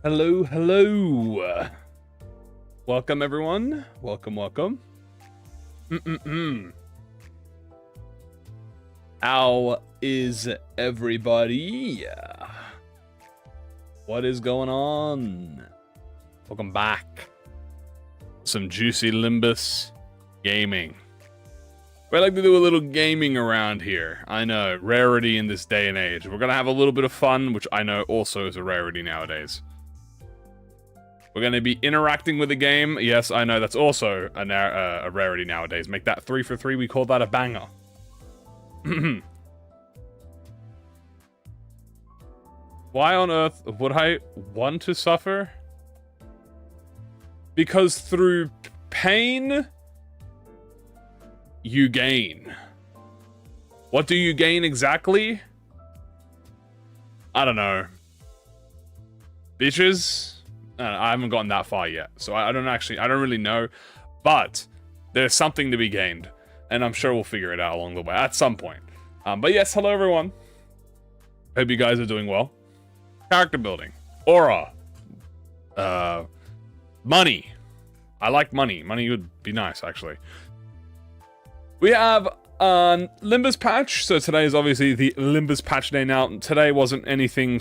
Hello, hello. Welcome, everyone. Welcome, welcome. How is everybody? What is going on? Welcome back. Some juicy Limbus gaming. We like to do a little gaming around here. I know, rarity in this day and age. We're gonna have a little bit of fun, which I know also is a rarity nowadays. We're going to be interacting with the game. Yes, I know that's also a rarity nowadays. Make that 3 for 3. We call that a banger. Why on earth would I want to suffer? Because through pain, you gain. What do you gain exactly? I don't know. Bitches? I haven't gotten that far yet, so I don't really know, but there's something to be gained, and I'm sure we'll figure it out along the way at some point. But yes, hello everyone. Hope you guys are doing well. Character building, aura, money. I like money. Money would be nice, actually. We have Limbus patch, so today is obviously the Limbus patch day. Now, today wasn't anything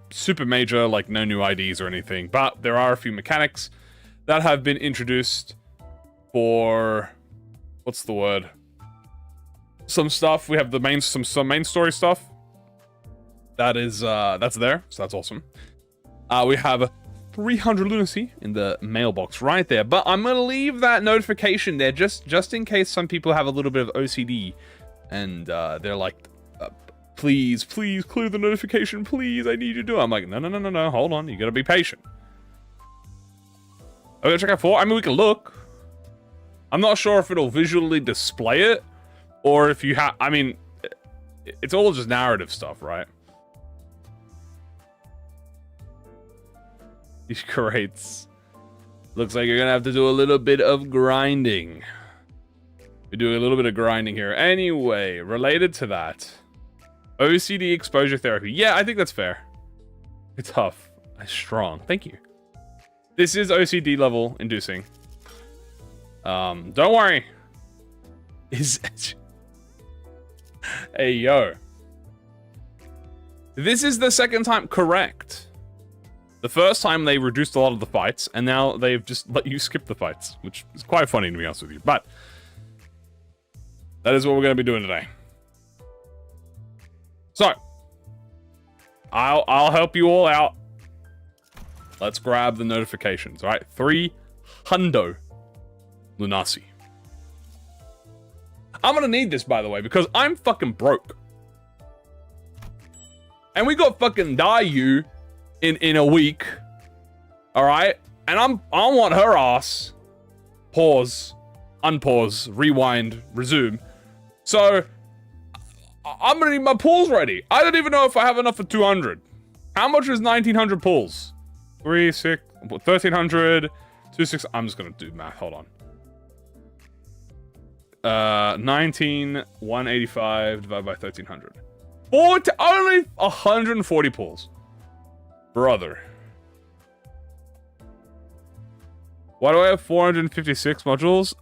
super major, like no new IDs or anything, but there are a few mechanics that have been introduced for, what's the word? Some stuff. We have the some main story stuff. That is, that's there, so that's awesome. We have 300 lunacy in the mailbox right there, but I'm gonna leave that notification there just in case some people have a little bit of OCD and they're like, please clear the notification, please, I need you to do it. I'm like, no, hold on, you gotta be patient. I'm gonna check out 4. I mean, we can look. I'm not sure if it'll visually display it, or if you have, I mean, it's all just narrative stuff, right? These crates. Looks like you're gonna have to do a little bit of grinding. We're doing a little bit of grinding here. Anyway, related to that, OCD exposure therapy. Yeah, I think that's fair. It's tough. It's strong. Thank you. This is OCD level inducing. Don't worry. Hey, yo. This is the second time. Correct. The first time they reduced a lot of the fights, and now they've just let you skip the fights, which is quite funny to be honest with you. But that is what we're going to be doing today. So, I'll help you all out. Let's grab the notifications, all right? 300 Lunacy. I'm gonna need this, by the way, because I'm fucking broke. And we got fucking Dayu in a week, all right? And I want her ass. Pause, unpause, rewind, resume. So I'm gonna need my pulls ready. I don't even know if I have enough for 200. How much is 1900 pulls? 3, 6, 1300, 2, 6. I'm just gonna do math. Hold on. 185 divided by 1300. Only 140 pulls, brother. Why do I have 456 modules?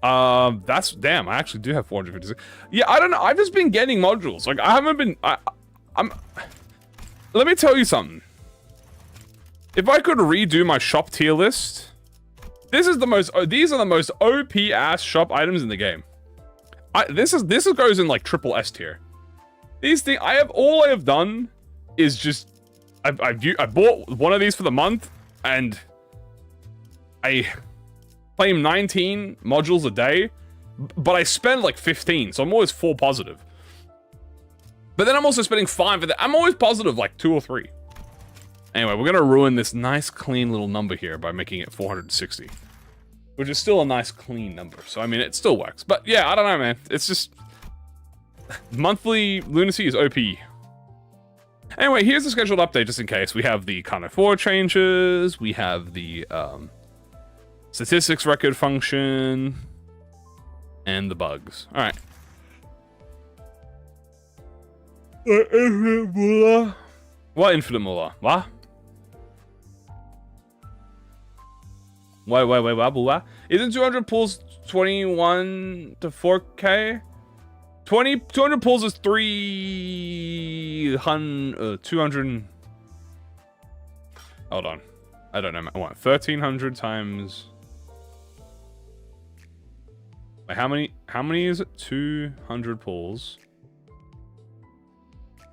That's, damn, I actually do have 456. Yeah, I don't know. I've just been getting modules. Like, I haven't been, let me tell you something. If I could redo my shop tier list, these are the most OP ass shop items in the game. This goes in like triple S tier. These things, all I have done is just, I bought one of these for the month, and I claim 19 modules a day, but I spend like 15, so I'm always full positive. But then I'm also spending 5 for that. I'm always positive like 2 or 3. Anyway, we're gonna ruin this nice clean little number here by making it 460, which is still a nice clean number. So I mean, it still works. But yeah, I don't know, man. It's just monthly lunacy is OP. Anyway, here's the scheduled update just in case. We have the Kano 4 changes. We have the statistics record function and the bugs. All right. What infinite Mullah? What? Wait. Isn't 200 pulls 21 to 4K? 200 pulls is 200. Hold on. I don't know. What? 1300 times. Wait, how many is it? 200 pulls.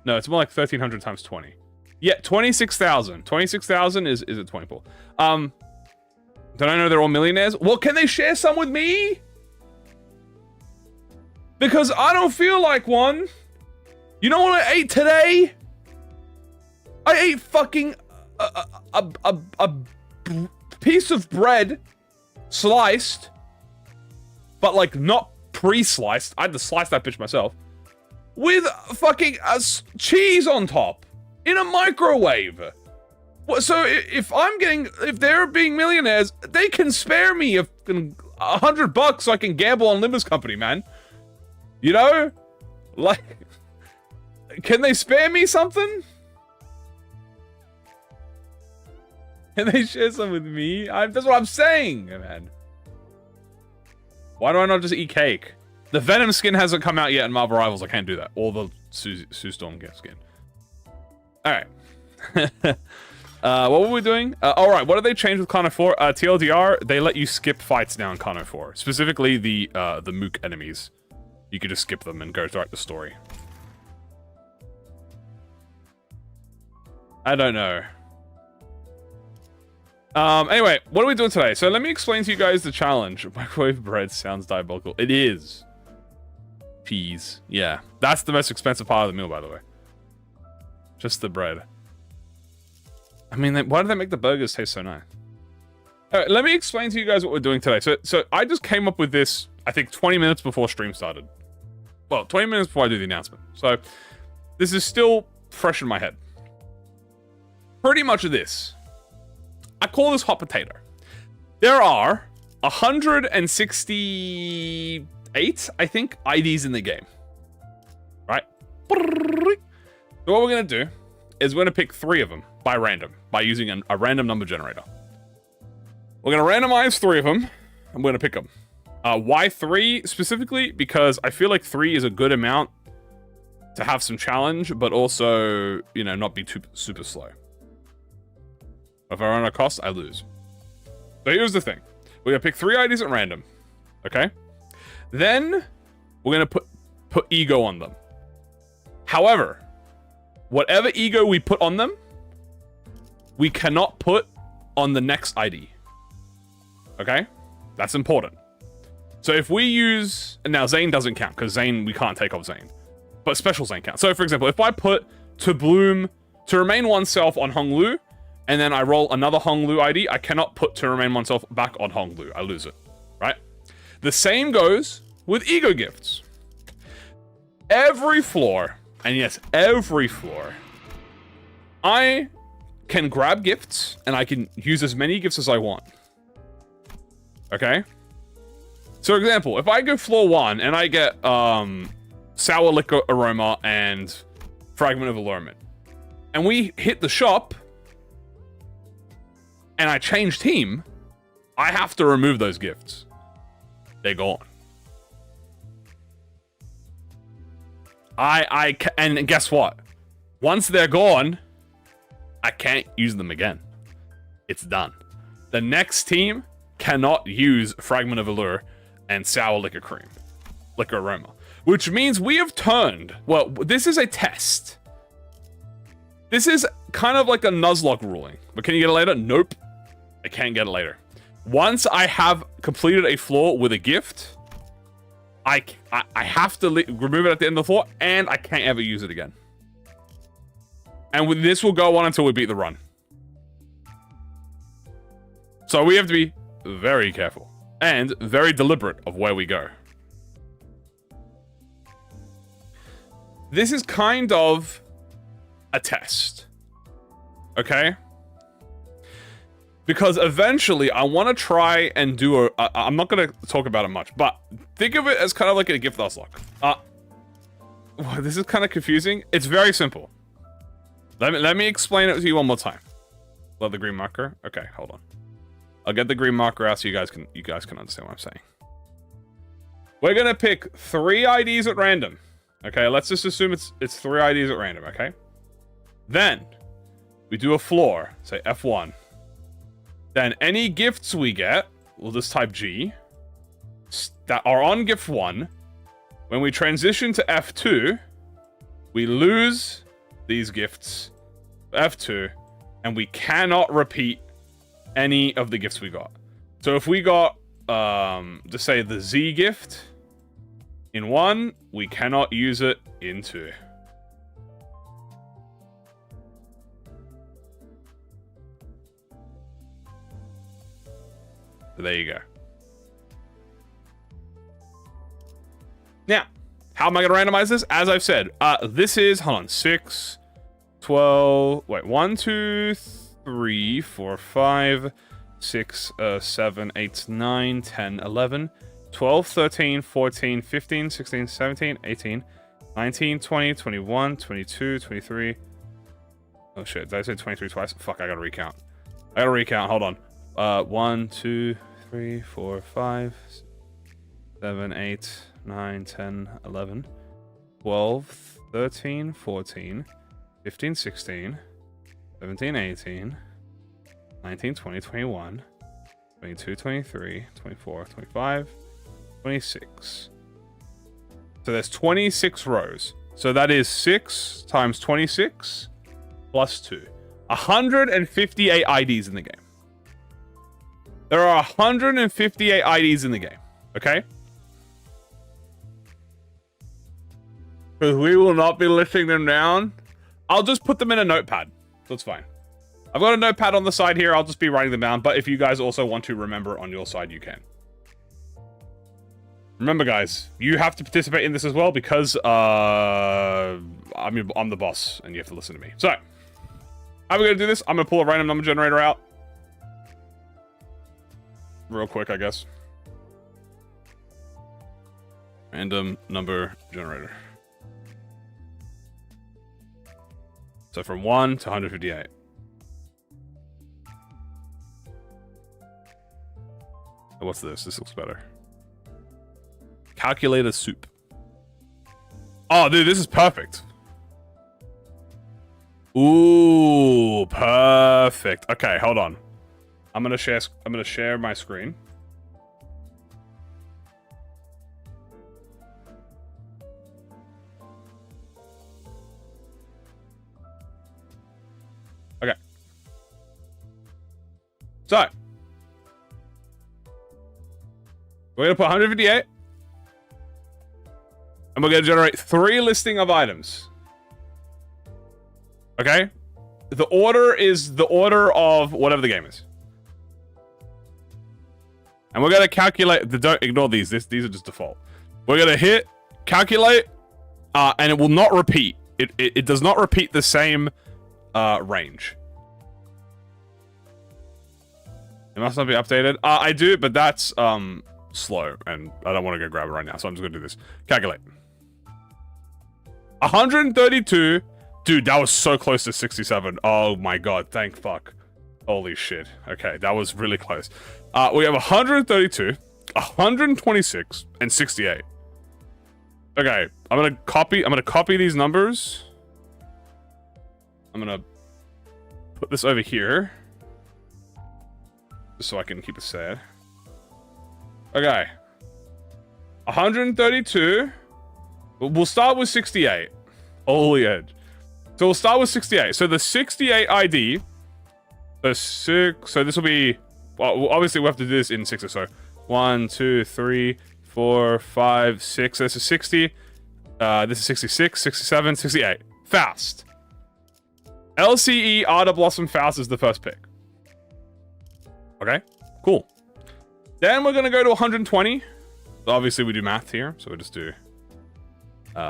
No, it's more like 1300 times 20. Yeah, 26,000. 26,000 is a 20 pull. Don't I know they're all millionaires? Well, can they share some with me? Because I don't feel like one. You know what I ate today? I ate fucking a piece of bread, sliced, but like not pre-sliced. I had to slice that bitch myself. With fucking cheese on top in a microwave. So if they're being millionaires, they can spare me $100 so I can gamble on Limbus Company, man. You know, like, can they spare me something? Can they share some with me? That's what I'm saying, man. Why do I not just eat cake? The Venom skin hasn't come out yet in Marvel Rivals. I can't do that. Or the Sue Storm skin. All right. What were we doing? All right. What did they change with Kano 4? TLDR, they let you skip fights now in Kano 4. Specifically the Mook enemies. You could just skip them and go throughout the story. I don't know. Anyway, what are we doing today? So let me explain to you guys the challenge. Microwave bread sounds diabolical. It is. Peas. Yeah. That's the most expensive part of the meal, by the way. Just the bread. I mean, why did they make the burgers taste so nice? Alright, let me explain to you guys what we're doing today. So I just came up with this, I think, 20 minutes before stream started. Well, 20 minutes before I do the announcement. So this is still fresh in my head. Pretty much this. I call this hot potato. There are 168, I think, IDs in the game. Right? So what we're going to do is we're going to pick 3 of them by random, by using a random number generator. We're going to randomize 3 of them, and we're going to pick them. Why 3 specifically? Because I feel like 3 is a good amount to have some challenge, but also, you know, not be too super slow. If I run out of cost, I lose. So here's the thing. We're going to pick 3 IDs at random. Okay? Then, we're going to put E.G.O on them. However, whatever E.G.O we put on them, we cannot put on the next ID. Okay? That's important. So if we use... Now, Zane doesn't count, because Zane, we can't take off Zane. But special Zane counts. So, for example, if I put to remain oneself on Honglu, and then I roll another Honglu ID, I cannot put to remain oneself back on Honglu. I lose it, right? The same goes with E.G.O gifts. Every floor, and yes, every floor, I can grab gifts, and I can use as many gifts as I want. Okay? So, for example, if I go floor 1, and I get Sour Liquor Aroma and Fragment of Allurement, and we hit the shop, and I change team, I have to remove those gifts. They're gone. And guess what? Once they're gone, I can't use them again. It's done. The next team cannot use Fragment of Allure and Sour Liquor Aroma. Which means we have turned... Well, this is a test. This is kind of like a Nuzlocke ruling. But can you get it later? Nope. I can't get it later. Once I have completed a floor with a gift, I have to remove it at the end of the floor, and I can't ever use it again. And this will go on until we beat the run. So we have to be very careful and very deliberate of where we go. This is kind of a test. Okay? Because eventually, I want to try and do I'm not going to talk about it much, but think of it as kind of like a gift Nuzlocke. This is kind of confusing. It's very simple. Let me explain it to you one more time. Love the green marker. Okay, hold on. I'll get the green marker out so you guys can understand what I'm saying. We're gonna pick 3 IDs at random. Okay, let's just assume it's 3 IDs at random, okay? Then we do a floor, say F1. Then any gifts we get, we'll just type G, that are on gift 1. When we transition to F2, we lose these gifts, F2, and we cannot repeat any of the gifts we got. So if we got, to say the Z gift in 1, we cannot use it in 2. So there you go. Now, how am I going to randomize this? As I've said, this is, hold on, 6, 12, wait, 1, 2, 3, 4, 5, 6, 7, 8, 9, 10, 11, 12, 13, 14, 15, 16, 17, 18, 19, 20, 21, 22, 23. Oh shit, did I say 23 twice? Fuck, I gotta recount. Hold on. 1, 2, 3, 4, 5, 7, 8, 9, 10, 11, 12, 13, 14, 15, 16, 17, 18, 19, 20, 21, 22, 23, 24, 25, 26. So there's 26 rows. So that is 6 times 26 plus 2. 158 IDs in the game. There are 158 IDs in the game. Okay? Because we will not be listing them down. I'll just put them in a notepad. That's fine. I've got a notepad on the side here. I'll just be writing them down. But if you guys also want to remember it on your side, you can. Remember, guys, you have to participate in this as well because I'm the boss and you have to listen to me. So, how are we going to do this? I'm going to pull a random number generator out. Real quick, I guess. Random number generator. So from 1 to 158. Oh, what's this? This looks better. Calculator soup. Oh, dude, this is perfect. Ooh, perfect. Okay, hold on. I'm gonna share my screen. Okay. So, we're gonna put 158. And we're gonna generate 3 listing of items. Okay? The order is the order of whatever the game is. And we're gonna calculate don't ignore these. These are just default. We're gonna hit calculate, and it will not repeat. It does not repeat the same range. It must not be updated. I do, but that's slow, and I don't want to go grab it right now, so I'm just gonna do this. Calculate. 132. Dude, that was so close to 67. Oh my god, thank fuck. Holy shit. Okay, that was really close. We have 132, 126, and 68. Okay, I'm gonna copy these numbers. I'm gonna put this over here. Just so I can keep it sad. Okay. 132. We'll start with 68. Holy edge. So we'll start with 68. So the 68 ID. So this will be. Well, obviously we have to do this in 6 or so. 1, 2, 3, 4, 5, 6. So this is 60. This is 66, 67, 68. Fast. LCE Arda Blossom Fast is the first pick. Okay, cool. Then we're gonna go to 120. Obviously we do math here, so we'll just do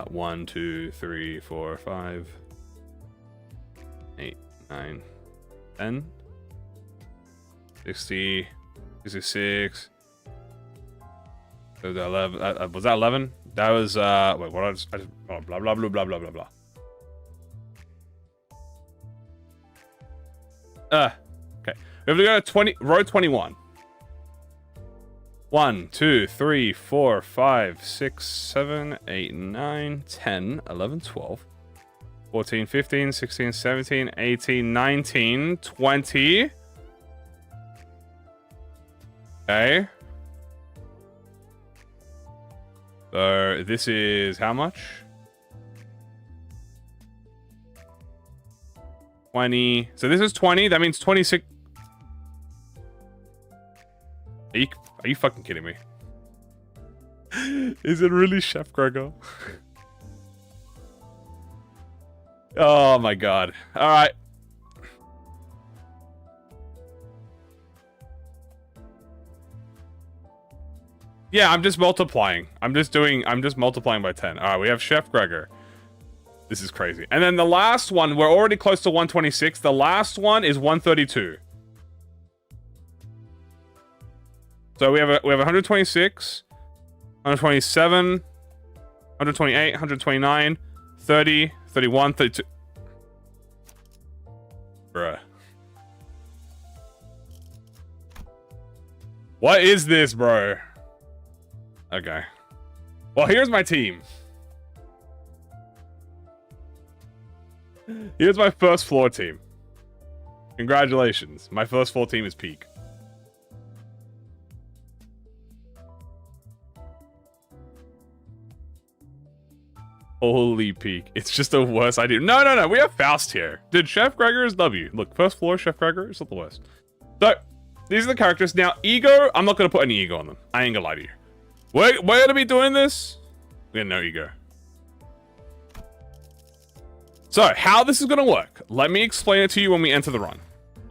1, 2, 3, 4, 5, 8, 9, 10, 60, 66. So that 11. Was that 11? That was wait, what? I just oh, blah blah blah blah blah blah blah. Okay. We have to go to row 21. 1, 2, 3, 4, 5, 6, 7, 8, 9, 10, 11, 12, 14, 15, 16, 17, 18, 19, 20. Okay. So this is how much? 20. So this is 20. That means 26. Are you fucking kidding me? Is it really Chef Gregor? Oh my god. All right. Yeah, I'm just multiplying. I'm just multiplying by 10. All right, we have Chef Gregor. This is crazy. And then the last one, we're already close to 126. The last one is 132. So we have 126, 127, 128, 129, 30, 31, 32. Bruh. What is this, bro? Okay. Well, here's my team. Here's my first floor team. Congratulations. My first floor team is peak. Holy peak. It's just the worst idea. No. We have Faust here. Dude, Chef Gregor is W. Look, first floor, Chef Gregor is not the worst. So, these are the characters. Now, E.G.O, I'm not going to put any E.G.O on them. I ain't going to lie to you. We're going to be doing this. We have no E.G.O. So, how this is going to work. Let me explain it to you when we enter the run.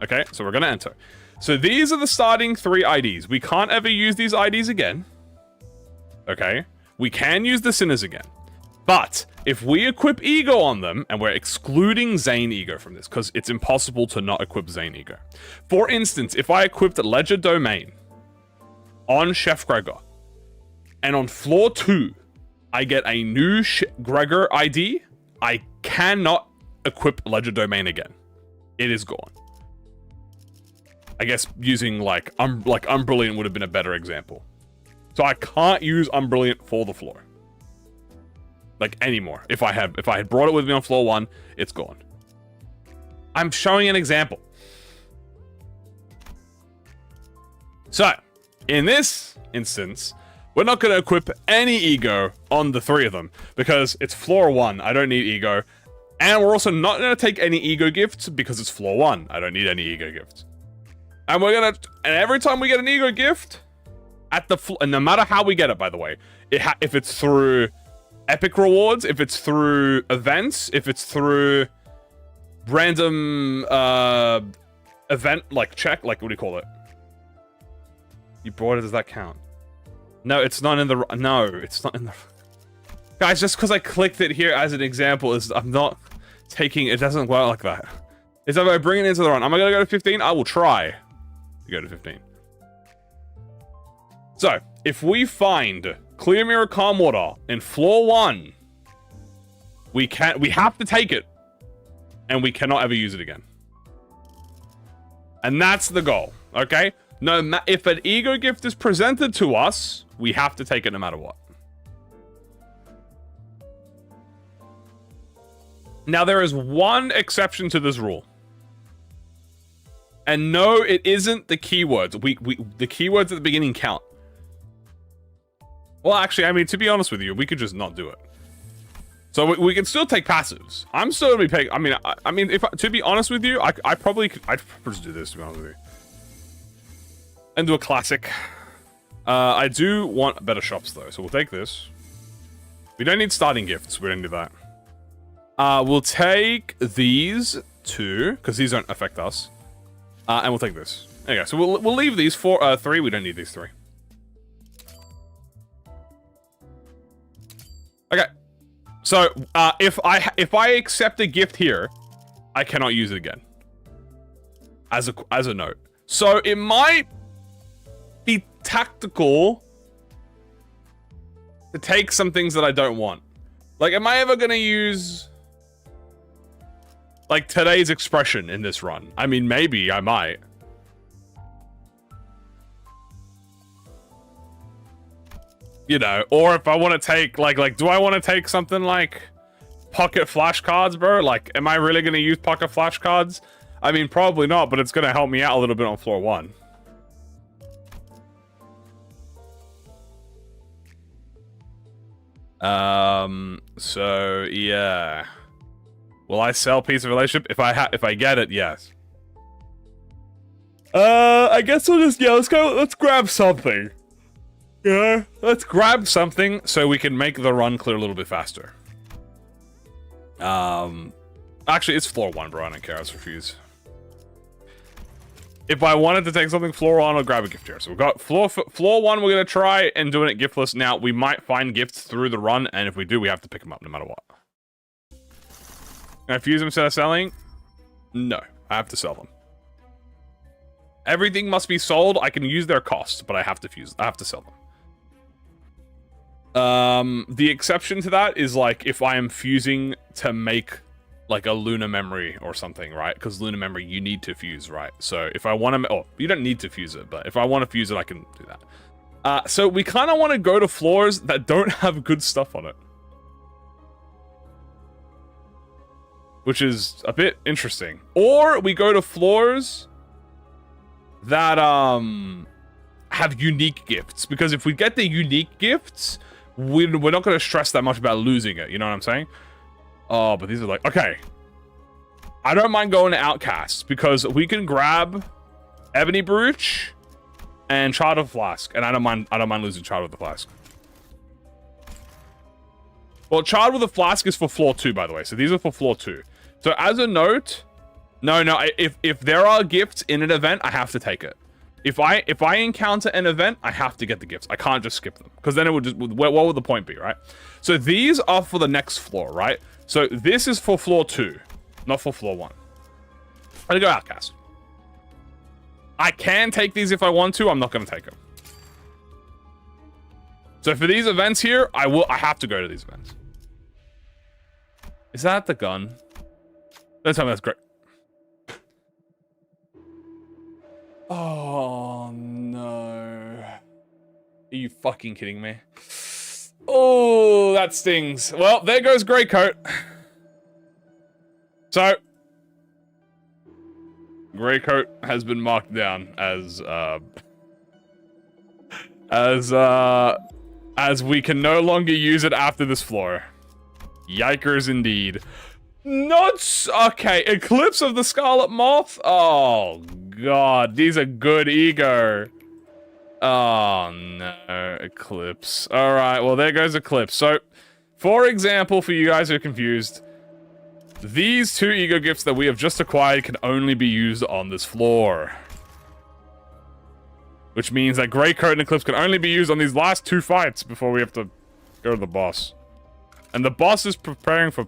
Okay, so we're going to enter. So, these are the starting 3 IDs. We can't ever use these IDs again. Okay? We can use the Sinners again. But if we equip E.G.O on them, and we're excluding Zane E.G.O from this, because it's impossible to not equip Zane E.G.O. For instance, if I equipped Ledger Domain on Chef Gregor, and on floor 2, I get a new Gregor ID, I cannot equip Ledger Domain again. It is gone. I guess using like Unbrilliant would have been a better example. So I can't use Unbrilliant for the floor. Like, anymore. If I had brought it with me on floor 1, it's gone. I'm showing an example. So, in this instance, we're not going to equip any E.G.O on the 3 of them, because it's floor 1, I don't need E.G.O. And we're also not going to take any E.G.O gifts, because it's floor 1, I don't need any E.G.O gifts. And and every time we get an E.G.O gift, and no matter how we get it, by the way, if it's through epic rewards, if it's through events, if it's through random event, like check, like what do you call it? You brought it, does that count? No, it's not in the, no, it's not in the, guys, just because I clicked it here as an example, I'm not taking, it doesn't work like that. It's if I bring it into the run. Am I going to go to 15? I will try to go to 15. So, if we find Clear Mirror Calm Water in floor 1, we have to take it, and we cannot ever use it again. And that's the goal, okay? If an E.G.O gift is presented to us, we have to take it no matter what. Now, there is one exception to this rule. And no, it isn't the keywords. The keywords at the beginning count. Well, actually, I mean, to be honest with you, we could just not do it. So we can still take passives. I'm still gonna be paying. I mean, to be honest with you, I'd prefer to do this, to be honest with you, and do a classic. I do want better shops though, so we'll take this. We don't need starting gifts. We don't do that. We'll take these 2 because these don't affect us, and we'll take this. There you go. So we'll leave these 3. We don't need these 3. Okay, so if I accept a gift here, I cannot use it again. As a note, so it might be tactical to take some things that I don't want. Like, am I ever gonna use like today's expression in this run? I mean, maybe I might. You know, or if I want to take, like, do I want to take something like pocket flashcards, bro? Like, am I really going to use pocket flashcards? I mean, probably not, but it's going to help me out a little bit on floor 1. So, yeah. Will I sell Piece of Relationship? If I get it, yes. I guess we'll just, yeah, let's grab something. Yeah, let's grab something so we can make the run clear a little bit faster. Actually, it's floor 1, bro. I don't care. I just refuse. If I wanted to take something floor 1, I'll grab a gift here. So we've got floor 1. We're gonna try and doing it giftless. Now we might find gifts through the run, and if we do, we have to pick them up no matter what. Can I fuse them instead of selling? No, I have to sell them. Everything must be sold. I can use their cost, but I have to fuse. I have to sell them. The exception to that is like if I am fusing to make like a lunar memory or something, right? Because lunar memory you need to fuse, right? So if I want to, oh, you don't need to fuse it, but if I want to fuse it, I can do that. So we kind of want to go to floors that don't have good stuff on it, which is a bit interesting. Or we go to floors that have unique gifts, because if we get the unique gifts, we're not going to stress that much about losing it. You know what I'm saying? Oh, but these are like, okay. I don't mind going to Outcasts because we can grab Ebony Brooch and Child of the Flask, and I don't mind losing Child of the Flask. Well, Child with the Flask is for floor 2, by the way. So these are for floor 2. So as a note, no, if there are gifts in an event, I have to take it. If I encounter an event, I have to get the gifts. I can't just skip them, because then it would just, what would the point be, right? So these are for the next floor, right? So this is for floor 2, not for floor 1. I'm gonna go Outcast. I can take these if I want to. I'm not gonna take them. So for these events here, I have to go to these events. Is that the gun? Don't tell me that's great. Oh, no. Are you fucking kidding me? Oh, that stings. Well, there goes Grey Coat. So, Grey Coat has been marked down as we can no longer use it after this floor. Yikers indeed. Nuts! Okay, Eclipse of the Scarlet Moth? Oh, God. These are good E.G.O. Oh, no. Eclipse. Alright, well, there goes Eclipse. So, for example, for you guys who are confused, these 2 E.G.O gifts that we have just acquired can only be used on this floor. Which means that Grey Coat and Eclipse can only be used on these last 2 fights before we have to go to the boss. And the boss is preparing for...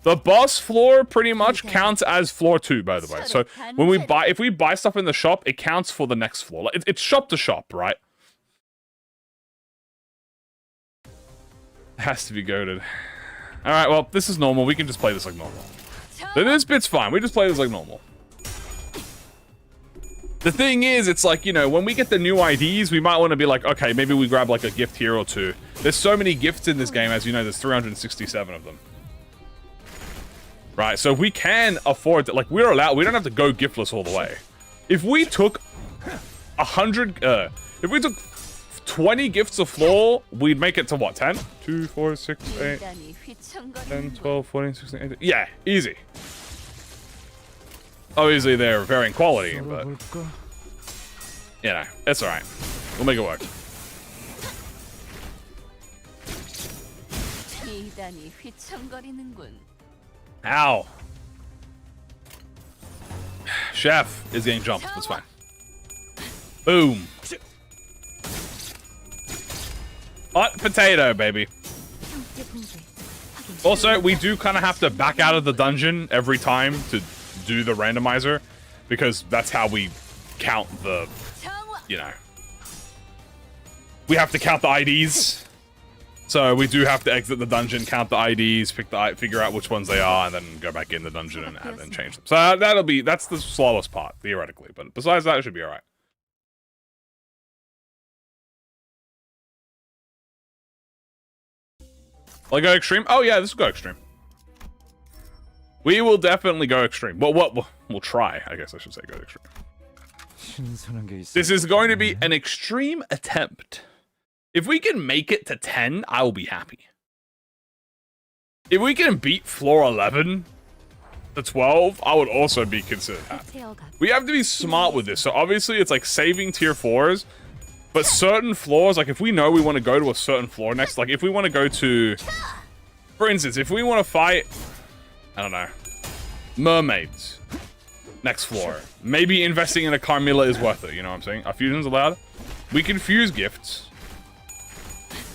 The boss floor pretty much counts as floor 2, by the way. So when we buy, if we buy stuff in the shop, it counts for the next floor. Like, it's shop to shop, right? It has to be goated. All right, well, this is normal. We can just play this like normal. This bit's fine. We just play this like normal. The thing is, it's like, you know, when we get the new IDs, we might want to be like, okay, maybe we grab like a gift here or 2. There's so many gifts in this game, as you know, there's 367 of them. Right, so we can afford to, like, we're allowed, we don't have to go giftless all the way. If we took 100, if we took 20 gifts a floor, we'd make it to what, 10? 2, 4, 6, 8, 10, 12, 14, 16, 18, yeah, easy. Obviously, they're varying quality, but, you know, it's alright. We'll make it work. Ow. Chef is getting jumped. That's fine. Boom. Hot potato, baby. Also, we do kind of have to back out of the dungeon every time to do the randomizer, because that's how we count the, you know. We have to count the IDs. So we do have to exit the dungeon, count the IDs, figure out which ones they are, and then go back in the dungeon and then change them. So that's the slowest part, theoretically. But besides that, it should be alright. Will I go extreme? Oh yeah, this will go extreme. We will definitely go extreme. Well, we'll try. I guess I should say go extreme. This is going to be an extreme attempt. If we can make it to 10, I will be happy. If we can beat floor 11 to 12, I would also be considered happy. We have to be smart with this. So obviously it's like saving tier 4s, but certain floors, like if we know we want to go to a certain floor next, like if we want to go to, for instance, if we want to fight, I don't know, mermaids next floor, maybe investing in a Carmilla is worth it, you know what I'm saying? Are fusions allowed? We can fuse gifts,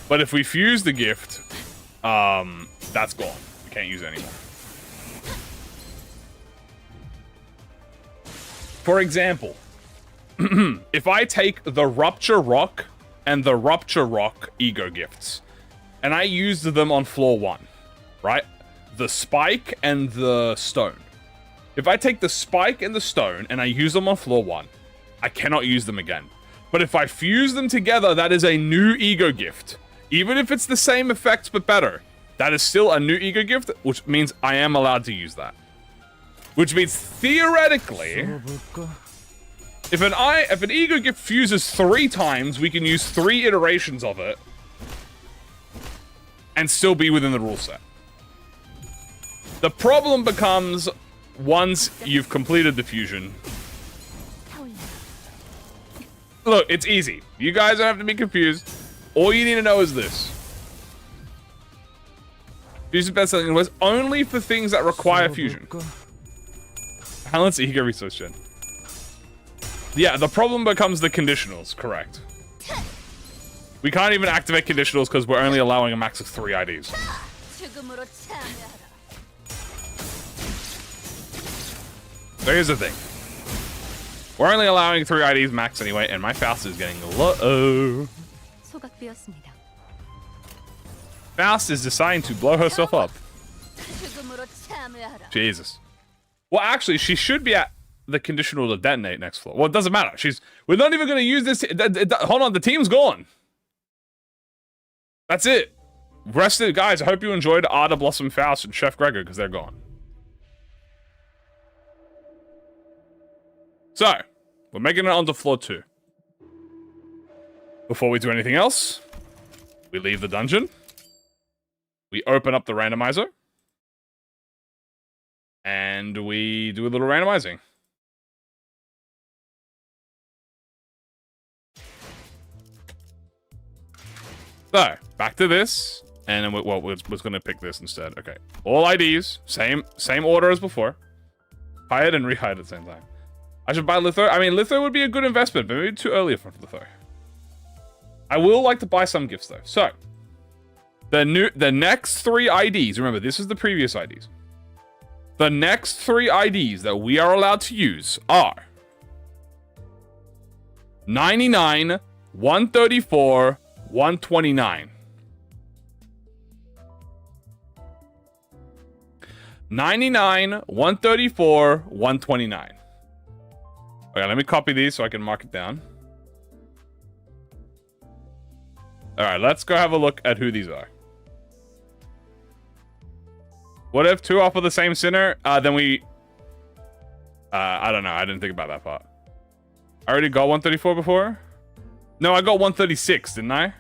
but if we fuse the gift, that's gone. We can't use it anymore. For example, if I take the Rupture Rock and the Rupture Rock E.G.O gifts, and I used them on floor 1, right? The Spike and the Stone. If I take the Spike and the Stone and I use them on floor 1, I cannot use them again. But if I fuse them together, that is a new E.G.O gift. Even if it's the same effects but better, that is still a new E.G.O gift, which means I am allowed to use that. Which means theoretically, if an E.G.O gift fuses 3 times, we can use 3 iterations of it and still be within the rule set. The problem becomes once you've completed the fusion. Look, it's easy. You guys don't have to be confused. All you need to know is this. Fusion best-selling was only for things that require fusion. Balance E.G.O resource gen. Yeah, the problem becomes the conditionals, correct. We can't even activate conditionals because we're only allowing a max of 3 IDs. So here's the thing. We're only allowing 3 IDs max anyway, and my Faust is getting low. Faust is deciding to blow herself up. Jesus. Well, actually, she should be at the conditional to detonate next floor. Well, it doesn't matter. We're not even going to use this. Hold on, the team's gone. That's it. Rest of it, guys. I hope you enjoyed Ada, Blossom, Faust, and Chef Gregor, because they're gone. So, we're making it onto floor 2. Before we do anything else, we leave the dungeon. We open up the randomizer. And we do a little randomizing. So, back to this. And then we're going to pick this instead. Okay. All IDs. Same order as before. Hide and rehide at the same time. I should buy Litho. I mean, Litho would be a good investment, but maybe too early for Litho. I will like to buy some gifts, though. So, the next 3 IDs. Remember, this is the previous IDs. The next 3 IDs that we are allowed to use are 99, 134, 129. 99, 134, 129. Okay, let me copy these so I can mark it down. Alright, let's go have a look at who these are. What if 2 offer the same sinner? Then we... I don't know. I didn't think about that part. I already got 134 before? No, I got 136, didn't I?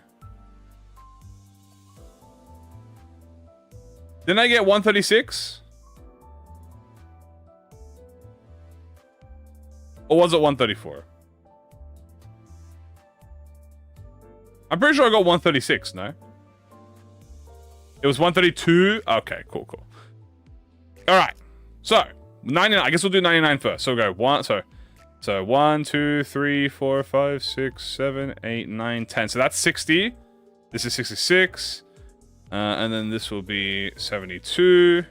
Didn't I get 136? Or was it 134? I'm pretty sure I got 136, no? It was 132? Okay, cool. Alright. So, 99. I guess we'll do 99 first. So we'll go 1. So 1, 2, 3, 4, 5, 6, 7, 8, 9, 10. So that's 60. This is 66. And then this will be 72.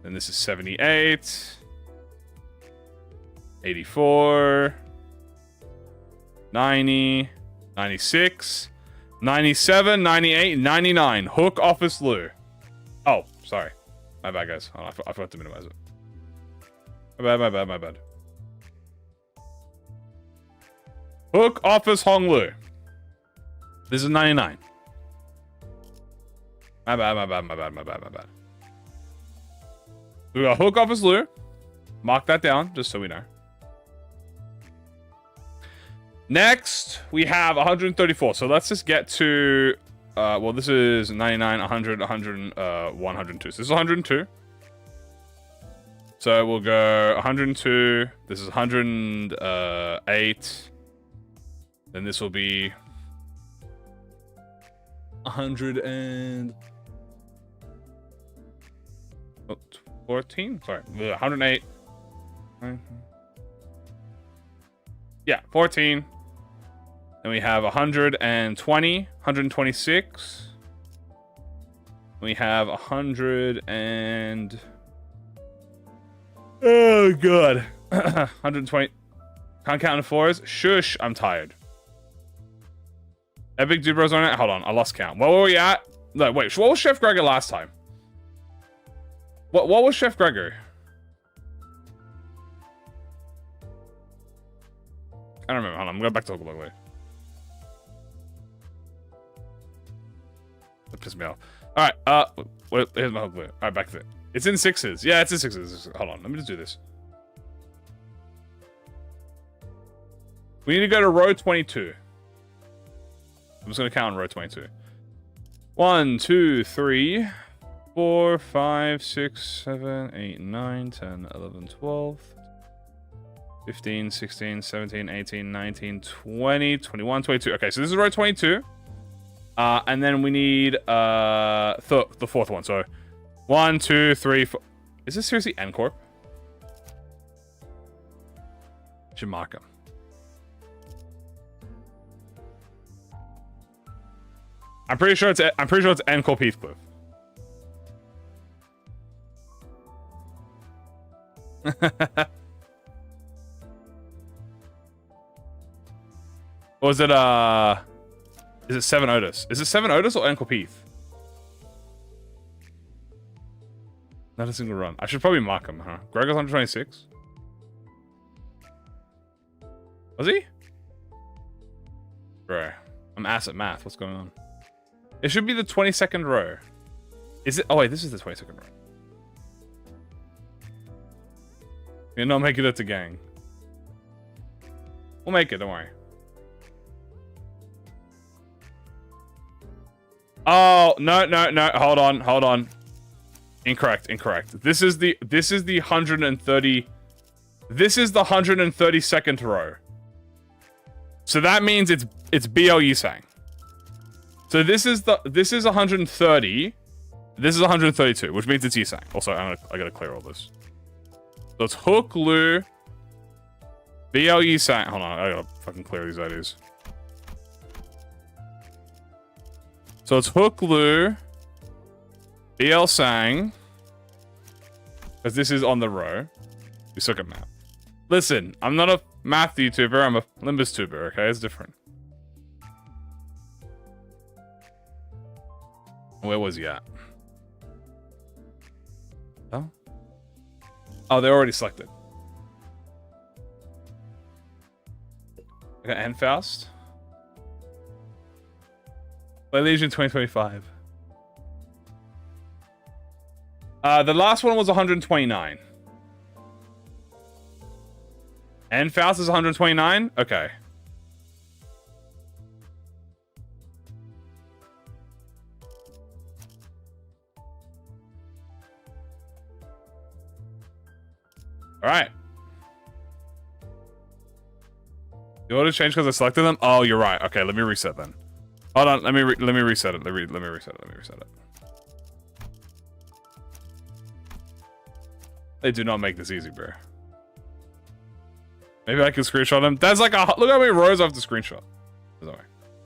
And this is 78. 84. 90. 96. 97, 98, 99. Hook Office Lou. Oh, sorry. My bad, guys. Oh, I forgot to minimize it. My bad. Hook Office Hong Lu. This is 99. My bad. We got Hook Office Lou. Mark that down, just so we know. Next, we have 134. So let's just get to... well, this is 99, 100, 100, 102. So this is 102. So we'll go 102. This is 108. Then this will be 114. Sorry, 108. Yeah, 14. Then we have 120, 126. We have 100 and... Oh, God. 120. Can't count in fours. Shush, I'm tired. Epic Dude Bros on it? Hold on, I lost count. What were we at? No, wait, what was Chef Gregor last time? What was Chef Gregor? I don't remember. Hold on, I'm going back to Hook Lou. That pissed me off. Alright, here's my Hook Lou. Alright, back to it. It's in sixes. Yeah, it's in sixes. Hold on, let me just do this. We need to go to row 22. I'm just going to count on row 22. 1, 2, 3, 4, 5, 6, 7, 8, 9, 10, 11, 12, 15, 16, 17, 18, 19, 20, 21, 22. Okay, so this is row 22. And then we need the fourth one. So 1, 2, 3, 4. Is this seriously N Corp? Should mark them. I'm pretty sure it's N Corp Heathcliff. Or is it is it 7 Otis? Is it 7 Otis or N Corp Heath? Not a single run. I should probably mark him, huh? Gregor's 126. Was he? Bro, I'm ass at math. What's going on? It should be the 22nd row. Is it? Oh wait, this is the 22nd row. You're not making it to gang. We'll make it, don't worry. Oh, no. Hold on. Incorrect. This is the 130. This is the 132nd row. So that means it's BL Yisang. So this is 130. This is 132, which means it's Yisang. Also, I gotta clear all this. So it's Hook Lou, BL Yisang. Hold on, I gotta fucking clear these IDs. So it's Hook Lou, BL Sang, because this is on the row. We suck at math. Listen, I'm not a math YouTuber, I'm a Limbus tuber, okay? It's different. Where was he at? Oh? Oh, they're already selected. I got Enfaust. Play Legion 2025. The last one was 129. Enfaust is 129? Okay. Alright. The order changed because I selected them? Oh, you're right. Okay, let me reset then. Hold on, let me reset it. Let me reset it. They do not make this easy, bro. Maybe I can screenshot them. That's like a... Look how many rows I have to screenshot.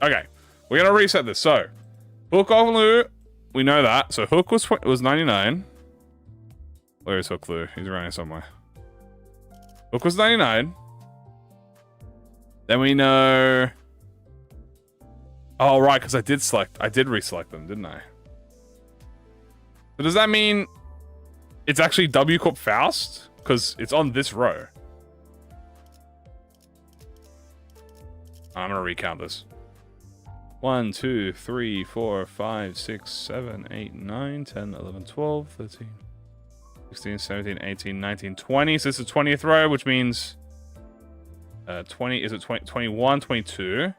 Okay, we're gonna reset this. So, Hook Lou, we know that. So Hook was 99. Where is Hook Lou? He's around here somewhere. Hook was 99. Then we know... Oh, right, because I did reselect them, didn't I? But does that mean it's actually W Corp Faust? Because it's on this row. I'm going to recount this. 1, 2, 3, 4, 5, 6, 7, 8, 9, 10, 11, 12, 13, 16, 17, 18, 19, 20. So this is 20th row, which means 20, is it 20, 21, 22?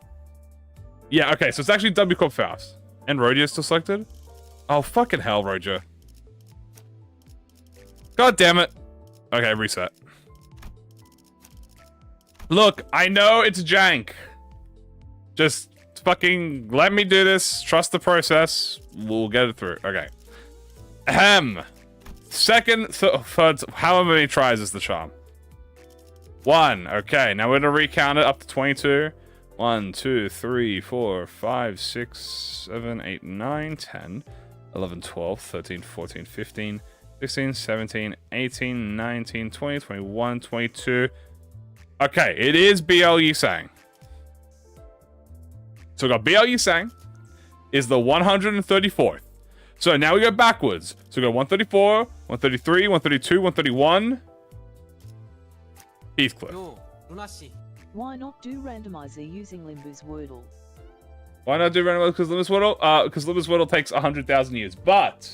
Yeah, okay, so it's actually W Corp Faust. And Rodio's still selected? Oh, fucking hell, Rodio. God damn it. Okay, reset. Look, I know it's jank. Just fucking let me do this. Trust the process. We'll get it through. Okay. Ahem. Second, third, however many tries is the charm. 1. Okay, now we're going to recount it up to 22. 1, 2, 3, 4, 5, 6, 7, 8, 9, 10, 11, 12, 13, 14, 15, 16, 17, 18, 19, 20, 21, 22. Okay, it is BL Yisang. So we got BL Yisang is the 134th. So now we go backwards. So we go 134, 133, 132, 131. Heathcliff. Why not do randomizer using Limbus Wordle? Why not do randomizer? Because Limbus Wordle? Because Limbus Wordle takes 100,000 years. But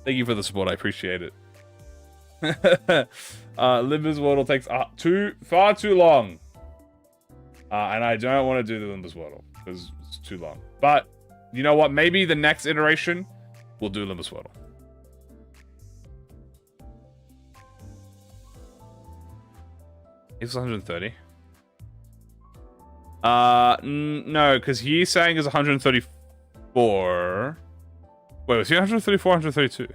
thank you for the support. I appreciate it. Limbus Wordle takes far too long. And I don't want to do the Limbus Wordle because it's too long. But you know what? Maybe the next iteration we'll do Limbus Wordle. It's 130. No, because he's saying is 134. Wait, was he 134, 132?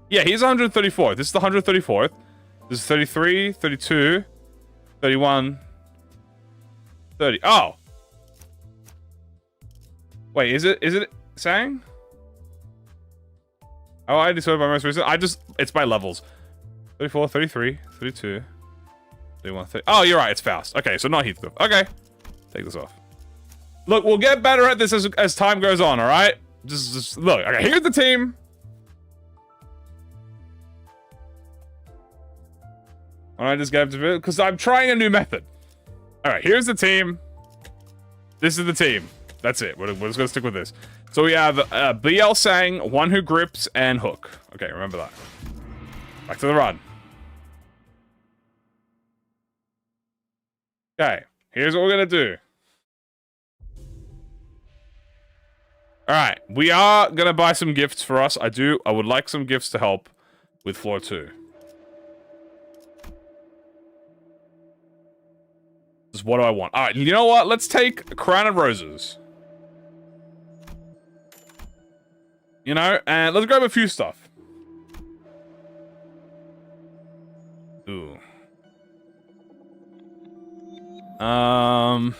Yeah, he's 134. This is the 134th. This is 33, 32, 31, 30. Oh! Wait, is it saying? Oh, I decided by most recent. It's by levels. 34, 33, 32, 31, 30. Oh, you're right, it's Faust. Okay, so not Heathcliff. Okay. Take this off. Look, we'll get better at this as time goes on, alright? Just look. Okay, here's the team. Alright, just get up to it, because I'm trying a new method. Alright, here's the team. This is the team. That's it. We're just going to stick with this. So we have BL Sang, One Who Grips, and Hook. Okay, remember that. Back to the run. Okay, here's what we're going to do. Alright, we are going to buy some gifts for us. I would like some gifts to help with floor 2. Just what do I want? Alright, you know what? Let's take Crown of Roses. You know, and let's grab a few stuff. Ooh. I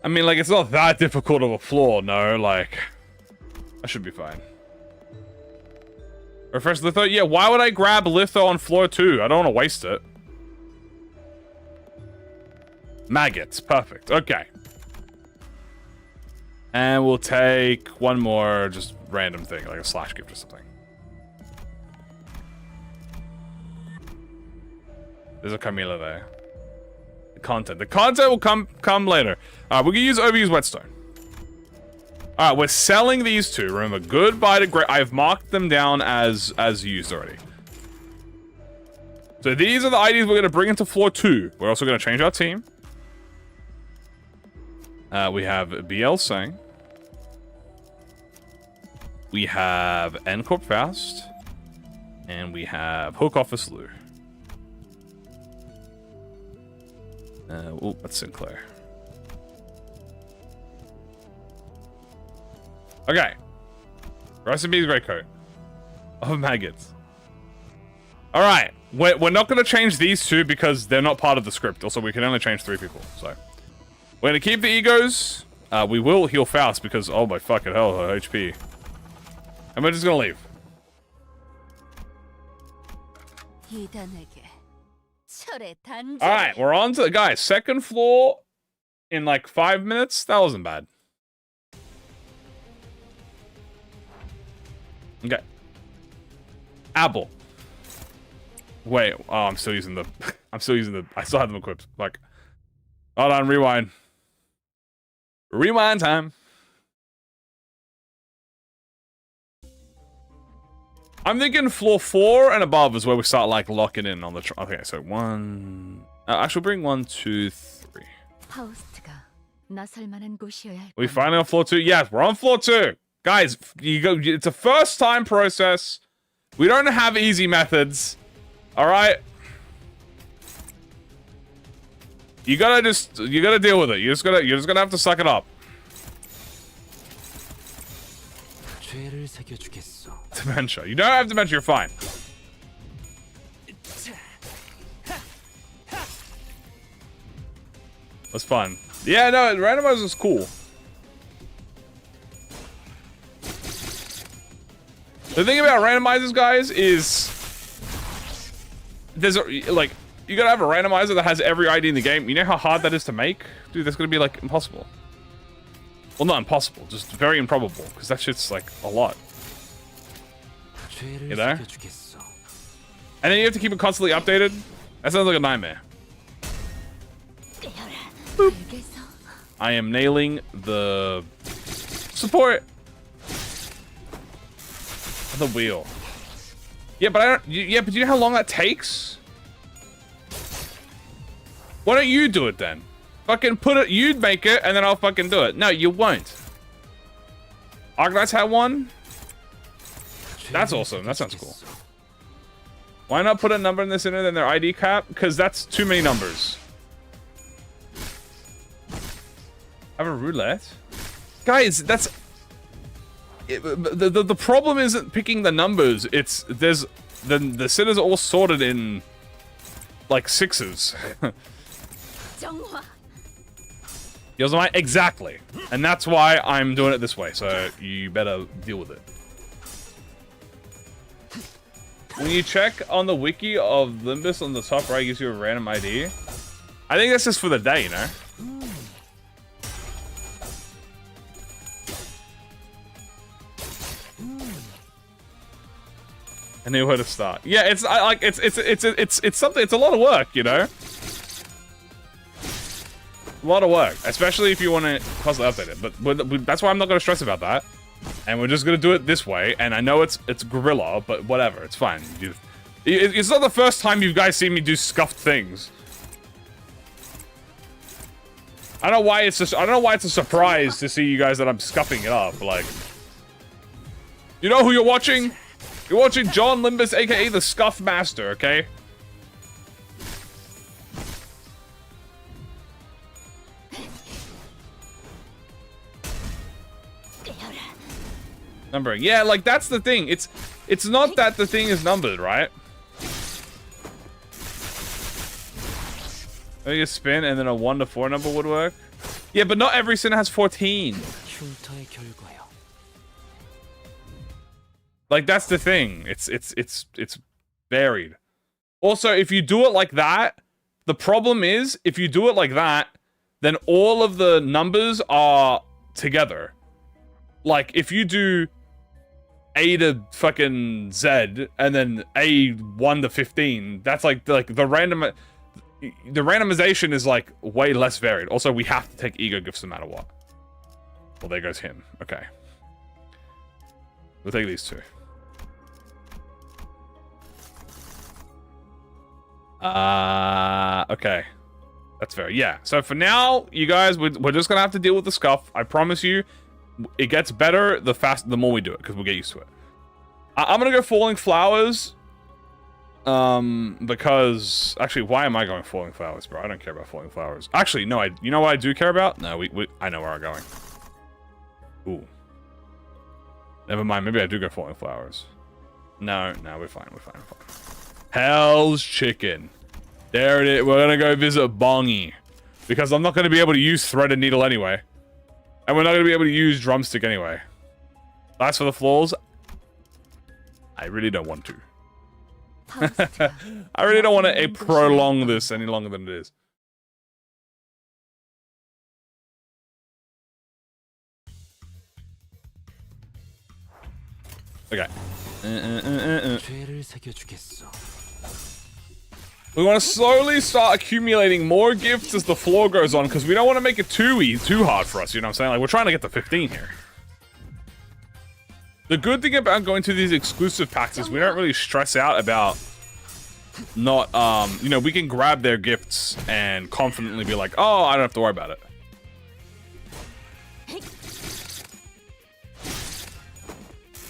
mean, like, it's not that difficult of a floor, no, like, I should be fine. Refresh Litho? Yeah, why would I grab Litho on floor 2? I don't want to waste it. Maggots, perfect, okay. And we'll take one more just random thing, like a slash gift or something. There's a Camila there. The content will come later. We're gonna use overuse whetstone. Alright, we're selling these two. Remember, goodbye to great. I've marked them down as used already. So these are the IDs we're gonna bring into floor 2. We're also gonna change our team. We have BL Sang. We have N Corp Faust. And we have Hook Office Lou. Oh, that's Sinclair. Okay. Recipe's great coat. Of maggots. Alright. We're not going to change these two because they're not part of the script. Also, we can only change 3 people. So, we're going to keep the E.G.Os. We will heal Faust because, oh my fucking hell, her HP. And we're just going to leave. Alright, we're on to the guys. Second floor in like 5 minutes. That wasn't bad. Okay. Apple. Wait, oh, I'm still using the I still have them equipped. Like, hold on, rewind. Rewind time. I'm thinking floor 4 and above is where we start like locking in on the. Okay, so 1. Actually, bring 1, 2, 3. We finally on floor 2. Yes, we're on floor 2, guys. You go. It's a first time process. We don't have easy methods. All right. You gotta deal with it. You're just gonna have to suck it up. Dementia. You don't have dementia, you're fine. That's fun. Yeah, no, randomizer is cool. The thing about randomizers, guys, is there's like you gotta have a randomizer that has every ID in the game. You know how hard that is to make? Dude, that's gonna be like impossible. Well, not impossible, just very improbable, because that shit's like a lot. You know? And then you have to keep it constantly updated. That sounds like a nightmare. Boop. I am nailing the support. The wheel. Yeah, but I don't. Yeah, but do you know how long that takes? Why don't you do it then? Fucking put it. You'd make it, and then I'll fucking do it. No, you won't. Argonauts had one. That's awesome. That sounds cool. Why not put a number in this inner than their ID cap? Because that's too many numbers. Have a roulette, guys. That's the problem. Isn't picking the numbers. It's the sinners are all sorted in like 6s. Exactly, and that's why I'm doing it this way. So you better deal with it. When you check on the wiki of Limbus on the top right, it gives you a random ID. I think that's just for the day, you know. I knew where to start. Yeah, it's something. It's a lot of work, you know. A lot of work, especially if you want to constantly update it. But that's why I'm not going to stress about that, and we're just going to do it this way. And I know it's gorilla, but whatever, it's fine. It's not the first time you guys see me do scuffed things. I don't know why it's a surprise to see you guys that I'm scuffing it up. Like, you know who you're watching? You're watching John Limbus, aka the Scuff Master, okay? Numbering. Yeah, like that's the thing. It's not that the thing is numbered, right? Maybe a spin and then a 1 to 4 number would work. Yeah, but not every sin has 14. Like that's the thing. It's varied. Also, if you do it like that, the problem is if you do it like that, then all of the numbers are together. Like if you do A to fucking Z and then A1 to 15, that's like the randomization is like way less varied. Also, we have to take ego gifts no matter what. Well, there goes him. Okay. We'll take these two. Okay. That's fair. Yeah. So for now, you guys, we're just gonna have to deal with the scuff. I promise you, it gets better the more we do it, because we'll get used to it. I'm gonna go falling flowers. Because actually, why am I going falling flowers, bro? I don't care about falling flowers. Actually, no. You know what I do care about? No, I know where I'm going. Ooh. Never mind. Maybe I do go falling flowers. No, we're fine. We're fine. Hell's Chicken. There it is. We're gonna go visit Bongy, because I'm not gonna be able to use threaded needle anyway, and we're not gonna be able to use drumstick anyway. That's for the floors. I really don't want to. I really don't want to prolong this any longer than it is. Okay. We want to slowly start accumulating more gifts as the floor goes on, because we don't want to make it too hard for us, you know what I'm saying? Like, we're trying to get to 15 here. The good thing about going to these exclusive packs is we don't really stress out about not, you know, we can grab their gifts and confidently be like, oh, I don't have to worry about it.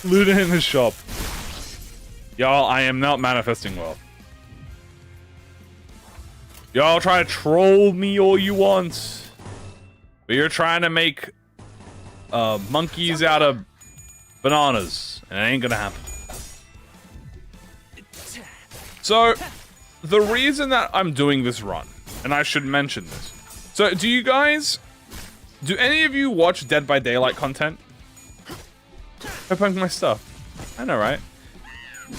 Loot in the shop. Y'all, I am not manifesting well. Y'all try to troll me all you want. But you're trying to make monkeys out of bananas. And it ain't gonna happen. So, the reason that I'm doing this run, and I should mention this. So, do any of you watch Dead by Daylight content? I punk my stuff. I know, right?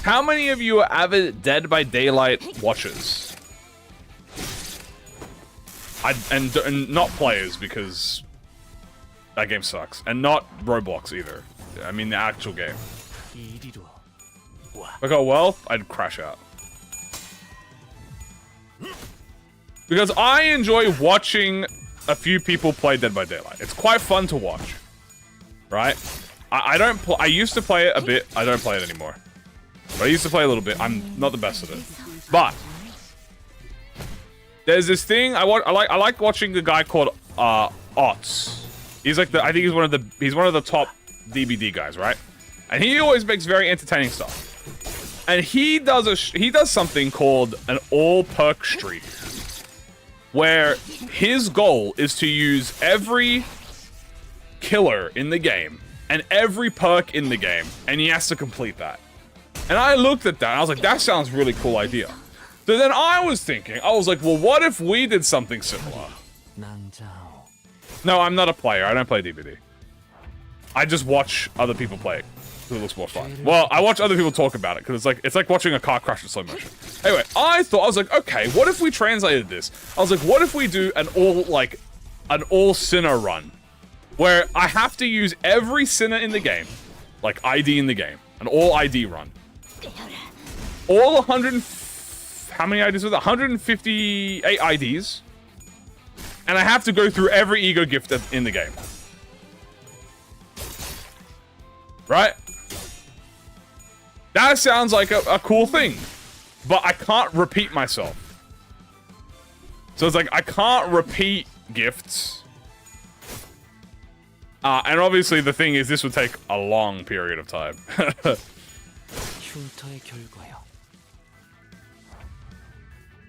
How many of you are avid Dead by Daylight watchers? And not players, because that game sucks. And not Roblox either. I mean the actual game. If I got wealth, I'd crash out. Because I enjoy watching a few people play Dead by Daylight. It's quite fun to watch. Right? I used to play it a bit. I don't play it anymore. But I used to play a little bit. I'm not the best at it. But there's this thing I like watching the guy called Ots. He's like I think he's one of the top DBD guys, right? And he always makes very entertaining stuff. And he does something called an all perk streak, where his goal is to use every killer in the game and every perk in the game, and he has to complete that. And I looked at that and I was like, that sounds really cool idea. So then I was thinking, I was like, well, what if we did something similar? No, I'm not a player. I don't play DBD. I just watch other people play it because it looks more fun. Well, I watch other people talk about it because it's like watching a car crash in slow motion. Anyway, I was like, okay, what if we translated this? I was like, what if we do an all sinner run, where I have to use every sinner in the game, like ID in the game, an all ID run. All 100. How many IDs was it? 158 IDs. And I have to go through every ego gift in the game. Right? That sounds like a cool thing. But I can't repeat myself. So it's like, I can't repeat gifts. And obviously the thing is, this would take a long period of time.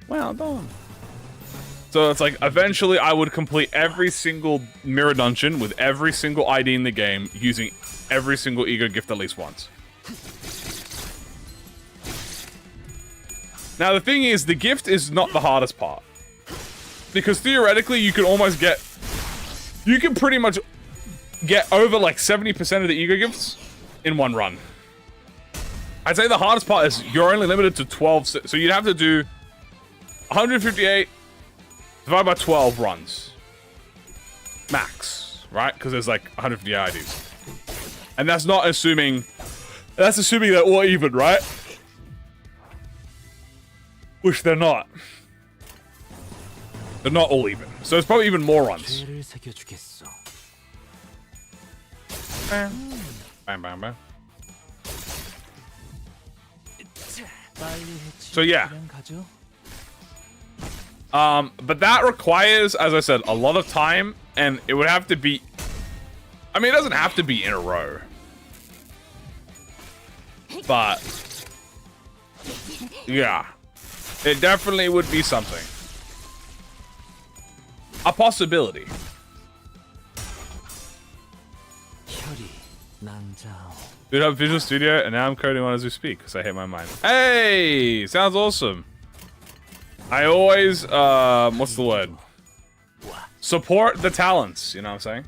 Well done. So it's like, eventually I would complete every single mirror dungeon with every single ID in the game, using every single ego gift at least once. Now the thing is, the gift is not the hardest part. Because theoretically you can almost you can pretty much get over like 70% of the ego gifts in one run. I'd say the hardest part is you're only limited to 12, so you'd have to do 158 divided by 12 runs. Max, right? Because there's like 150 IDs. And that's not assuming... That's assuming they're all even, right? Which they're not. They're not all even. So it's probably even more runs. Bam, bam, bam. So yeah. But that requires, as I said, a lot of time, and it would have to be... I mean, it doesn't have to be in a row. But... yeah. It definitely would be something. A possibility. Dude, I have Visual Studio, and now I'm coding one as we speak, because I hate my mind. Hey! Sounds awesome. I always, what's the word? Support the talents, you know what I'm saying?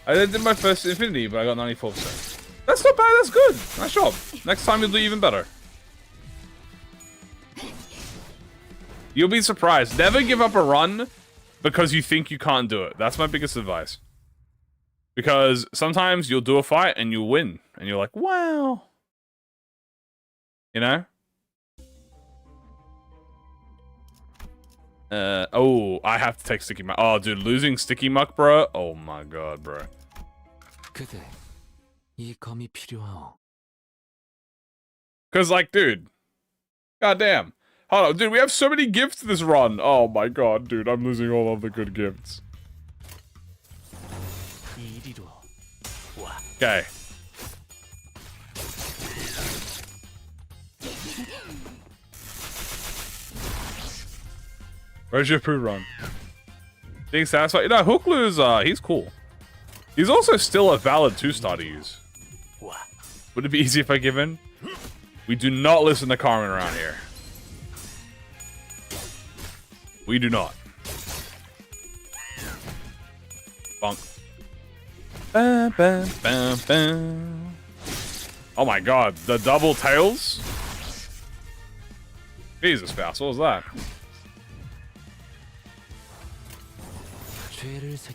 I did my first Infinity, but I got 94%. That's not bad, that's good. Nice job. Next time you'll do even better. You'll be surprised. Never give up a run because you think you can't do it. That's my biggest advice. Because sometimes you'll do a fight and you'll win. And you're like, wow. You know? Oh, I have to take Sticky Muck. Oh, dude, losing Sticky Muck, bro. Oh my god, bro. 그대 이 검이 필요하오. Cause like, dude, goddamn. Hold on, dude, we have so many gifts this run. Oh my god, dude, I'm losing all of the good gifts. 이리로 와. Okay. Where's your poo run? Being satisfied? You know, Hooklu's, he's cool. He's also still a valid 2-star to use. Would it be easy if I give in? We do not listen to Carmen around here. We do not. Bonk. Bam, bam, bam, bam. Oh my god, the double tails? Jesus, fast. What was that?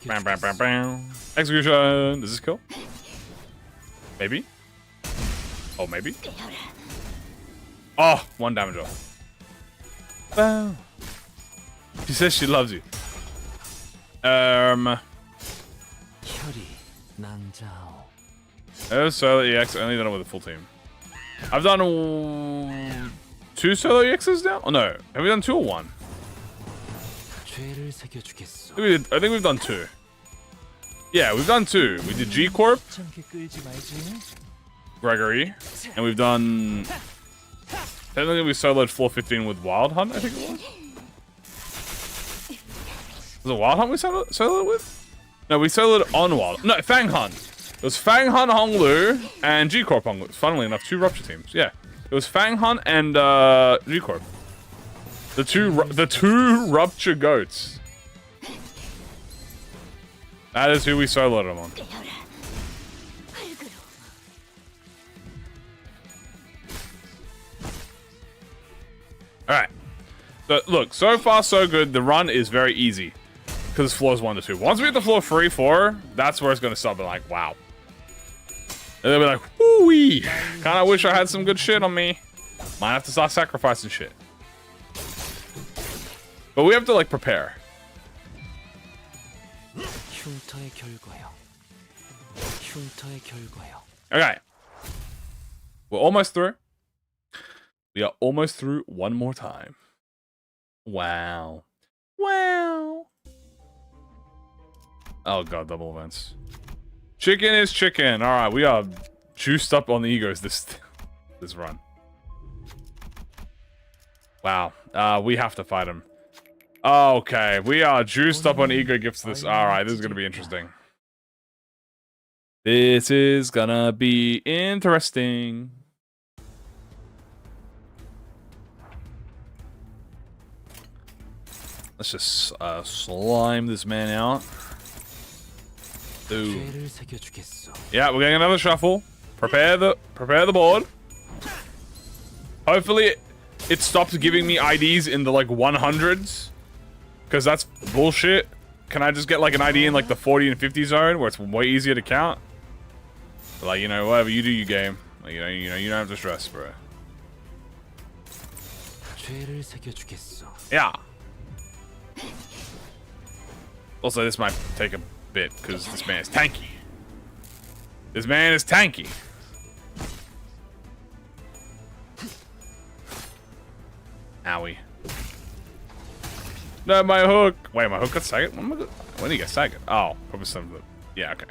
Bam, bam, bam, bam. Execution. Does this kill? Maybe? Oh, maybe? Oh, 1 damage off. Bam. She says she loves you. 혈이 낭자오. Solo EX, only done it with a full team. I've done 2 solo EXs now? Oh no, have we done 2 or 1? 죄를 새겨주겠소. I think we've done 2. Yeah, we've done 2. We did G-Corp, 참게 끌지 말지. Gregory, and we've done... Technically we soloed 415 with Wild Hunt, I think it was. Was it Wild Hunt we soloed with? No, we soloed on Wild... No, Fang Hunt. It was Fang Hunt Honglu and G-Corp Honglu. Funnily enough, 2 Rupture teams. Yeah. It was Fang Hunt and G-Corp. The two Rupture goats. That is who we soloed them on. Alright. So, look, so far so good. The run is very easy. Because it's floors 1 to 2. Once we hit the floor 3, 4, that's where it's going to stop. Be like, wow. And they'll be like, woo-wee. Kinda wish I had some good shit on me. Might have to start sacrificing shit. But we have to, like, prepare. 흉터의 결과요. 흉터의 결과요. Okay. We're almost through. We are almost through one more time. Wow. Wow. Oh god, double events. Chicken is chicken. Alright, we are juiced up on the egos this run. Wow. We have to fight him. Okay, we are juiced up on ego gifts this. Alright, this is gonna be interesting. This is gonna be interesting. Let's just slime this man out. Ooh. 죄를 새겨주겠소. Yeah, we're getting another shuffle. Prepare the board. Hopefully it stops giving me IDs in the like 100s. Because that's bullshit. Can I just get like an ID in like the 40 and 50 zone where it's way easier to count? But, like, you know, whatever you do, you game. Like, you know, you don't have to stress, bro. 죄를 새겨주겠소. Yeah. Also, this might take a bit because this man is tanky. This man is tanky. Owie. No, my hook. Wait, my hook got sagged? When did he get sagged? Oh, probably some of the... Yeah, okay.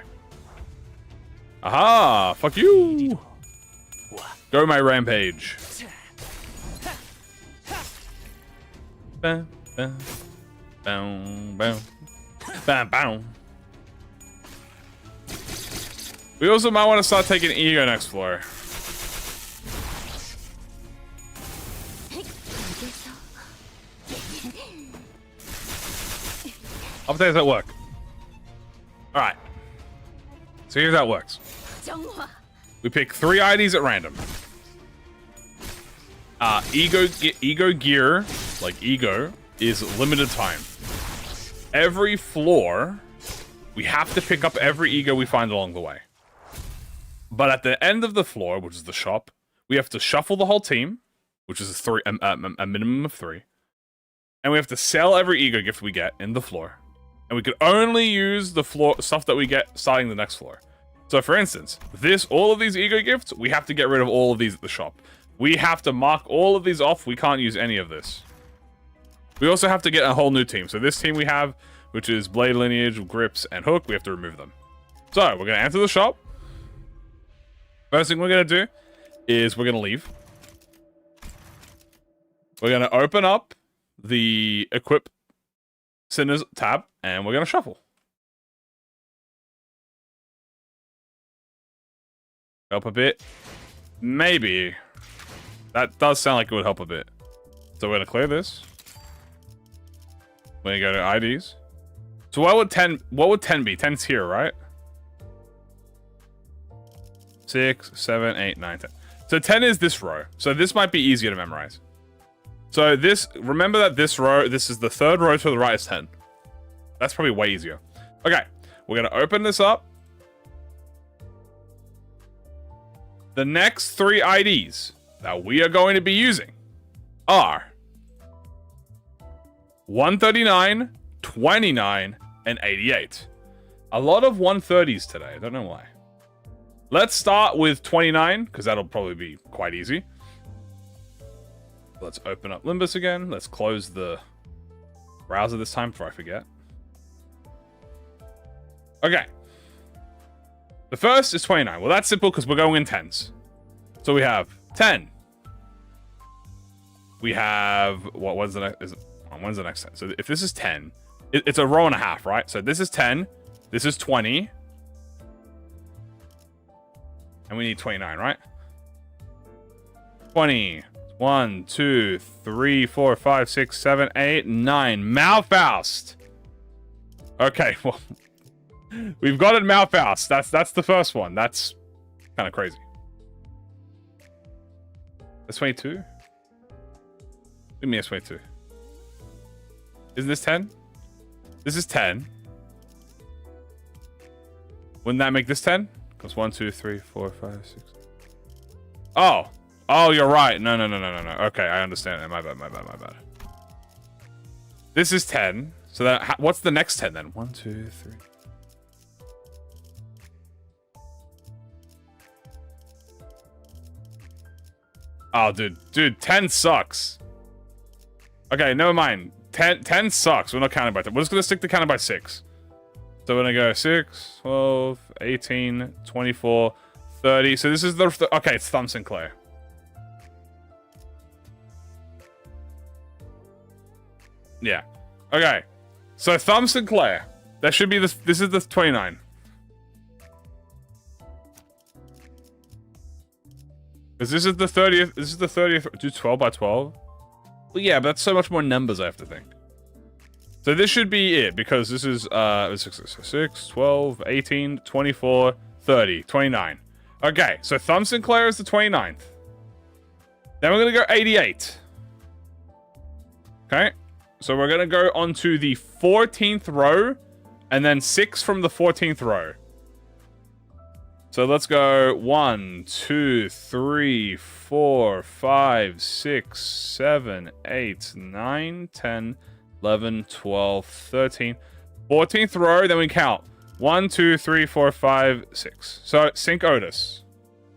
Aha! Fuck you! Go my rampage. Bam, bam, bam, bam, bam, bam. We also might want to start taking E.G.O next floor. How does that work? Alright. So here's how it works. We pick 3 IDs at random. E.G.O gear, like E.G.O, is limited time. Every floor, we have to pick up every E.G.O we find along the way. But at the end of the floor, which is the shop, we have to shuffle the whole team, which is a minimum of 3. And we have to sell every ego gift we get in the floor. And we could only use the floor stuff that we get starting the next floor. So for instance, all of these ego gifts, we have to get rid of all of these at the shop. We have to mark all of these off. We can't use any of this. We also have to get a whole new team. So this team we have, which is Blade Lineage, Grips, and Hook, we have to remove them. So we're going to enter the shop. First thing we're going to do is we're going to leave. We're going to open up the Equip Sinners tab, and we're going to shuffle. Help a bit. Maybe. That does sound like it would help a bit. So we're going to clear this. We're going to go to IDs. So what would 10 be? 10's here, right? 6, 7, 8, 9, 10. So 10 is this row. So this might be easier to memorize. So this, remember that this row, this is the third row to the right is 10. That's probably way easier. Okay, we're going to open this up. The next 3 IDs that we are going to be using are 139, 29, and 88. A lot of 130s today. I don't know why. Let's start with 29, because that'll probably be quite easy. Let's open up Limbus again. Let's close the browser this time before I forget. Okay. The first is 29. Well, that's simple because we're going in 10s. So we have 10. We have... when's the next... when's the next 10? So if this is 10, it's a row and a half, right? So this is 10. This is 20. And we need 29, right? 20. 1, 2, 3, 4, 5, 6, 7, 8, 9. Malfaust. Okay, well, we've got it, Malfaust. That's the first one. That's kind of crazy. That's 22. Give me a 22. Isn't this 10? This is 10. Wouldn't that make this 10? Because 1, 2, 3, 4, 5, 6. Oh. Oh, you're right. No. Okay, I understand. My bad. This is 10. So that, what's the next 10 then? 1, 2, 3. Oh, dude, 10 sucks. Okay, never mind. 10 sucks. We're not counting by 10. We're just gonna stick to counting by 6. So we're gonna go 6, 12, 18, 24, 30. So this is the... Okay, it's Thumb Sinclair. Yeah. Okay. So Thumb Sinclair. That should be this. This is the 29. Because this is the 30th. This is the 30th. Do 12 by 12. Well, yeah, but that's so much more numbers I have to think. So this should be it, because this is 6, 12, 18, 24, 30, 29. Okay, so Thumb Sinclair is the 29th. Then we're going to go 88. Okay, so we're going to go onto the 14th row, and then 6 from the 14th row. So let's go 1, 2, 3, 4, 5, 6, 7, 8, 9, 10, 11, 12, 13, 14th row, then we count 1, 2, 3, 4, 5, 6. So Sync Otis.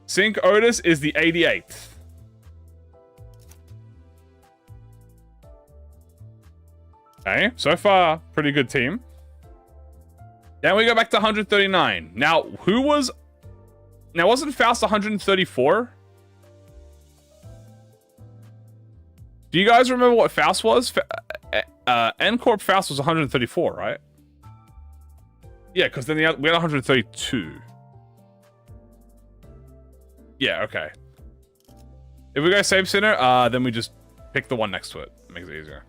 Sync Otis is the 88th. Okay, so far, pretty good team. Then we go back to 139. Now, who was... Now, wasn't Faust 134? Do you guys remember what Faust was? N-Corp Faust was 134, right? Yeah, because then we had 132. Yeah, okay. If we go Save Sinner, then we just pick the one next to it. It makes it easier.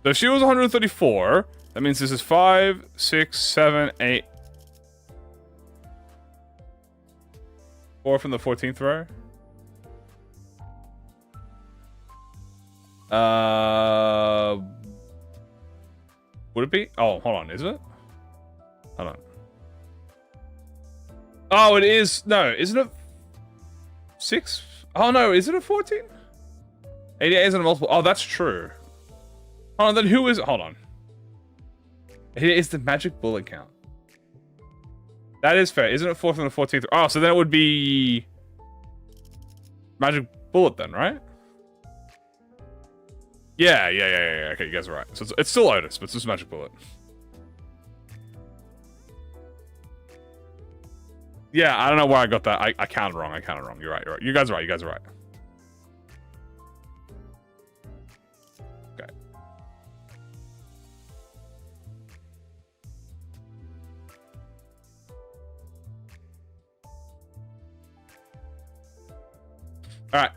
So if she was 134, that means this is 5, 6, 7, 8. 4 from the 14th row. Would it be? Oh, hold on. Is it? Hold on. Oh, it is. No, isn't it 6? Oh, no. Is it a 14? 88 isn't a multiple. Oh, that's true. Hold on, then who is... Hold on. It is the magic bullet count. That is fair. Isn't it 4th and the 14th? Oh, so then it would be... Magic bullet then, right? Yeah. Okay, you guys are right. So it's still Otis, but it's just magic bullet. Yeah, I don't know where I got that. I counted wrong. You're right. You guys are right. Okay. Alright.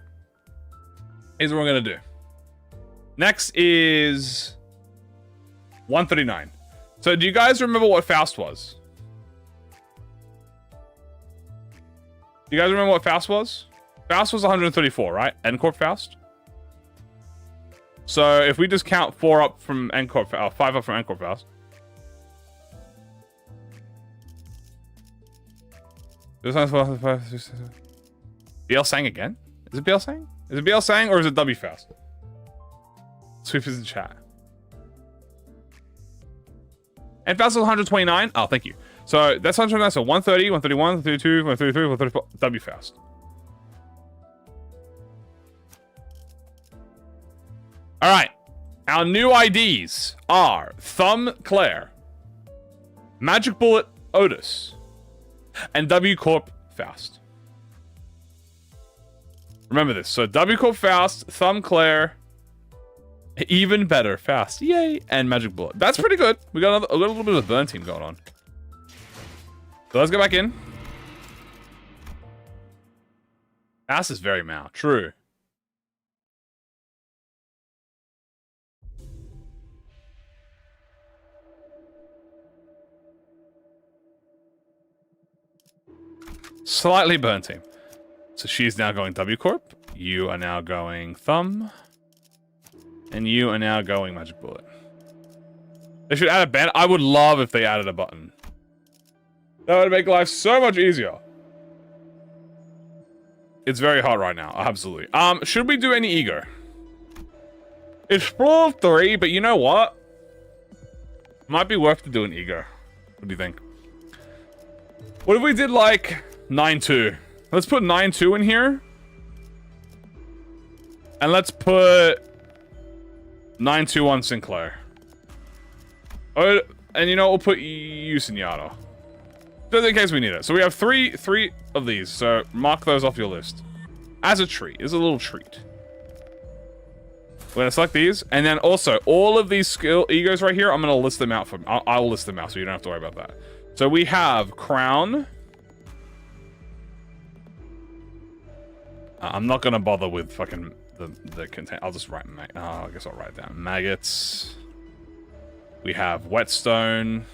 Here's what we're gonna do. Next is 139. So do you guys remember what Faust was? Do you guys remember what Faust was? Faust was 134, right? Encore Faust. So if we just count 4 up from Encore, 5 up from Encore Faust. BL sang again? Is it BL sang? Is it BL sang or is it W Faust? Sweep is in chat. And Faust was 129. Oh, thank you. So that's 129. So 130, 131, 132, 133, 134. W Faust. All right. Our new IDs are Thumb Claire, Magic Bullet Otis, and W Corp Faust. Remember this. So W Corp Faust, Thumb Claire, even better Faust, yay, and Magic Bullet. That's pretty good. We got a little bit of a burn team going on. So let's go back in. Faust is very Mao. True. Slightly burn team. So she's now going W Corp. You are now going Thumb. And you are now going Magic Bullet. They should add a band. I would love if they added a button. That would make life so much easier. It's very hot right now. Absolutely. Should we do any E.G.O? It's full of 3, but you know what? Might be worth to do an E.G.O. What do you think? What if we did like 9-2? Let's put 9-2 in here. And let's put 9-2 on Sinclair. Oh, and you know, we'll put Yusinyato. Just in case we need it. So we have three of these. So mark those off your list. As a treat. As a little treat. We're going to select these. And then also, all of these skill E.G.Os right here, I'm going to list them out. I'll list them out so you don't have to worry about that. So we have Crown. I'm not going to bother with fucking the content. I'll just write, I guess I'll write it down. Maggots. We have Whetstone.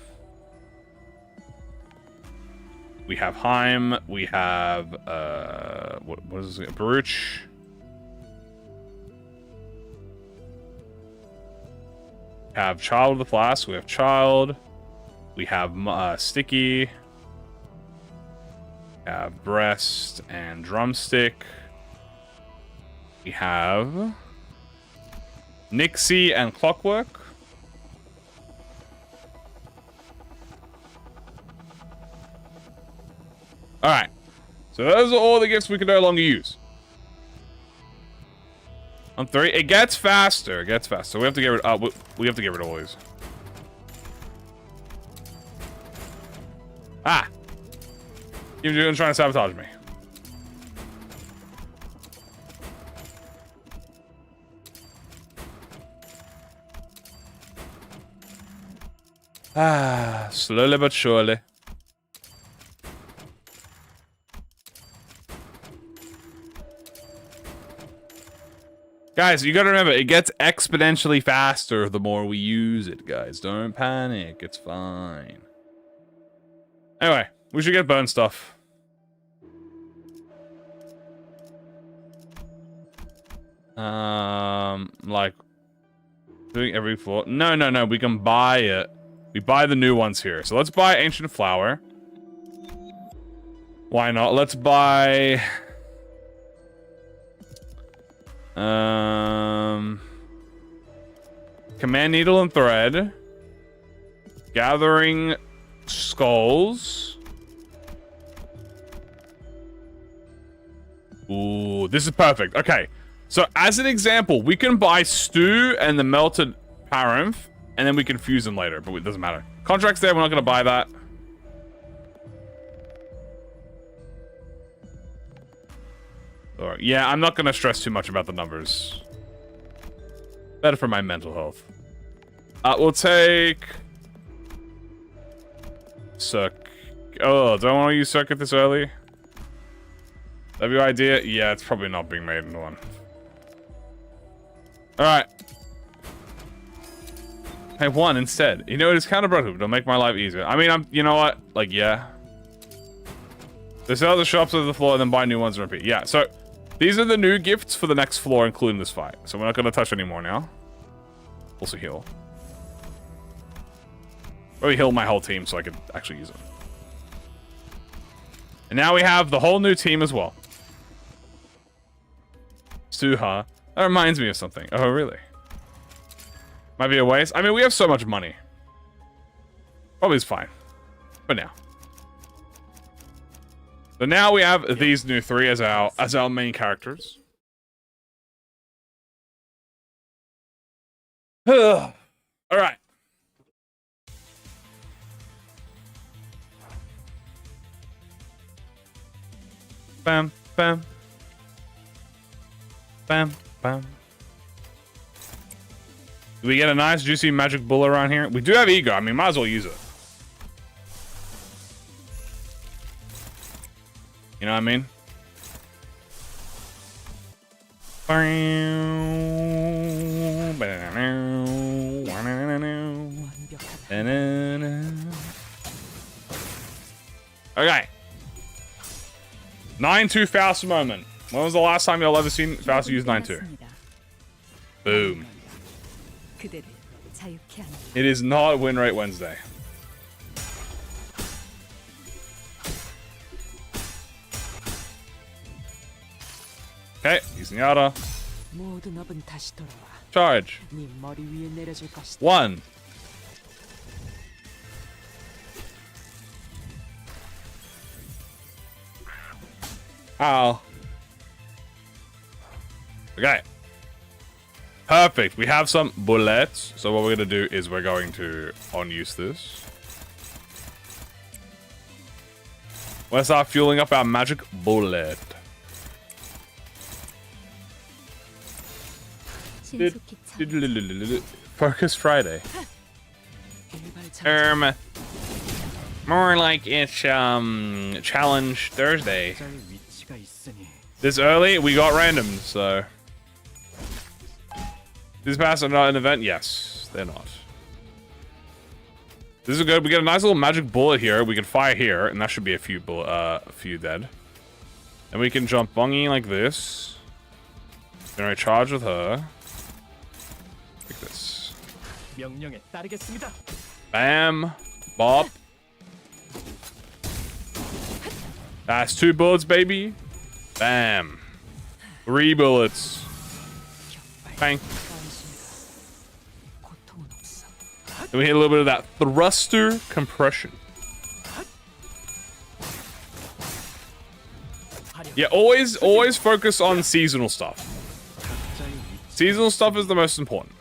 We have Heim. We have, what is it? Baruch. Have Child of the Flask. We have Child. We have Sticky. We have Breast and Drumstick. We have Nixie and Clockwork. Alright. So those are all the gifts we can no longer use. On 3. It gets faster. It gets faster. So we have to get rid we have to get rid of all these. Ah. You're trying to sabotage me. Ah, slowly but surely. Guys, you gotta remember, it gets exponentially faster the more we use it, guys. Don't panic. It's fine. Anyway, we should get burn stuff. Like, doing every floor. No, we can buy it. We buy the new ones here. So let's buy Ancient Flower. Why not? Let's buy... Command needle and thread. Gathering skulls. Ooh, this is perfect. Okay. So as an example, we can buy stew and the melted paranth, and then we can fuse them later, but it doesn't matter. Contracts there, we're not going to buy that. All right. Yeah, I'm not going to stress too much about the numbers. Better for my mental health. We'll take... Oh, don't want to use circuit this early? That'd be your idea? Yeah, it's probably not being made into one. Alright. Hey, one instead. You know, it's counterproductive. It'll make my life easier. I mean, you know what? Like, yeah. They sell the shops of the floor and then buy new ones and repeat. Yeah, so these are the new gifts for the next floor, including this fight. So we're not going to touch any more now. Also heal. Probably heal my whole team so I could actually use it. And now we have the whole new team as well. Suha. That reminds me of something. Oh, really? Might be a waste. I mean, we have so much money. Probably is fine. For now. So now we have these new three as our main characters. All right. Bam, bam. Bam, bam. Do we get a nice juicy magic bull around here? We do have E.G.O. I mean, might as well use it. You know what I mean? Okay. 9-2 Faust moment. When was the last time y'all ever seen Faust use 9-2? Boom. It is not Win Rate Wednesday. Okay, using Yada. Charge. 1. Ow. Okay. Perfect. We have some bullets. So what we're going to do is we're going to unuse this. Let's start fueling up our magic bullet. Focus Friday. More like it's challenge Thursday. This early, we got randoms, so. These pass are not an event? Yes, they're not. This is good. We get a nice little magic bullet here. We can fire here, and that should be a few dead. And we can jump bungy like this. Generate charge with her. Like this. Bam. Bop. That's 2 bullets, baby. Bam. 3 bullets. Bang. Then we hit a little bit of that thruster compression. Yeah, always focus on seasonal stuff. Seasonal stuff is the most important.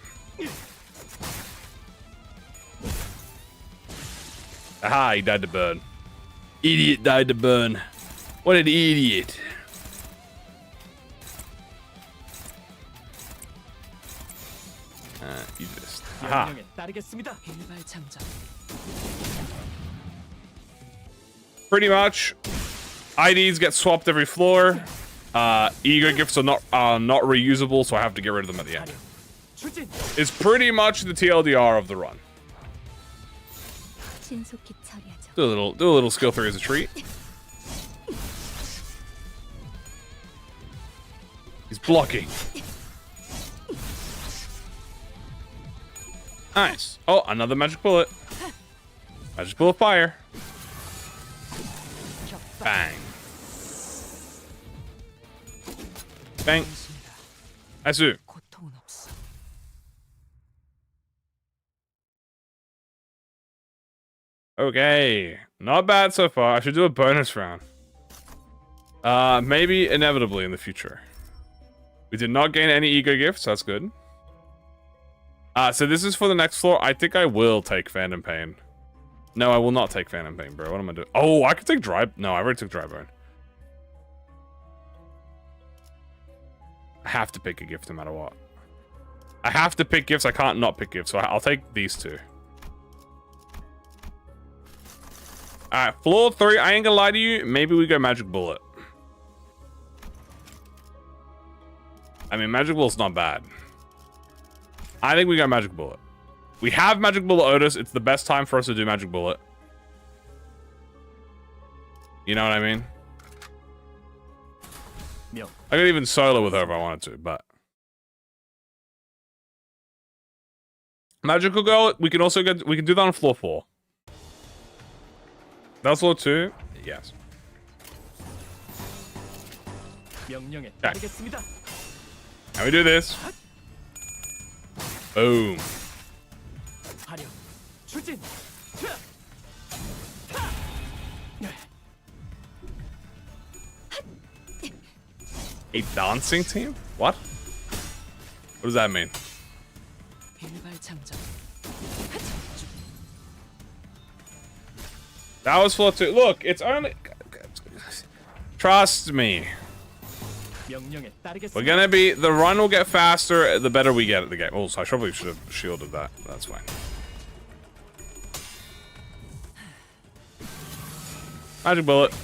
Aha, he died to burn. Idiot died to burn. What an idiot. You just... Aha. Pretty much, IDs get swapped every floor. E.G.O gifts are not reusable, so I have to get rid of them at the end. It's pretty much the TLDR of the run. Do a little skill 3 as a treat. He's blocking. Nice. Oh, another magic bullet. Magic bullet fire. Bang. Bang. Asu. Okay. Not bad so far. I should do a bonus round. Maybe inevitably in the future. We did not gain any ego gifts. That's good. So this is for the next floor. I think I will take Phantom Pain. No, I will not take Phantom Pain, bro. What am I doing? Oh, I could take Dry... No, I already took Dry Bone. I have to pick a gift no matter what. I have to pick gifts. I can't not pick gifts. So I'll take these two. Alright, floor 3. I ain't gonna lie to you. Maybe we go Magic Bullet. I mean, Magic Bullet's not bad. I think we go Magic Bullet. We have Magic Bullet Otis. It's the best time for us to do Magic Bullet. You know what I mean? I could even solo with her if I wanted to, but... Magical Girl, we can also get... We can do that on floor 4. That's floor 2? Yes. Okay. Now we do this. Boom. A dancing team? What? What does that mean? That was floor 2. Look, it's only... Trust me. We're gonna be... The run will get faster the better we get at the game. Also, I probably should have shielded that. That's fine. Magic Bullet.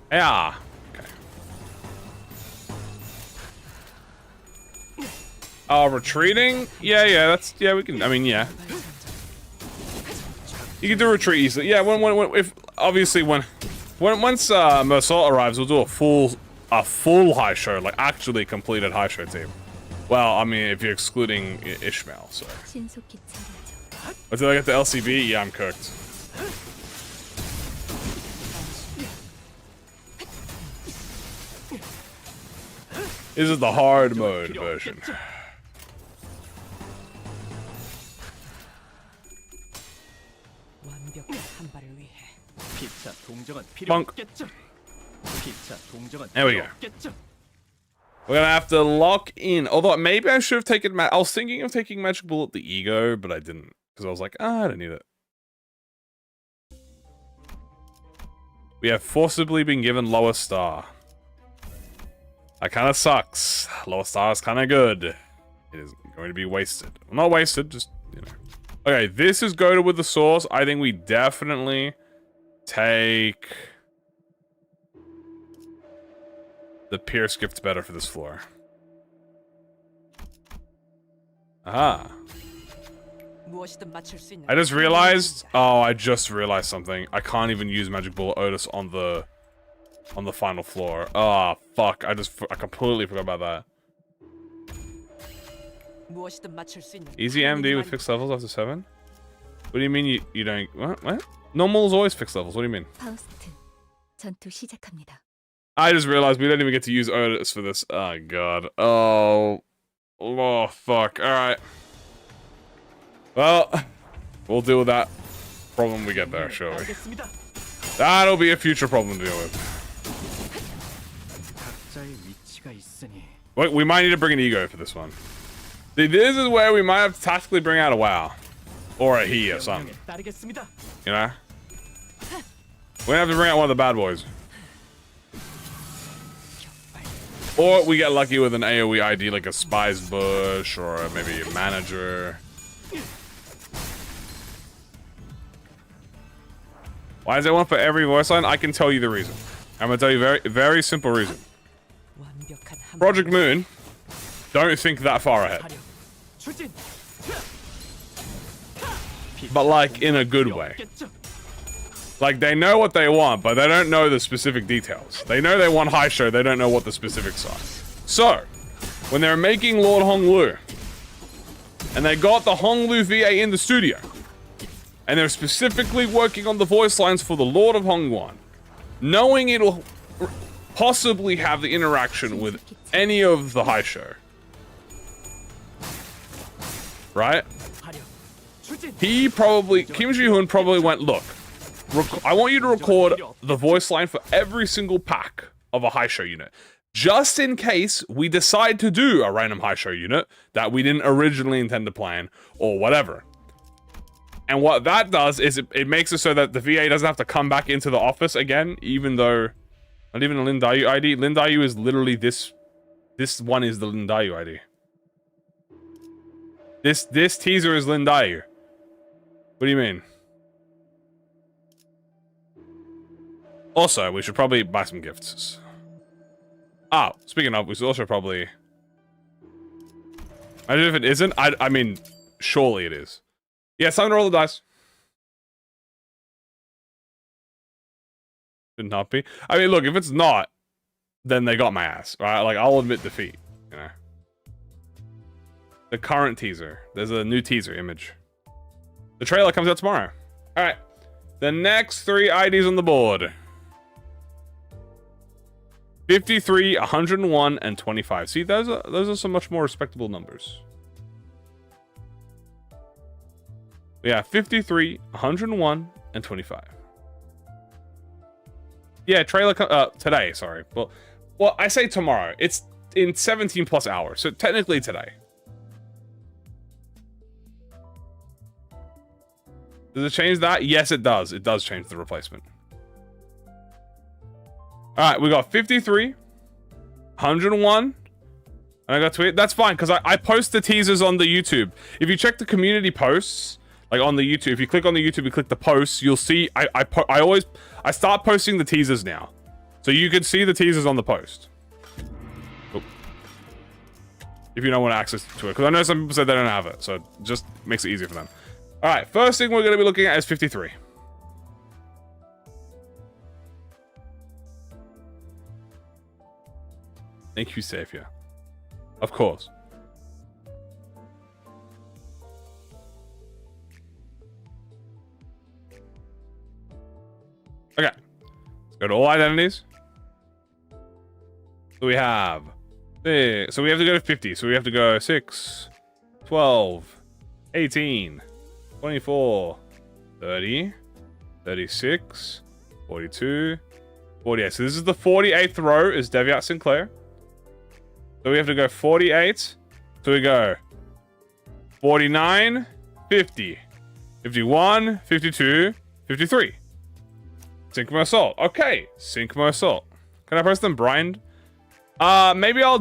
Yeah. Okay. Retreating? Yeah, that's... Yeah, we can... I mean, yeah. You can do retreat easily. Yeah, if... Obviously, once Mersault arrives, we'll do a full high show, like actually completed high show team. Well, I mean, if you're excluding Ishmael, so. Until I get the LCB, yeah, I'm cooked. This is the hard mode version. Bonk. There we go. We're gonna have to lock in. Although maybe I should have taken. I was thinking of taking Magic Bullet the E.G.O, but I didn't because I was like, I don't need it. We have forcibly been given Lower Star. That kind of sucks. Lower Star is kind of good. It is going to be wasted. Well, not wasted, just you know. Okay, this is goated with the source. I think we definitely take the Pierce gift better for this floor. Aha. I just realized. Oh, I just realized something. I can't even use Magic Bullet Otis on the final floor. Oh, fuck. I completely forgot about that. Easy MD with fixed levels after 7? What do you mean you don't... What? Normal is always fixed levels. What do you mean? I just realized we don't even get to use Otis for this. Oh, God. Oh, fuck. Alright. Well, we'll deal with that problem when we get there, shall we? That'll be a future problem to deal with. Wait, we might need to bring an E.G.O for this one. See, this is where we might have to tactically bring out a WoW. Or a he or something. You know? We're gonna have to bring out one of the bad boys. Or we get lucky with an AoE ID like a Spy's Bush or maybe a Manager. Why is there one for every voice line? I can tell you the reason. I'm gonna tell you very, very simple reason. ProjectMoon don't think that far ahead. But like in a good way. Like they know what they want, but they don't know the specific details. They know they want high show, they don't know what the specifics are. So, when they're making Lord Honglu, and they got the Honglu VA in the studio, and they're specifically working on the voice lines for the Lord of Hongguan, knowing it'll possibly have the interaction with any of the high show. Right? He probably, Kim Ji-hoon probably went, look, I want you to record the voice line for every single pack of a high show unit. Just in case we decide to do a random high show unit that we didn't originally intend to plan, or whatever. And what that does is it makes it so that the VA doesn't have to come back into the office again, even though, not even a Lin Dayu ID. Lin Dayu is literally this one is the Lin Dayu ID. This teaser is Lin Dayu. What do you mean? Also, we should probably buy some gifts. Ah, speaking of, we should also probably... Imagine if it isn't. I mean, surely it is. Yeah, it's time to roll the dice. Should not be. I mean, look, if it's not, then they got my ass, right? Like, I'll admit defeat, you know. The current teaser. There's a new teaser image. The trailer comes out tomorrow. All right. The next 3 IDs on the board. 53, 101, and 25. See, those are some much more respectable numbers. Yeah, 53, 101, and 25. Yeah, trailer today, sorry. Well, I say tomorrow. It's in 17 plus hours, so technically today. Does it change that? Yes, it does. It does change the replacement. All right, we got 53, 101, and I got tweet. That's fine, because I post the teasers on the YouTube. If you check the community posts, like on the YouTube, if you click on the YouTube, you click the posts, you'll see I start posting the teasers now. So you can see the teasers on the post. Oop. If you don't want access to it. Because I know some people said they don't have it, so it just makes it easier for them. All right, first thing we're going to be looking at is 53. Thank you, Savior. Of course. Okay. Let's go to all identities. So we have... So we have to go to 50. So we have to go 6, 12, 18, 24, 30, 36, 42, 48. So this is the 48th row is Deviat Sinclair. So we have to go 48. So we go 49, 50, 51, 52, 53. Syncmo Assault. Okay, Syncmo Assault. Can I post them brightened? Maybe I'll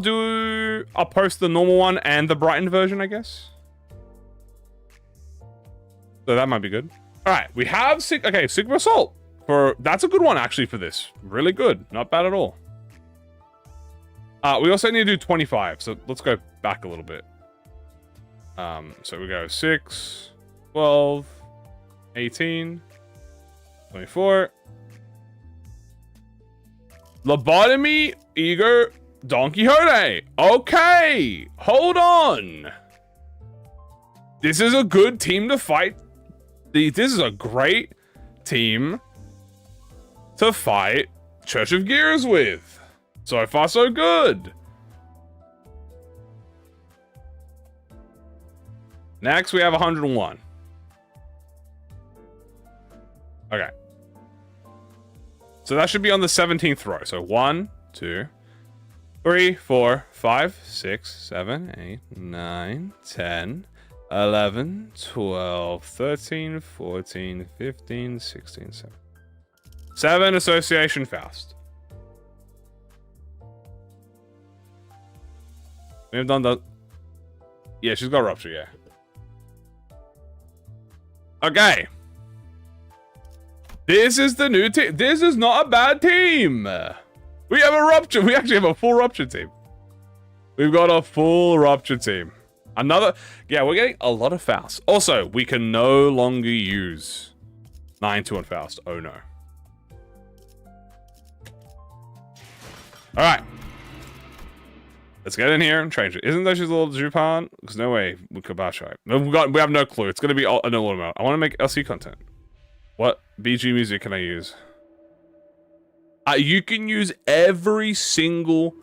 post the normal one and the brightened version, I guess. So that might be good. All right, we have Syncmo Assault. That's a good one actually for this. Really good. Not bad at all. We also need to do 25, so let's go back a little bit. So we go 6, 12, 18, 24. Lobotomy, E.G.O, Don Quixote. Okay, hold on. This is a good team to fight. This is a great team to fight Church of Gears with. So far, so good. Next, we have 101. Okay. So that should be on the 17th row. So 1, 2, 3, 4, 5, 6, 7, 8, 9, 10, 11, 12, 13, 14, 15, 16, 17. 7 Association Faust. We have done that. Yeah, she's got Rupture, yeah. Okay. This is the new team. This is not a bad team. We have a Rupture. We actually have a full Rupture team. We've got a full Rupture team. Yeah, we're getting a lot of Faust. Also, we can no longer use 9-2 on Faust. Oh no. All right. Let's get in here and change it. Isn't that she's a little Jupan? Because no way we could bash right. No, we have no clue. It's going to be a normal amount. I want to make LC content. What BG music can I use? You can use every single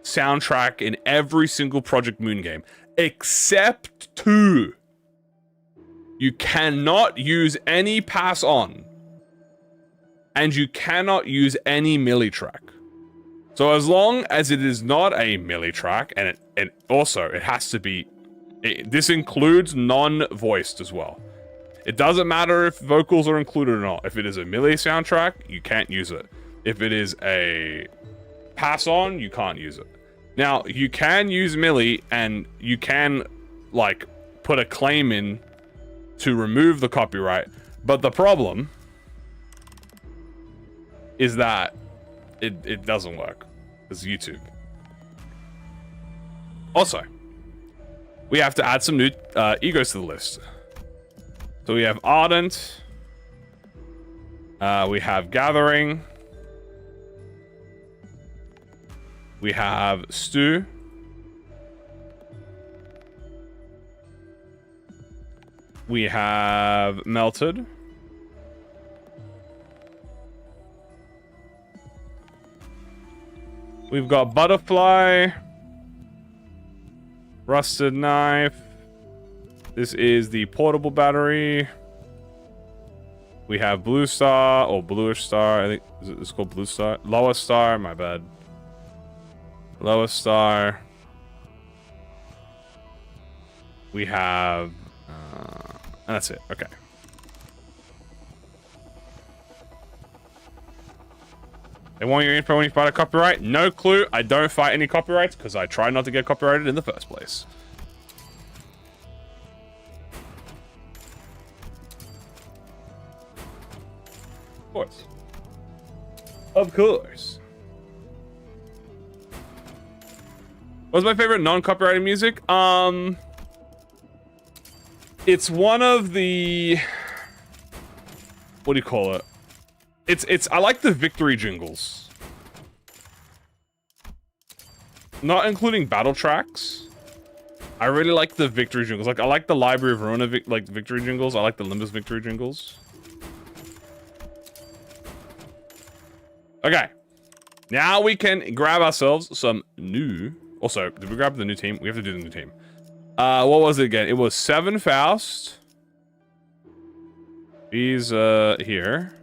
soundtrack in every single ProjectMoon game. Except 2. You cannot use any pass on. And you cannot use any melee track. So as long as it is not a melee track, and also it has to be, this includes non-voiced as well. It doesn't matter if vocals are included or not. If it is a melee soundtrack, you can't use it. If it is a pass on, you can't use it. Now, you can use melee, and you can, like, put a claim in to remove the copyright, but the problem is that it doesn't work. It's YouTube. Also, we have to add some new E.G.Os to the list. So we have Ardent. We have Gathering. We have Stew. We have Melted. We've got Butterfly. Rusted Knife. This is the portable battery. We have Blue Star, or Bluish Star. I think it's called Blue Star. Lower Star, my bad. Lower Star. We have... and that's it. Okay. They want your info when you fight a copyright? No clue. I don't fight any copyrights because I try not to get copyrighted in the first place. Of course. Of course. What's my favorite non-copyrighted music? It's one of the... What do you call it? I like the victory jingles. Not including battle tracks. I really like the victory jingles. Like, I like the Library of Verona victory jingles. I like the Limbus victory jingles. Okay. Now we can grab ourselves some new... Also, did we grab the new team? We have to do the new team. What was it again? It was 7 Faust. He's, here.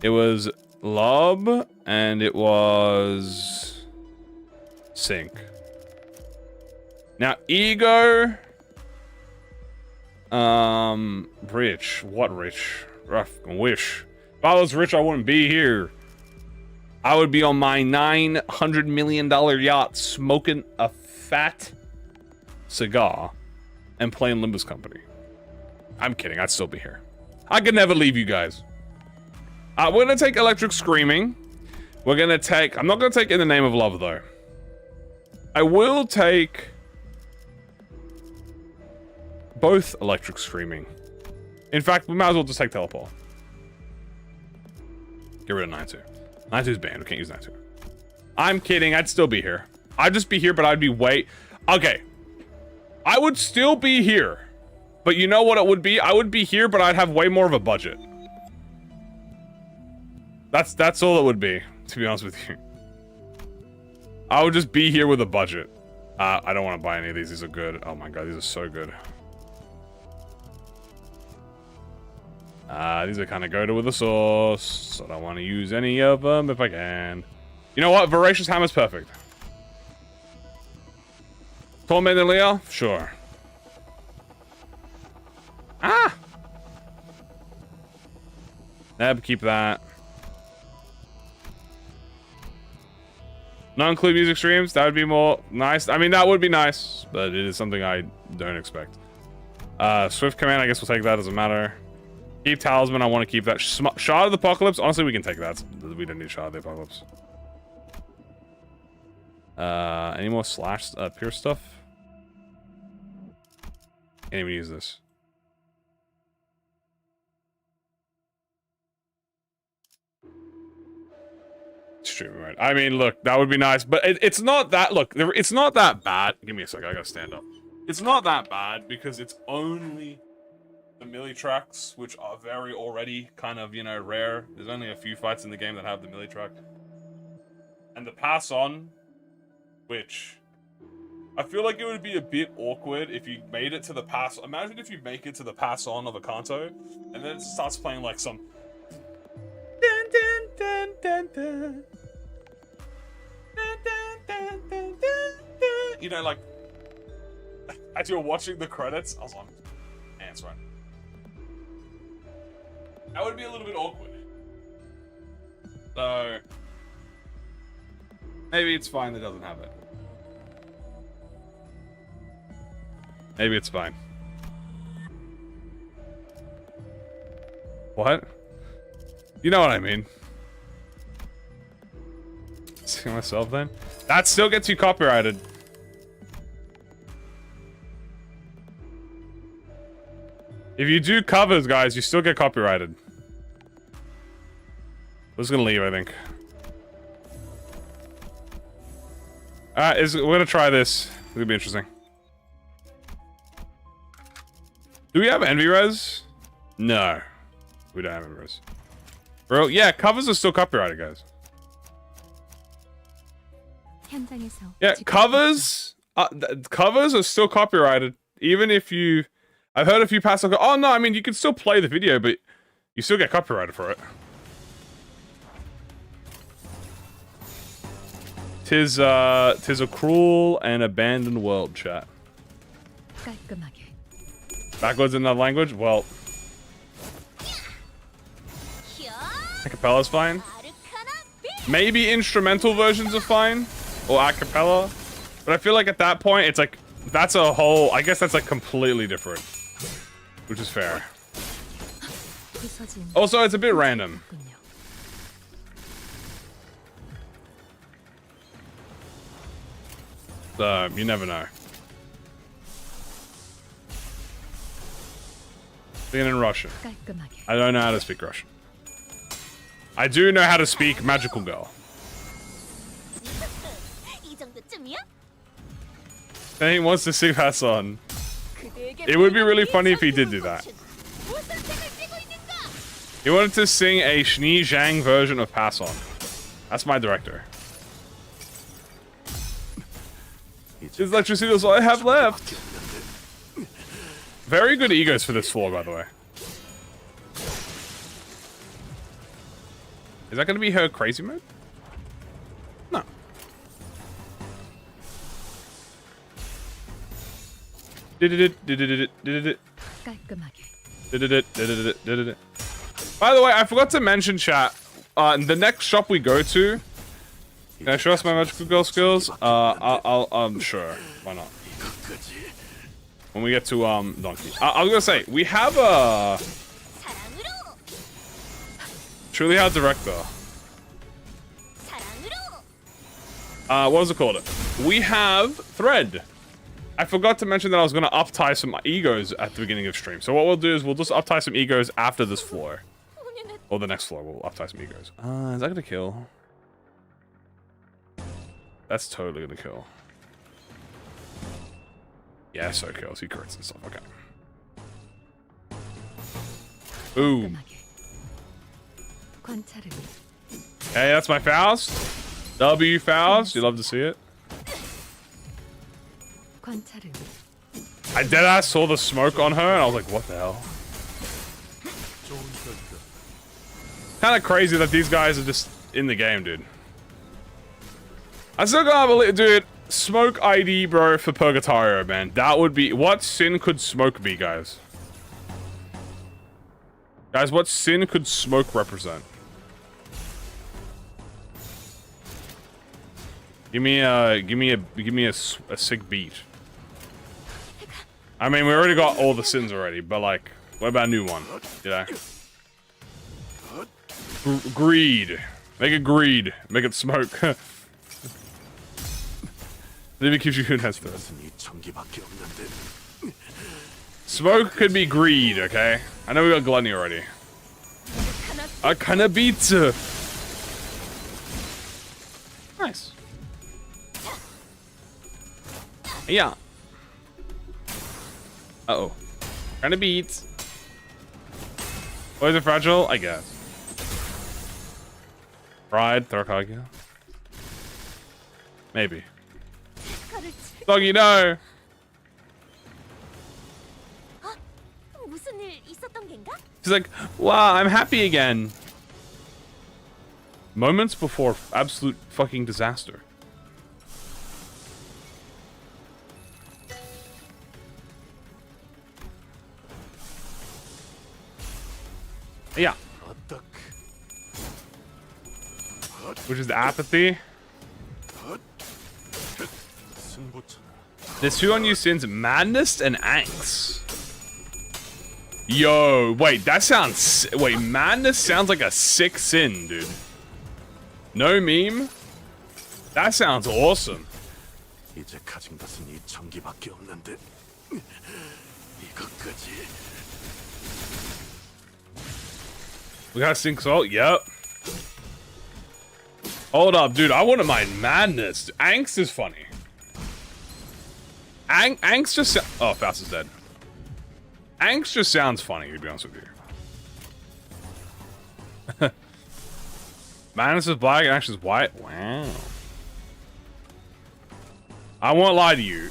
It was Lob, and it was... Sync. Now, E.G.O. Rich. What rich? Rough. Wish. If I was rich, I wouldn't be here. I would be on my $900 million yacht smoking a fat cigar and playing Limbus Company. I'm kidding. I'd still be here. I could never leave you guys. We're going to take Electric Screaming. We're going to take... I'm not going to take In the Name of Love, though. I will take... both Electric Screaming. In fact, we might as well just take Teleport. Get rid of 9-2. 9-2's banned. We can't use 9-2. I'm kidding. I'd still be here. I'd just be here, but I'd be way... Okay. I would still be here. But you know what it would be? I would be here, but I'd have way more of a budget. That's all it would be, to be honest with you. I would just be here with a budget. I don't want to buy any of these. These are good. Oh my god, these are so good. These are kind of go to with a sauce. I don't want to use any of them if I can. You know what? Voracious Hammer's perfect. Torment and Leo? Sure. Ah! Neb, keep that. Not include music streams? That would be more nice. I mean, that would be nice, but it is something I don't expect. Swift Command, I guess we'll take that. Doesn't matter. Keep Talisman, I want to keep that. Shard of the Apocalypse, honestly, we can take that. We don't need Shard of the Apocalypse. Any more slash pure stuff? Can't even use this. Streaming mode. I mean, look, that would be nice, but it's not that. Look, it's not that bad. Give me a second. I gotta stand up. It's not that bad because it's only the melee tracks, which are very already kind of, you know, rare. There's only a few fights in the game that have the melee track, and the pass on, which I feel like it would be a bit awkward if you made it to the pass. Imagine if you make it to the pass on of a Kanto, and then it starts playing like some. Dun, dun, dun, dun, dun. Dun, dun, dun, dun, dun, dun. You know, like as you're watching the credits, I was like, man, that's right. That would be a little bit awkward. So maybe it's fine that it doesn't have it. Maybe it's fine. What? You know what I mean. See myself then? That still gets you copyrighted. If you do covers, guys, you still get copyrighted. I'm just gonna leave, I think. We're gonna try this. It's gonna be interesting. Do we have Envy Res? No. We don't have Envy Res. Bro, yeah, covers are still copyrighted, guys. Yeah, covers are still copyrighted. Even if you... I've heard a few pass... Oh, no, I mean, you can still play the video, but you still get copyrighted for it. Tis a cruel and abandoned world, chat. Backwards in that language? Well... Acapella's fine. Maybe instrumental versions are fine. Or acapella. But I feel like at that point, it's like... That's a whole... I guess that's like completely different. Which is fair. Also, it's a bit random. So, you never know. Speaking in Russian. I don't know how to speak Russian. I do know how to speak Magical Girl. And he wants to sing that song. It would be really funny if he did do that. He wanted to sing a Shni Zhang version of Pass On. That's my director. His electricity is all I have left. Very good egos for this floor, by the way. Is that going to be her crazy mode? No. By the way, I forgot to mention, chat. The next shop we go to, can I show us my Magical Girl skills? I'm sure. Why not? When we get to Donkey, I was gonna say we have a truly hard director. What was it called? We have Thread. I forgot to mention that I was gonna up-tie some egos at the beginning of stream. So what we'll do is we'll just up-tie some egos after this floor. Or the next floor, we'll up-tie some egos. Is that gonna kill? That's totally gonna kill. Yeah, so kills. He crits and stuff. Okay. Boom. Hey, that's my Faust. W Faust. You love to see it. I deadass saw the smoke on her and I was like, what the hell? Kind of crazy that these guys are just in the game, dude. I still can't believe, dude. Smoke ID, bro, for Purgatorio, man. That would be... What sin could smoke be, guys? Guys, what sin could smoke represent? Give me a sick beat. I mean, we already got all the sins already, but like, what about a new one? You know? Greed. Make it greed. Make it smoke. Maybe gives you who has this. Smoke could be greed, okay? I know we got gluttony already. I kinda beats. Nice. Yeah. Uh-oh. Kinda beats. Oh, is it fragile? I guess. Pride, Thorkagia. Maybe. Doggy, no. 무슨 일 있었던 겐가? She's like, wow, I'm happy again. Moments before absolute fucking disaster. Yeah. Which is apathy. There's two unused sins, madness and angst. Yo, wait, that sounds... Wait, madness sounds like a sick sin, dude. No meme? That sounds awesome. 이제 가진 것은 이 전기밖에 없는데 이것까지. We got sink salt? Yep. Hold up, dude. I wouldn't mind madness. Angst is funny. Angst just... Oh, Faust is dead. Angst just sounds funny, to be honest with you. Madness is black and Angst is white? Wow. I won't lie to you.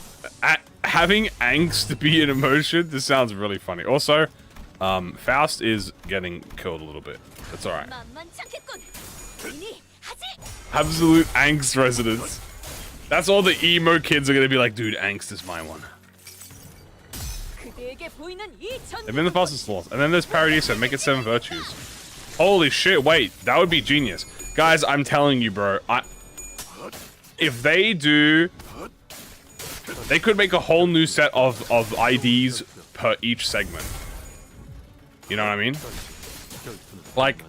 Having angst be an emotion, this sounds really funny. Also, Faust is getting killed a little bit. That's alright. Absolute angst residence. That's all the emo kids are gonna be like, dude, angst is my one. They've been the fastest laws. And then there's Paradisa, make it 7 virtues. Holy shit, wait, that would be genius. Guys, I'm telling you, bro. If they do... They could make a whole new set of IDs per each segment. You know what I mean? Like,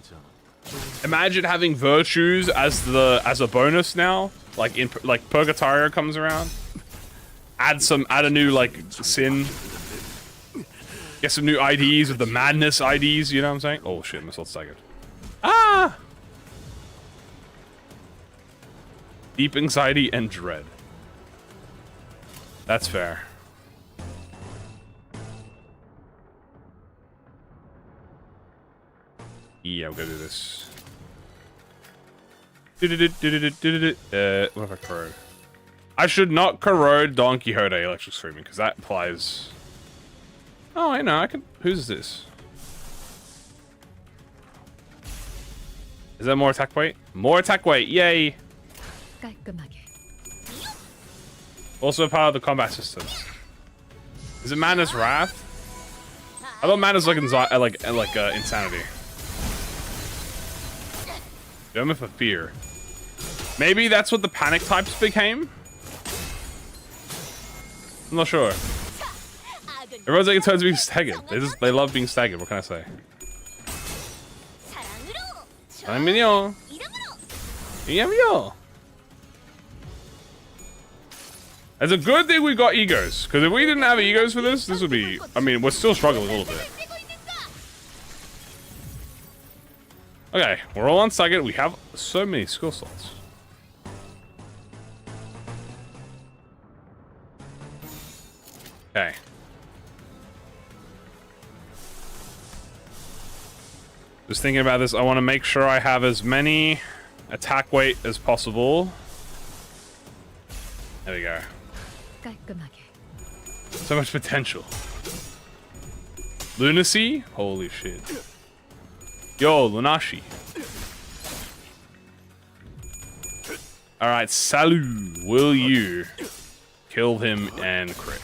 imagine having virtues as a bonus now. Like Purgatorio comes around. Add a new like sin. Get some new IDs with the madness IDs, you know what I'm saying? Oh shit, missile staggered. Ah! Deep anxiety and dread. That's fair. Yeah, we're gonna do this. What if I corrode? I should not corrode Don Quixote electric screaming, because that implies... Oh, I know, I can... Who's this? Is that more attack weight? More attack weight, yay! Also part of the combat system. Is it Madness Wrath? I thought Madness like insanity. German for fear. Maybe that's what the panic types became? I'm not sure. Everyone's like it turns being staggered. They love being staggered, what can I say? It's a good thing we got E.G.Os, because if we didn't have E.G.Os for this would be... I mean, we're still struggling a little bit. Okay, we're all on staggered. We have so many skill slots. Okay. Just thinking about this, I want to make sure I have as many attack weight as possible. There we go. So much potential. Lunacy? Holy shit. Yo, Lunashi. Alright, Salu, will you kill him and crit?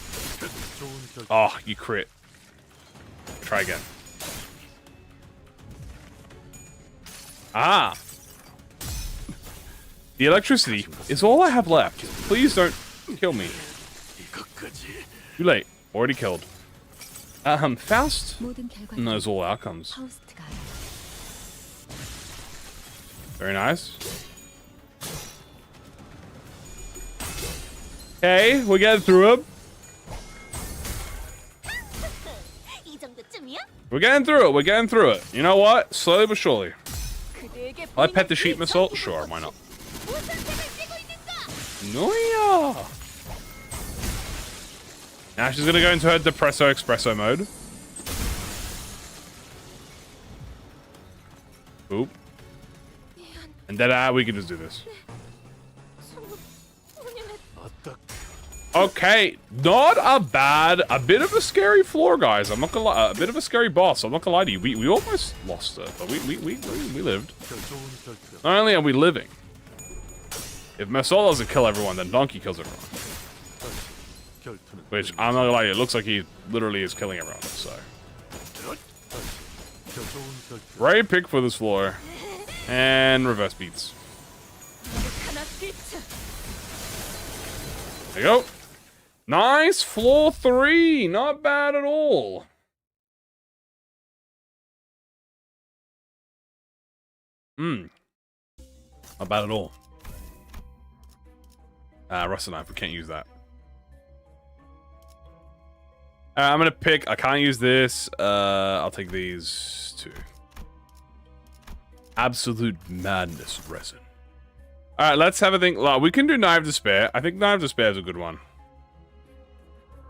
Oh, you crit. Try again. Ah! The electricity is all I have left. Please don't kill me. Too late. Already killed. Faust knows all outcomes. Very nice. Okay, we're getting through it. We're getting through it. We're getting through it. You know what? Slowly but surely. Will I pet the sheep missile? Sure, why not? No, yeah. Now she's gonna go into her Depresso Espresso mode. Oop. And then we can just do this. Okay, not a bad, a bit of a scary floor, guys. I'm not gonna lie, a bit of a scary boss. I'm not gonna lie to you. We almost lost it, but we lived. Not only are we living, if Masol doesn't kill everyone, then Donkey kills everyone. Which, I'm not gonna lie, it looks like he literally is killing everyone, so. Great pick for this floor. And reverse beats. There you go. Nice floor 3. Not bad at all. Not bad at all. Rusted knife, we can't use that. I'm gonna pick, I can't use this. I'll take these two. Absolute madness resin. Alright, let's have a think. Well, we can do Knife of Despair. I think Knife of Despair is a good one.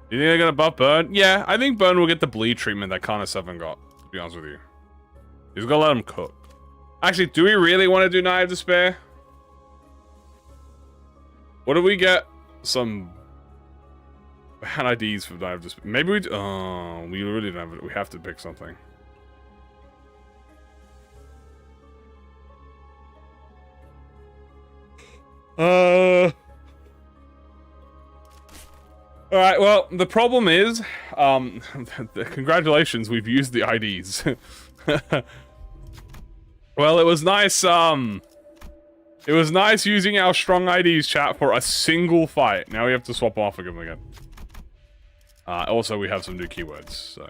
You think they're gonna buff Burn? Yeah, I think Burn will get the bleed treatment that Kana 7 got, to be honest with you. He's gonna let him cook. Actually, do we really want to do Knife of Despair? What do we get? Some bad IDs for Knife of Despair. Maybe we do. Oh, we really don't have it. We have to pick something. Alright, well, the problem is, congratulations, we've used the IDs. Well, it was nice, it was nice using our strong IDs, chat, for a single fight. Now we have to swap off them again. Also, we have some new keywords, so.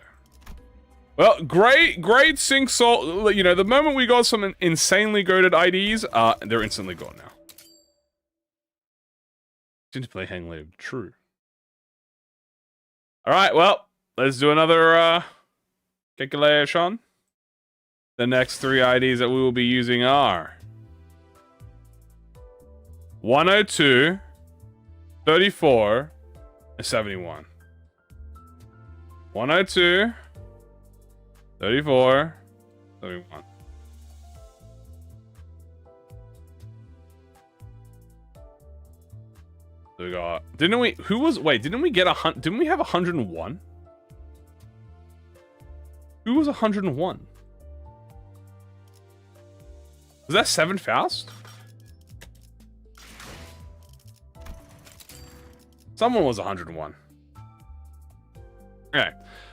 Well, great sync salt. You know, the moment we got some insanely goated IDs, they're instantly gone now. To play Hang Live. True. Alright, well, let's do another calculation. The next 3 IDs that we will be using are 102, 34, and 71. 102, 34, 71. We got, didn't we, who was, wait, didn't we get didn't we have 101? Who was 101? Was that 7 Faust? Someone was 101. Okay,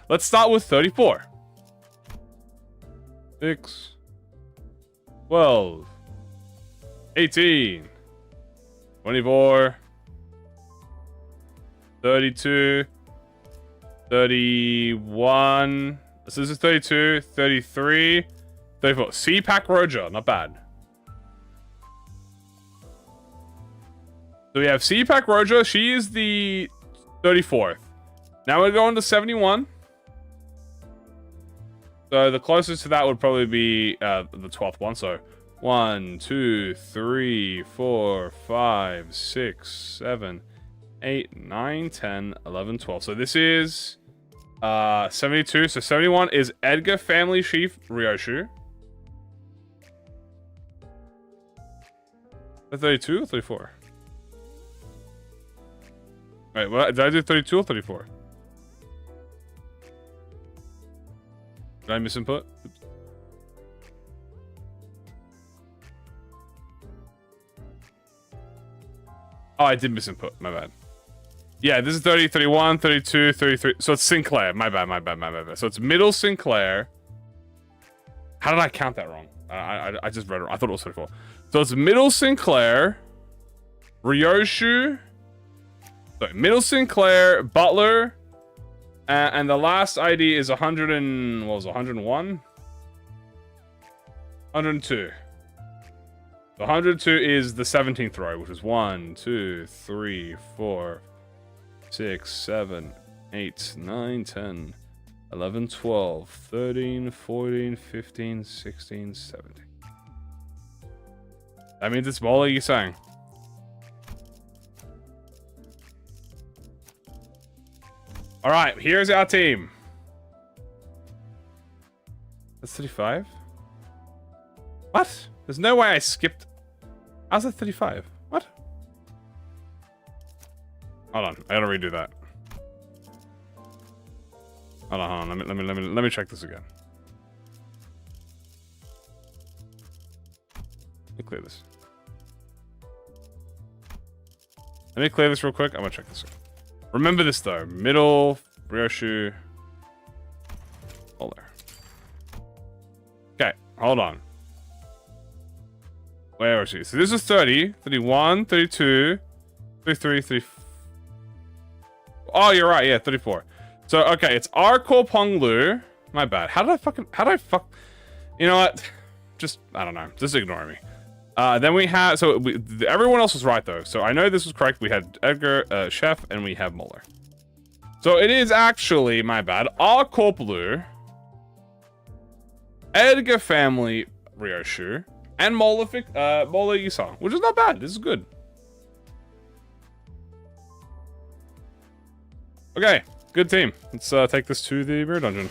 let's start with 34. 6, 12, 18, 24, 32, 31, this is 32, 33, 34. CPAC Roger, not bad. So we have CPAC Roger, she is the 34th. Now we're going to 71. So the closest to that would probably be the 12th one. So 1, 2, 3, 4, 5, 6, 7, 8, 9, 10, 11, 12. So this is 72. So 71 is Edgar Family Chief Ryoshu. 32 or 34? Wait, what? Did I do 32 or 34? Did I misinput? Oops. Oh, I did misinput. My bad. Yeah, this is 30, 31, 32, 33. So it's Sinclair. My bad. So it's middle Sinclair. How did I count that wrong? I just read it. I thought it was 34. So it's middle Sinclair, Ryoshu. Sorry, middle Sinclair, Butler, and the last ID is 100 and what was it, 101? 102. The 102 is the 17th row, which is 1, 2, 3, 4, 6, 7, 8, 9, 10, 11, 12, 13, 14, 15, 16, 17. That means it's smaller, you're saying? Alright, here's our team. That's 35? What? There's no way I skipped. How's that 35? What? Hold on, I gotta redo that. Hold on, hold on. Let me check this again. Let me clear this. Let me clear this real quick. I'm gonna check this again. Remember this though. Middle, Ryoshu. Hold there. Okay, hold on. Where is she? So this is 30, 31, 32, 33, 34. Oh, you're right. Yeah, 34. So, okay, it's R Core Ponglu. My bad. How did I fuck? You know what? Just, I don't know. Just ignore me. Then we have, everyone else was right though. So I know this was correct. We had Edgar, Chef, and we have Moeller. So it is actually, my bad, R Core Blue, Edgar Family Ryoshu, and Moeller Yusong, which is not bad. This is good. Okay, good team. Let's take this to the mirror dungeon.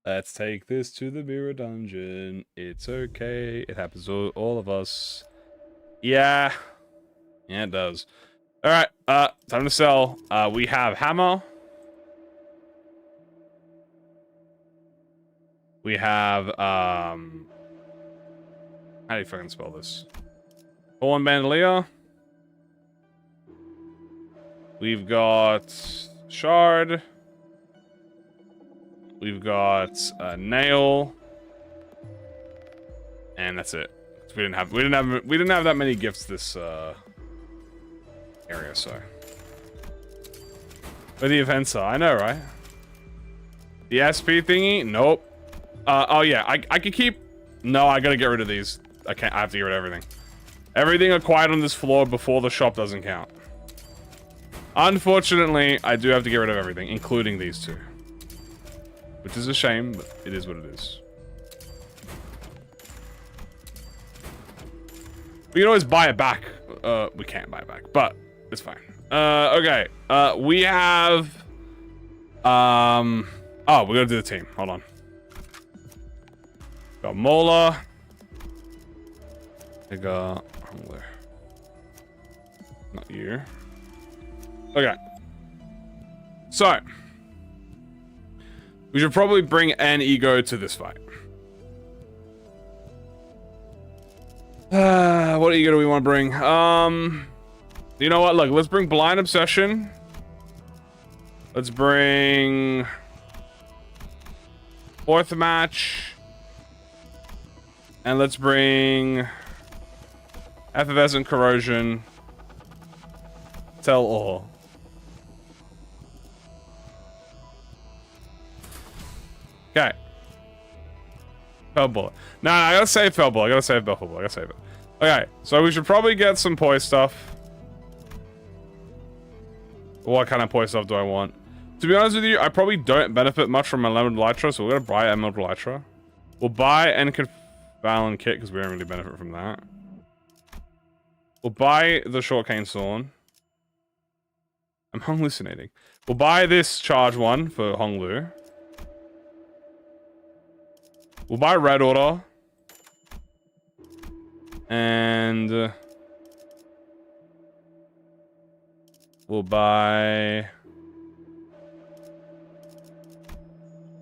Let's take this to the mirror dungeon. It's okay. It happens to all of us. Yeah. Yeah, it does. Alright, time to sell. We have Hammer. We have, how do you fucking spell this? Horn Bandolier. We've got Shard. We've got Nail. And that's it. We didn't have that many gifts this area, so. Where the events are, I know, right? The SP thingy? Nope. Oh yeah, I could keep. No, I gotta get rid of these. I can't. I have to get rid of everything. Everything acquired on this floor before the shop doesn't count. Unfortunately, I do have to get rid of everything, including these two. Which is a shame, but it is what it is. We can always buy it back. We can't buy it back, but it's fine. Okay. We have... Oh, we're gonna do the team. Hold on. Got Mola. I got... Not you. Okay. So. We should probably bring an E.G.O to this fight. What E.G.O do we want to bring? You know what? Look, let's bring Blind Obsession. Let's bring... Fourth Match. And let's bring... Effervescent Corrosion. Tell all. Okay. Fell bullet. No, I gotta save fell bullet. I gotta save Buffalo. I gotta save it. Okay, so we should probably get some poise stuff. What kind of poise stuff do I want? To be honest with you, I probably don't benefit much from Emerald Elytra, so we're gonna buy Emerald Elytra. We'll buy Valin Kit because we don't really benefit from that. We'll buy the Short Cane Sword. I'm hallucinating. We'll buy this charge one for Honglu. We'll buy Red Order. And... we'll buy...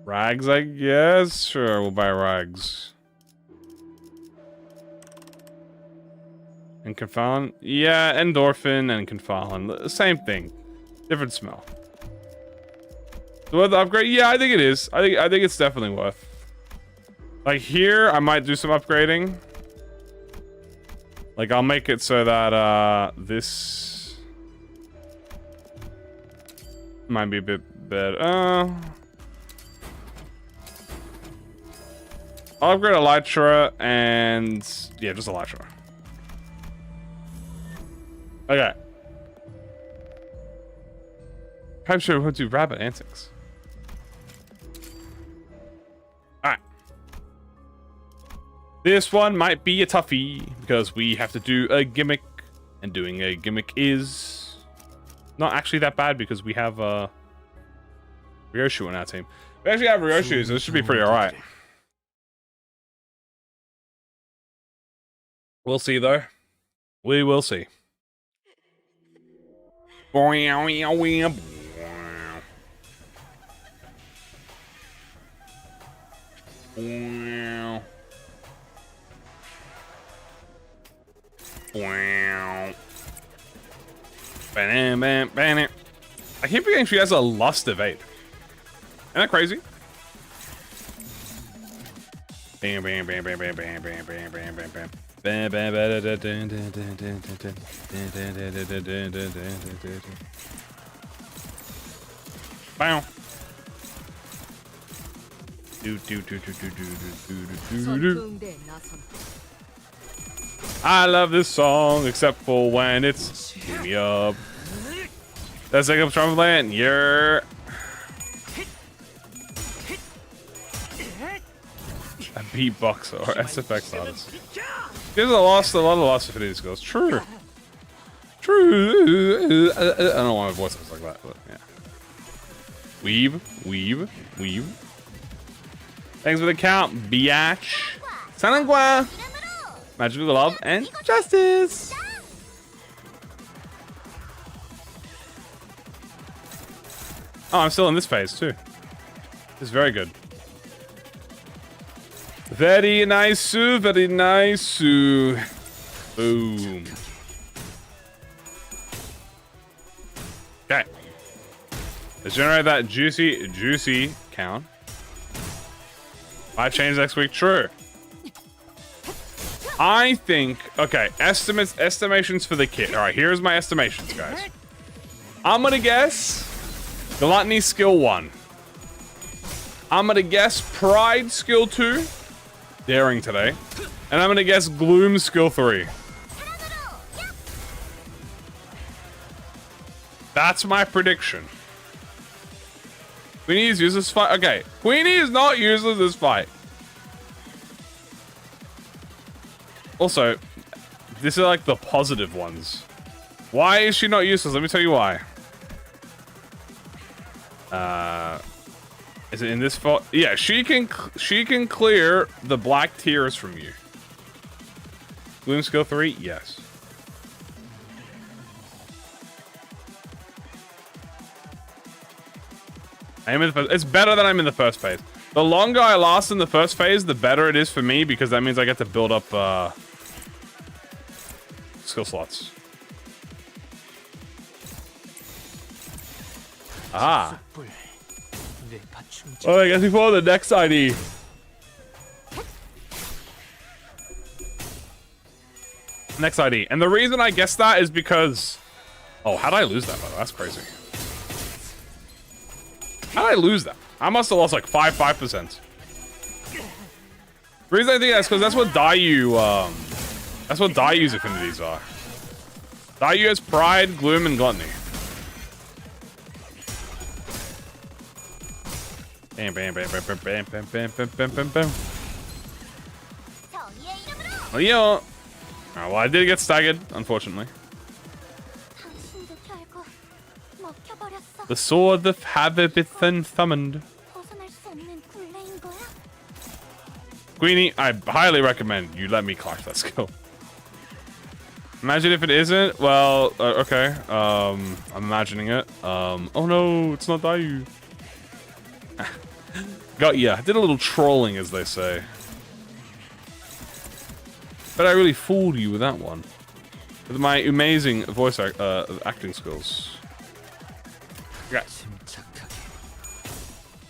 Rags, I guess? Sure, we'll buy Rags. And Confalon? Yeah, Endorphin and Confalon. Same thing. Different smell. Worth the upgrade? Yeah, I think it is. I think it's definitely worth. Like here, I might do some upgrading. Like I'll make it so that this might be a bit better. I'll upgrade Elytra and yeah, just Elytra. Okay. I'm sure we'll do rabbit antics. Alright. This one might be a toughie because we have to do a gimmick, and doing a gimmick is not actually that bad because we have Ryoshu on our team. We actually have Ryoshu, so this should be pretty alright. We'll see, though. We will see. I keep forgetting she has a lust of 8. Isn't that crazy? Bam, bam, bam, bam, bam, bam, bam, bam, bam, bam, bam. Bam, bam, Bow. I love this song, except for when it's beat me up. That's like I'm trying to play it. You're a beatboxer or SFX artist. There's a lot of lost affinity skills. True. True. I don't know why my voice was like that, but yeah. Weave. Thanks for the count, biatch. Sanangwa. Magical love and justice. Oh, I'm still in this phase too. This is very good. Very nice, very nice. Boom. Okay. Let's generate that juicy count. 5 chains next week, true. I think, okay, estimations for the kit. All right, here's my estimations, guys. I'm gonna guess Gluttony skill 1. I'm gonna guess Pride skill 2. Daring today. And I'm gonna guess Gloom skill 3. That's my prediction. Queenie is useless fight. Okay, Queenie is not useless this fight. Also, these are like the positive ones. Why is she not useless? Let me tell you why. Is it in this fault? Yeah, she can clear the black tears from you. Gloom skill 3? Yes. It's better than I'm in the first phase. The longer I last in the first phase, the better it is for me because that means I get to build up skill slots. Ah. Oh, I guess we follow the next ID. Next ID. And the reason I guessed that is because... Oh, how did I lose that, by the way? That's crazy. How did I lose that? I must have lost like 5%. The reason I think that's because that's what that's what Daiu's affinities are. Daiu has Pride, Gloom, and Gluttony. Bam, bam, bam, bam, bam, bam, bam, bam, bam, bam, bam, bam. Oh, yeah. Oh, well, I did get staggered, unfortunately. The sword that have been summoned. Queenie, I highly recommend you let me collect that skill. Imagine if it isn't. Well, okay. I'm imagining it. Oh no, it's not Daiu. Got ya. Did a little trolling, as they say. But I really fooled you with that one. With my amazing voice acting skills. Okay.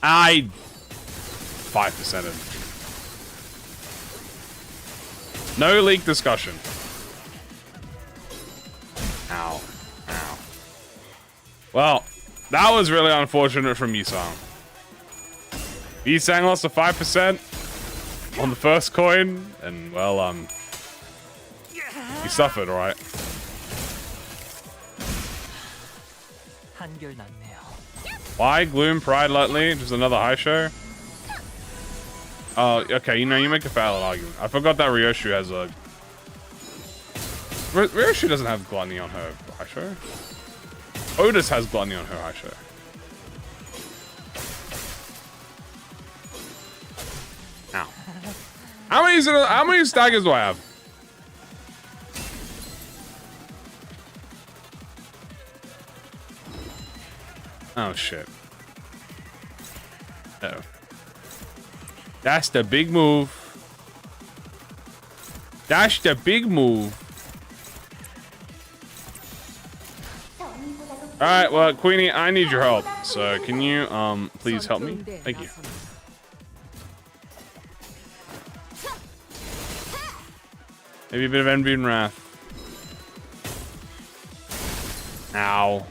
5%. No leak discussion. Ow. Ow. Well, that was really unfortunate from Yisang. Yisang lost a 5% on the first coin, and well, he suffered, alright. Why Gloom, Pride, Lutley? Just another high show? Oh, okay, you know, you make a valid argument. I forgot that Ryoshu has a... Ryoshu doesn't have Gluttony on her high show. Otis has Gluttony on her high show. Ow. How many staggers do I have? Oh shit. Uh-oh. That's the big move. That's the big move. Alright, well, Queenie, I need your help. So can you please help me? Thank you. Maybe a bit of envy and wrath. Ow.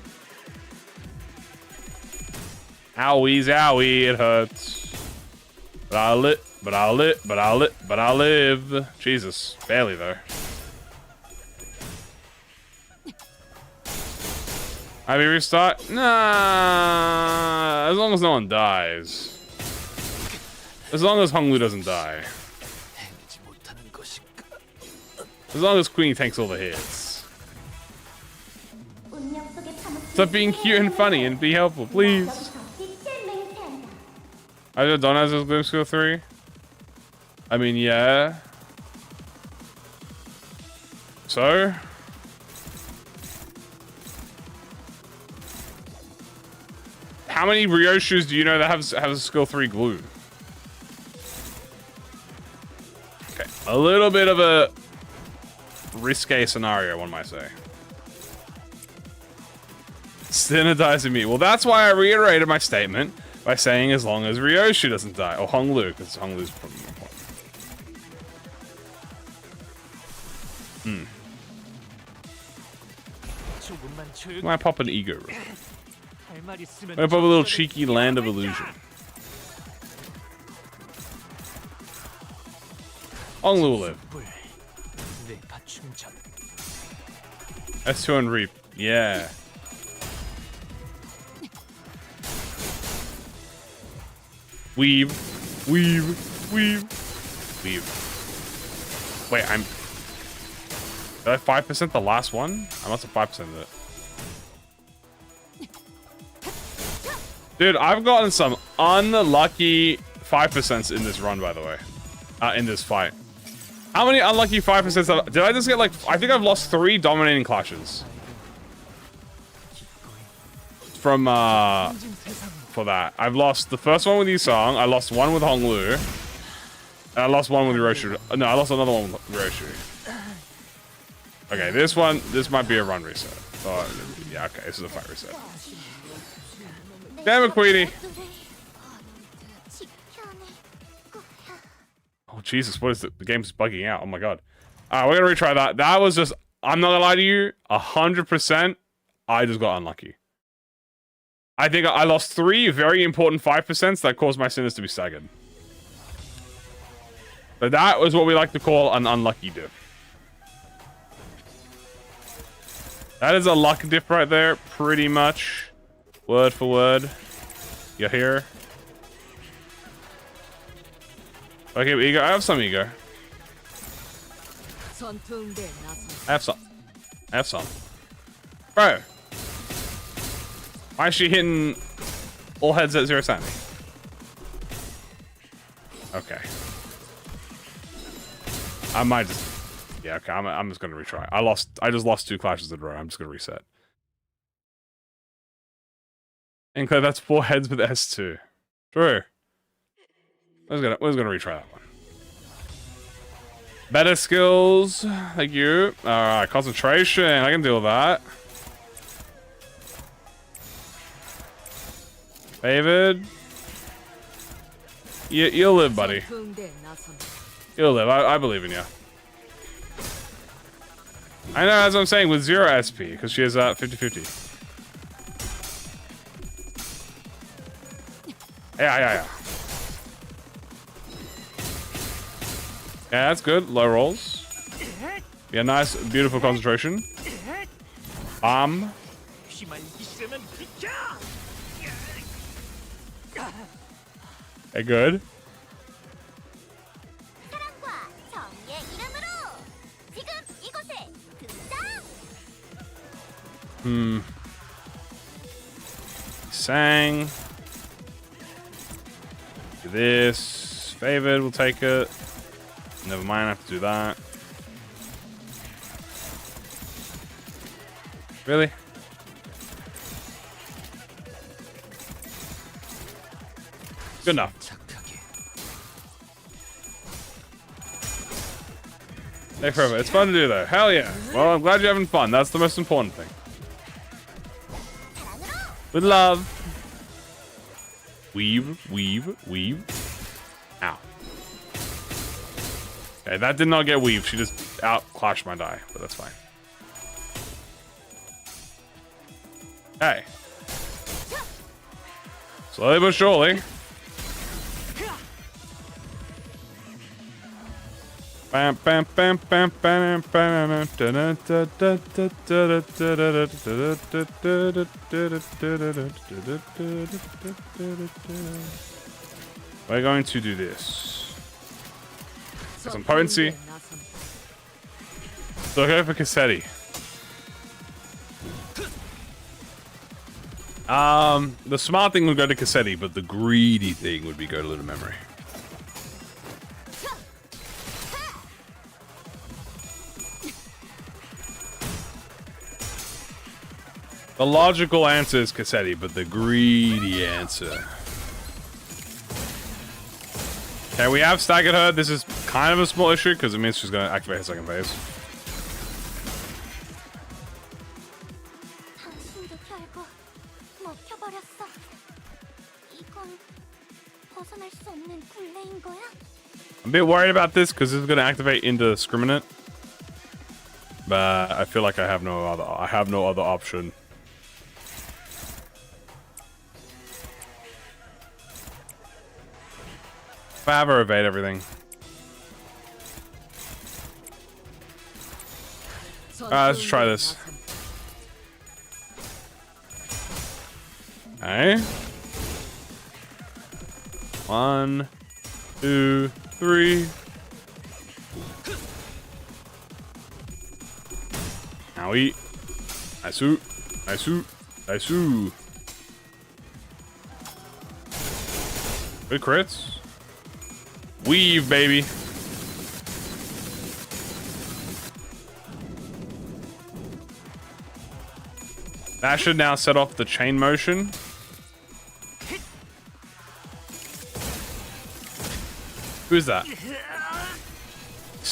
Owies, owie, it hurts. But I'll live. Jesus, barely though. Have you restart? Nah, as long as no one dies. As long as Honglu doesn't die. As long as Queen takes all the hits. Stop being cute and funny and be helpful, please. I don't have this Glimpse Skill 3. I mean, yeah. So? How many Ryoshus do you know that have a skill 3 glue? Okay, a little bit of a risque scenario, one might say. Synodizing me. Well, that's why I reiterated my statement by saying as long as Ryoshu doesn't die. Or Honglu, because Honglu's probably more important. Might pop an ego. I'm gonna pop a little cheeky Land of Illusion. Honglu will live. S2 and Reap. Yeah. Weave. Wait, I'm... Did I 5% the last one? I must have 5% of it. Dude, I've gotten some unlucky 5% in this run, by the way. In this fight. How many unlucky 5%? Did I just get like... I think I've lost 3 dominating clashes. From, for that. I've lost the first one with Yisong, I lost one with Honglu, and I lost one with Roshu. No, I lost another one with Roshu. Okay, this might be a run reset. Oh, yeah, okay, this is a fight reset. Damn it, Queenie! Oh, Jesus, what is it? The game's bugging out. Oh my god. Alright, we're gonna retry that. That was just, I'm not gonna lie to you, 100%, I just got unlucky. I think I lost 3 very important 5% that caused my sinners to be staggered. But that was what we like to call an unlucky diff. That is a luck diff right there, pretty much. Word for word. You hear? Okay, ego. I have some ego. I have some. Bro. Why is she hitting all heads at 0 sanity? Okay. I might just... Yeah, okay, I'm just gonna retry. I just lost 2 clashes in a row. I'm just gonna reset. And Claire, that's 4 heads with S2. True. We're just gonna retry that one. Better skills. Thank you. Alright, concentration. I can deal with that. Favored. You'll live, buddy. You'll live. I believe in you. I know, as I'm saying, with 0 SP, because she has 50-50. Yeah. Yeah, that's good. Low rolls. Yeah, nice, beautiful concentration. Hey, good. Sang. Do this. Favored, we'll take it. Never mind, I have to do that. Really? Good enough. 착하게. Hey, forever. It's fun to do though. Hell yeah. Well, I'm glad you're having fun. That's the most important thing. With love. Weave, weave, weave. Ow. Okay, that did not get weave. She just outclashed my die, but that's fine. Hey. Slowly but surely. Bam, bam, bam, bam, bam, bam, we're going to do this. Some potency. So go for Cassetti. The smart thing would go to Cassetti, but the greedy thing would be go to Little Memory. The logical answer is Cassetti, but the greedy answer. Okay, we have staggered her. This is kind of a small issue because it means she's going to activate her second phase. 당신도 결국 먹혀버렸어. 이건 벗어날 수 없는 굴레인 거야? I'm a bit worried about this because this is going to activate indiscriminate. But I feel like I have no other option. Have her evade everything. Alright, let's try this. Okay. 1, 2, 3. Now eat. Nice-oo. Nice-oo. Nice-oo. Good crits. Weave, baby. That should now set off the chain motion. Who's that?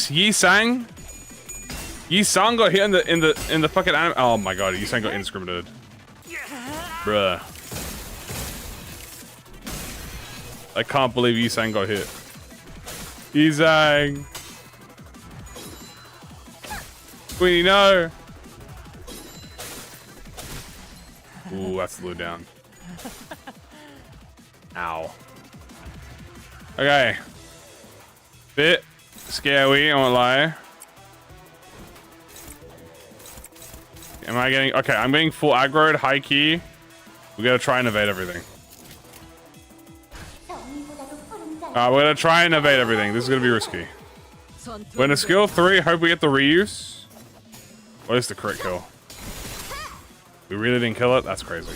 Yi Sang? Yi Sang got hit in the fucking anime. Oh my god, Yi Sang got indiscriminated. Bruh. I can't believe Yi Sang got hit. Yi Sang. Queenie, no. Ooh, that's the down. Ow. Okay. Bit scary, I won't lie. Am I getting... Okay, I'm getting full aggroed, high key. We gotta try and evade everything. We're gonna try and evade everything. This is gonna be risky. We're in a skill 3. Hope we get the reuse. What is the crit kill? We really didn't kill it? That's crazy.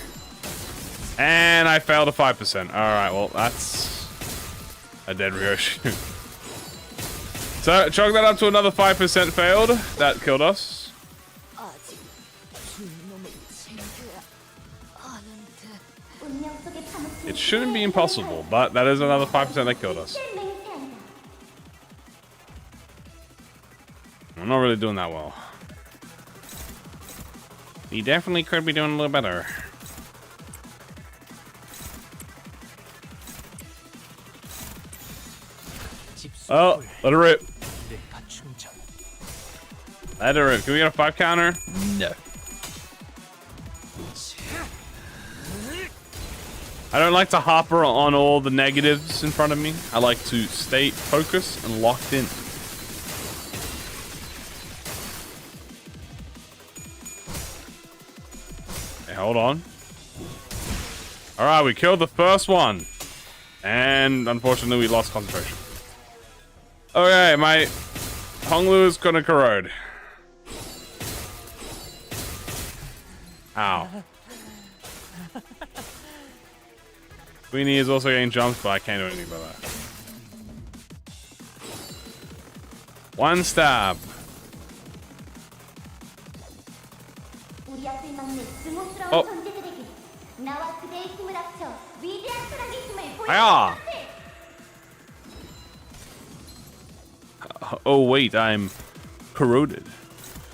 And I failed a 5%. Alright, well, that's a dead Ryoshi. So, chalk that up to another 5% failed. That killed us. It shouldn't be impossible, but that is another 5% that killed us. I'm not really doing that well. We definitely could be doing a little better. Oh, let her rip. Let her rip. Can we get a 5 counter? No. I don't like to harper on all the negatives in front of me. I like to stay focused and locked in. Okay, hold on. Alright, we killed the first one. And unfortunately we lost concentration. Okay, my Honglu is gonna corrode. Ow. Queenie is also getting jumps, but I can't do anything about that. One stab. Oh. Hiya. Oh wait, I'm corroded.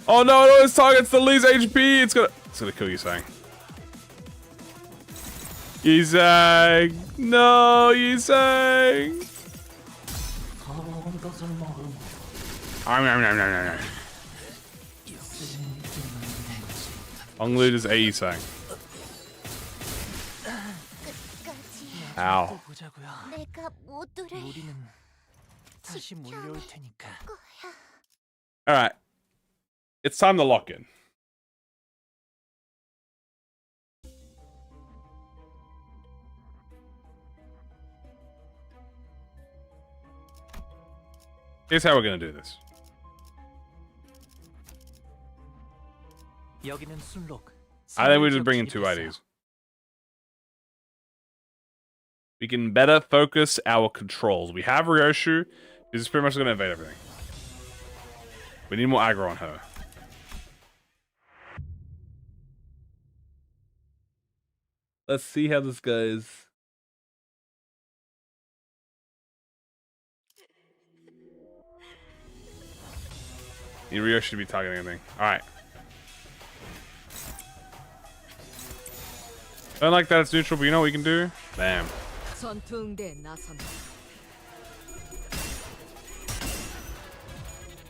Oh no, no, this target's the least HP. It's gonna kill you, Sang. Yisang! No, Yisang! Onglu just ate Yisang. Ow. 보자고요. 내가 모두를 우리는 다시 몰려올 테니까. 거야. Alright. It's time to lock in. Here's how we're gonna do this. 여기는 순록. I think we just bring in two IDs. We can better focus our controls. We have Ryoshu. She's pretty much gonna evade everything. We need more aggro on her. Let's see how this goes. Ryoshu should be targeting anything. Alright. Don't like that it's neutral, but you know what we can do? Bam. 전투응대에 나선다.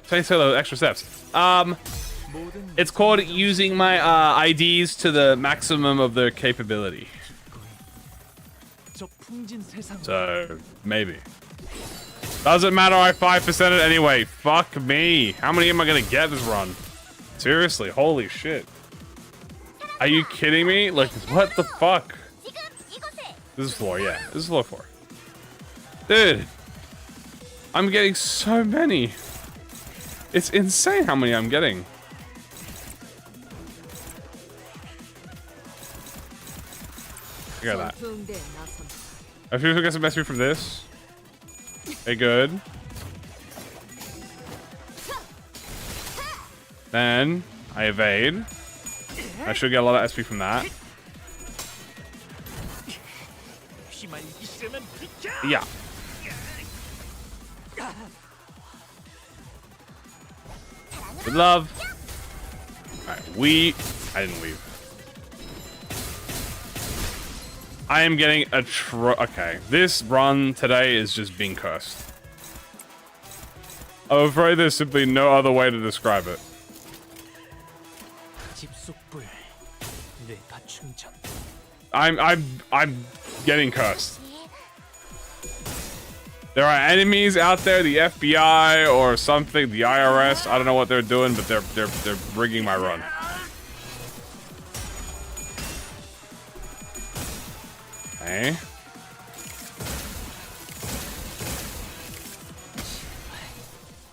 Say those extra steps. It's called using my IDs to the maximum of their capability. 저 풍진 세상. So maybe. Doesn't matter. I 5% it anyway. Fuck me. How many am I gonna get this run? Seriously, holy shit. Are you kidding me? Like, what the fuck? This is floor, yeah. This is floor 4. Dude. I'm getting so many. It's insane how many I'm getting. Look at that. 전투응대에 나선다. I feel like I get some SP from this. Okay, good. Then I evade. I should get a lot of SP from that. Yeah. Good love. Alright, I didn't leave. I am getting a okay, this run today is just being cursed. I'm afraid there's simply no other way to describe it. 집속불. 뇌파 충전. I'm getting cursed. There are enemies out there, the FBI or something, the IRS. I don't know what they're doing, but they're rigging my run. Okay.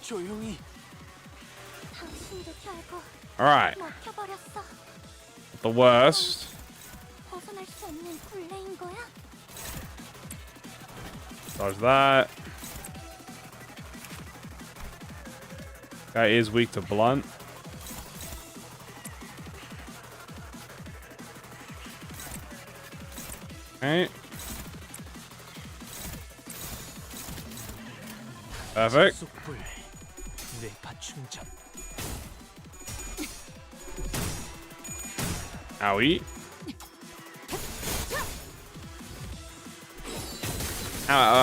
조용히. 당신도 결국 Alright. 막혀버렸어. The worst. 벗어날 수 없는 굴레인 거야? Dodge that. Guy is weak to blunt. Okay. Perfect. 집속불. 뇌파 충전. Owie. Ah!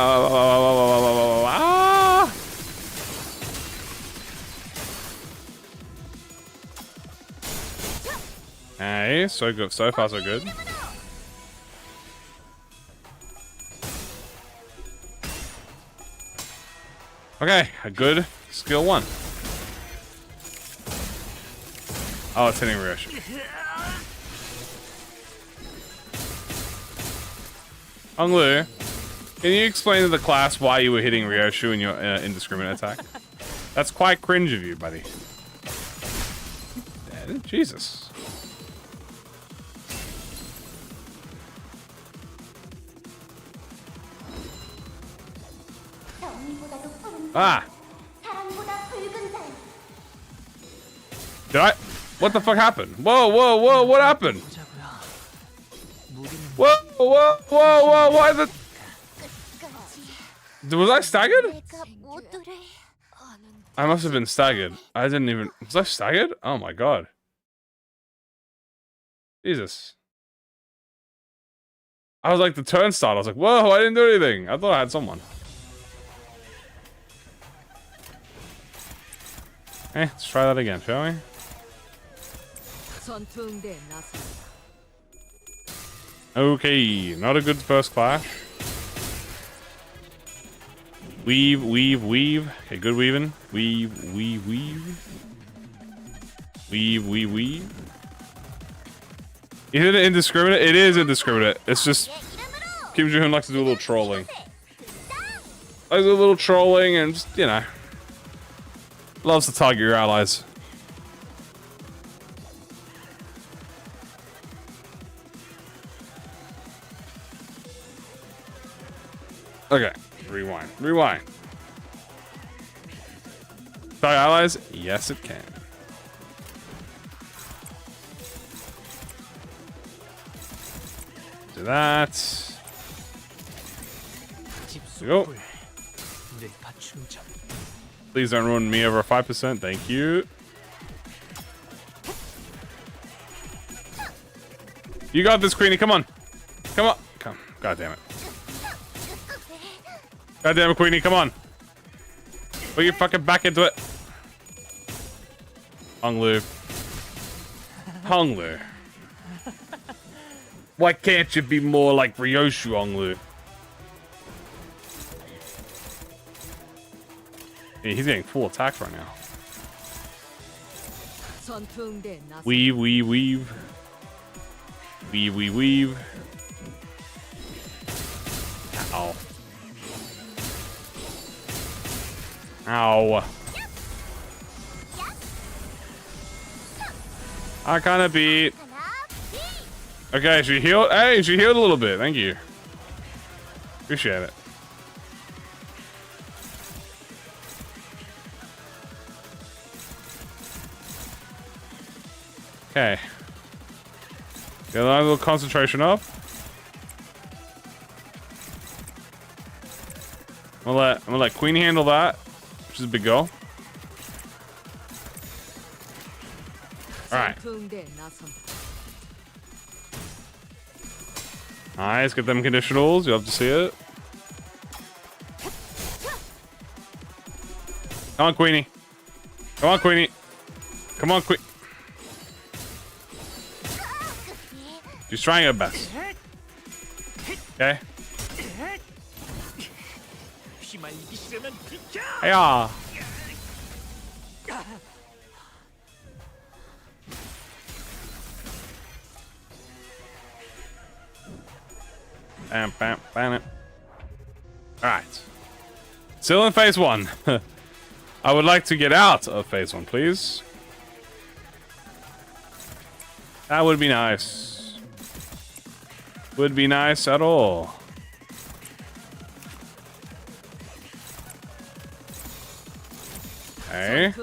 Hey, so good. So far, so good. Okay, a good skill 1. Oh, it's hitting Ryoshu. Onglu, can you explain to the class why you were hitting Ryoshu in your indiscriminate attack? That's quite cringe of you, buddy. Jesus. Ah! Did I? What the fuck happened? Whoa, whoa, whoa, what happened? Whoa, whoa, whoa, whoa, why the... Was I staggered? 내가 모두를 I must have been staggered. I didn't even... Was I staggered? Oh my god. Jesus. I was like the turnstile. I was like, whoa, I didn't do anything. I thought I had someone. Let's try that again, shall we? Okay, not a good first clash. Weave, weave, weave. Okay, good weaving. Weave, weave, weave. Weave, weave, weave. Is it indiscriminate? It is indiscriminate. It's just Kim Jong-un likes to do a little trolling. Likes to do a little trolling and just, you know, loves to target your allies. Okay, rewind, rewind. Target allies? Yes, it can. Do that. There we go. Please don't ruin me over 5%. Thank you. You got this, Queenie. Come on. Come on. Come. God damn it. God damn it, Queenie. Come on. Put your fucking back into it. Honglu. Honglu. Why can't you be more like Ryoshu, Honglu? Yeah, he's getting full attacks right now. Weave, weave, weave. Weave, weave, weave. Ow. Ow. I kinda beat. Okay, she healed. Hey, she healed a little bit. Thank you. Appreciate it. Okay. Get a little concentration up. I'm gonna let Queen handle that, which is a big goal. All right. Nice, get them conditionals. You'll have to see it. Come on, Queenie. Come on, Queenie. Come on, Queen. She's trying her best. Okay. Hey-ah. Bam, bam, bam. Alright. Still in phase 1. I would like to get out of phase 1, please. That would be nice. Would be nice at all. Okay.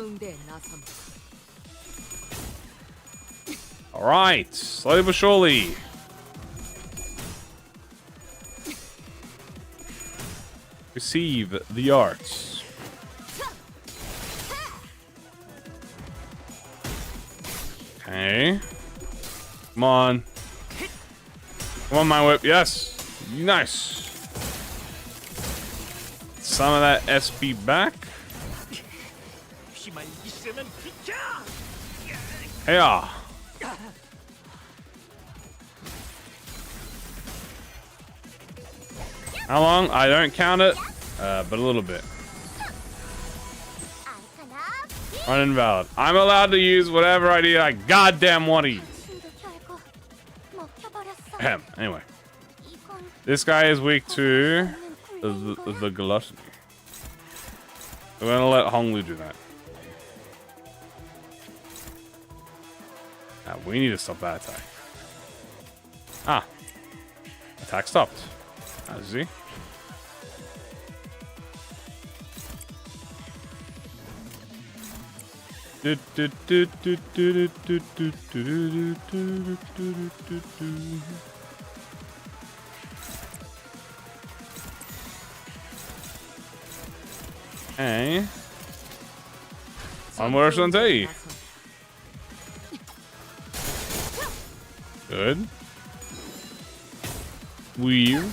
Alright. Slowly but surely. Receive the arts. Okay. Come on. Come on, my whip. Yes. Nice. Some of that SP back. Hey-ah. How long? I don't count it, but a little bit. Uninvalid. I'm allowed to use whatever idea I goddamn want to use. Ahem. Anyway. This guy is weak to the gluttony. We're gonna let Honglu do that. Ah, we need to stop that attack. Ah. Attack stopped. Ah, see? Okay. 아무렇지않대. Good. Weird.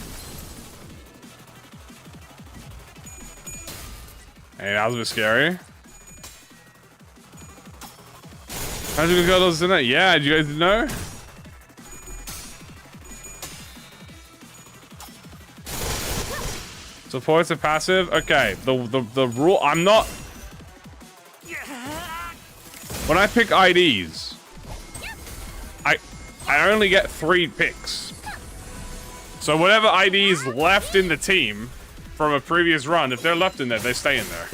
Hey, that was a bit scary. How'd you go those in it? Yeah, did you guys know? Supports a passive. Okay, the rule. I'm not. When I pick IDs, I only get 3 picks. So whatever IDs left in the team from a previous run, if they're left in there, they stay in there.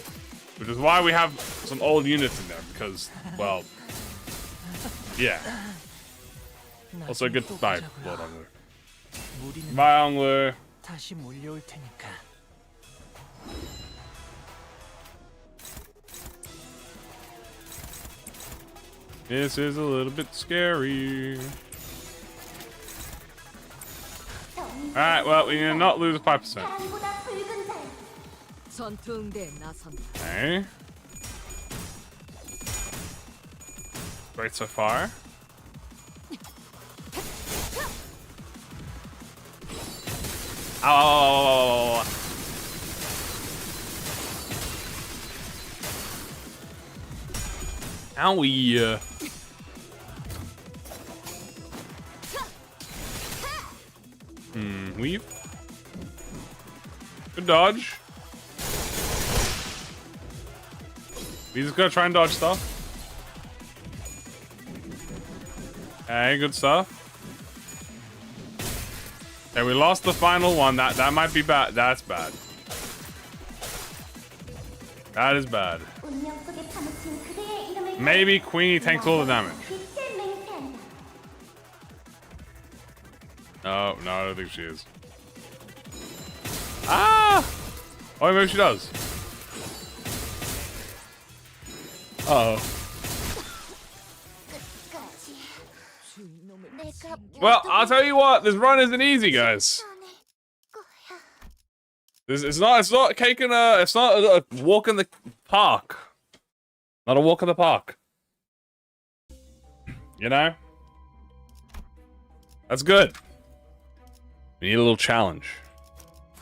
Which is why we have some old units in there, because, well, yeah. Also, goodbye, Lord Onglu. 무리는 Bye, Onglu. 다시 몰려올 테니까. This is a little bit scary. Alright, well, we need to not lose 5%. 전투응대에 나선다. Okay. Great so far. Ow. Owie. Weave. Good dodge. We just gotta try and dodge stuff. Okay, good stuff. Okay, we lost the final one. That might be bad. That's bad. That is bad. Maybe Queenie tanks all the damage. No, I don't think she is. Ah! Oh, maybe she does. Uh-oh. Well, I'll tell you what, this run isn't easy, guys. It's not cake and it's not a walk in the park. Not a walk in the park. You know? That's good. We need a little challenge.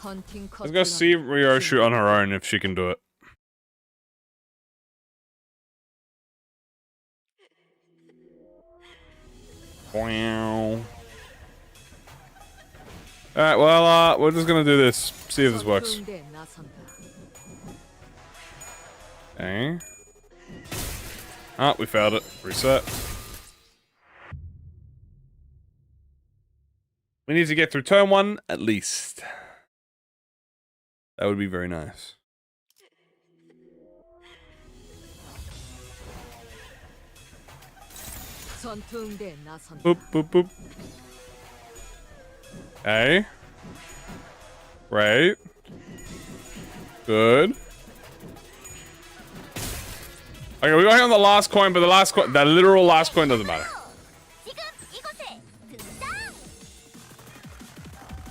Let's go see Ryo shoot on her own if she can do it. Wow. Alright, well, we're just gonna do this. See if this works. Okay. Oh, we failed it. Reset. We need to get through turn 1 at least. That would be very nice. Boop, boop, boop. Okay. Right. Good. Okay, we're going on the last coin, but the literal last coin doesn't matter.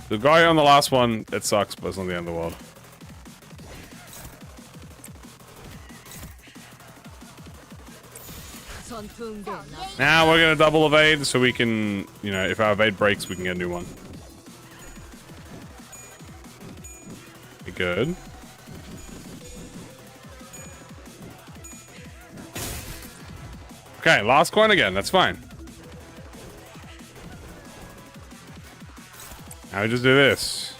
The guy on the last one, it sucks, but it's not the end of the world. Now we're gonna double evade so we can, you know, if our evade breaks, we can get a new one. Be good. Okay, last coin again, that's fine. Now we just do this.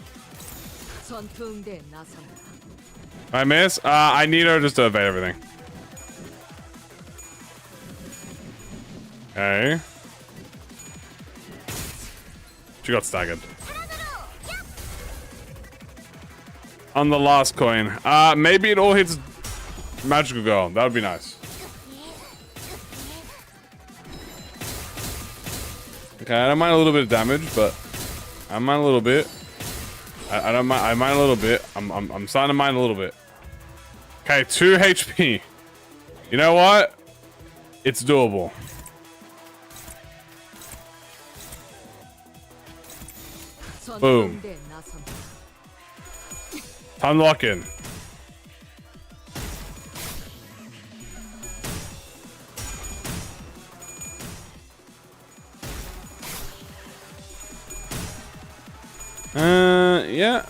I miss? I need her just to evade everything. Okay. She got staggered. On the last coin. Maybe it all hits magical goal. That would be nice. Okay, I don't mind a little bit of damage, but I mind a little bit. I don't mind. I mind a little bit. I'm starting to mind a little bit. Okay, 2 HP. You know what? It's doable. Boom. Time to lock in. Yeah.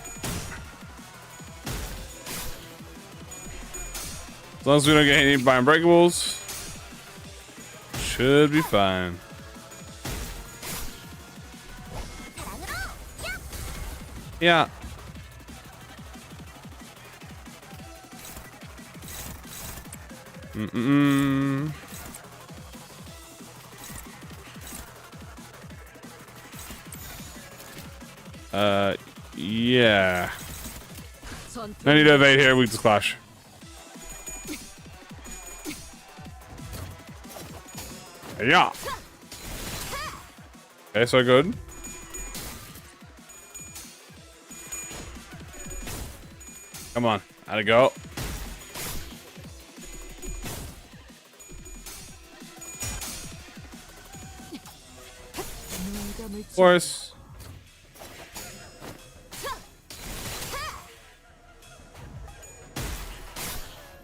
As long as we don't get hit by unbreakables, should be fine. Yeah. Yeah. No need to evade here, we just clash. Yeah. Okay, so good. Come on, how'd it go? Of course.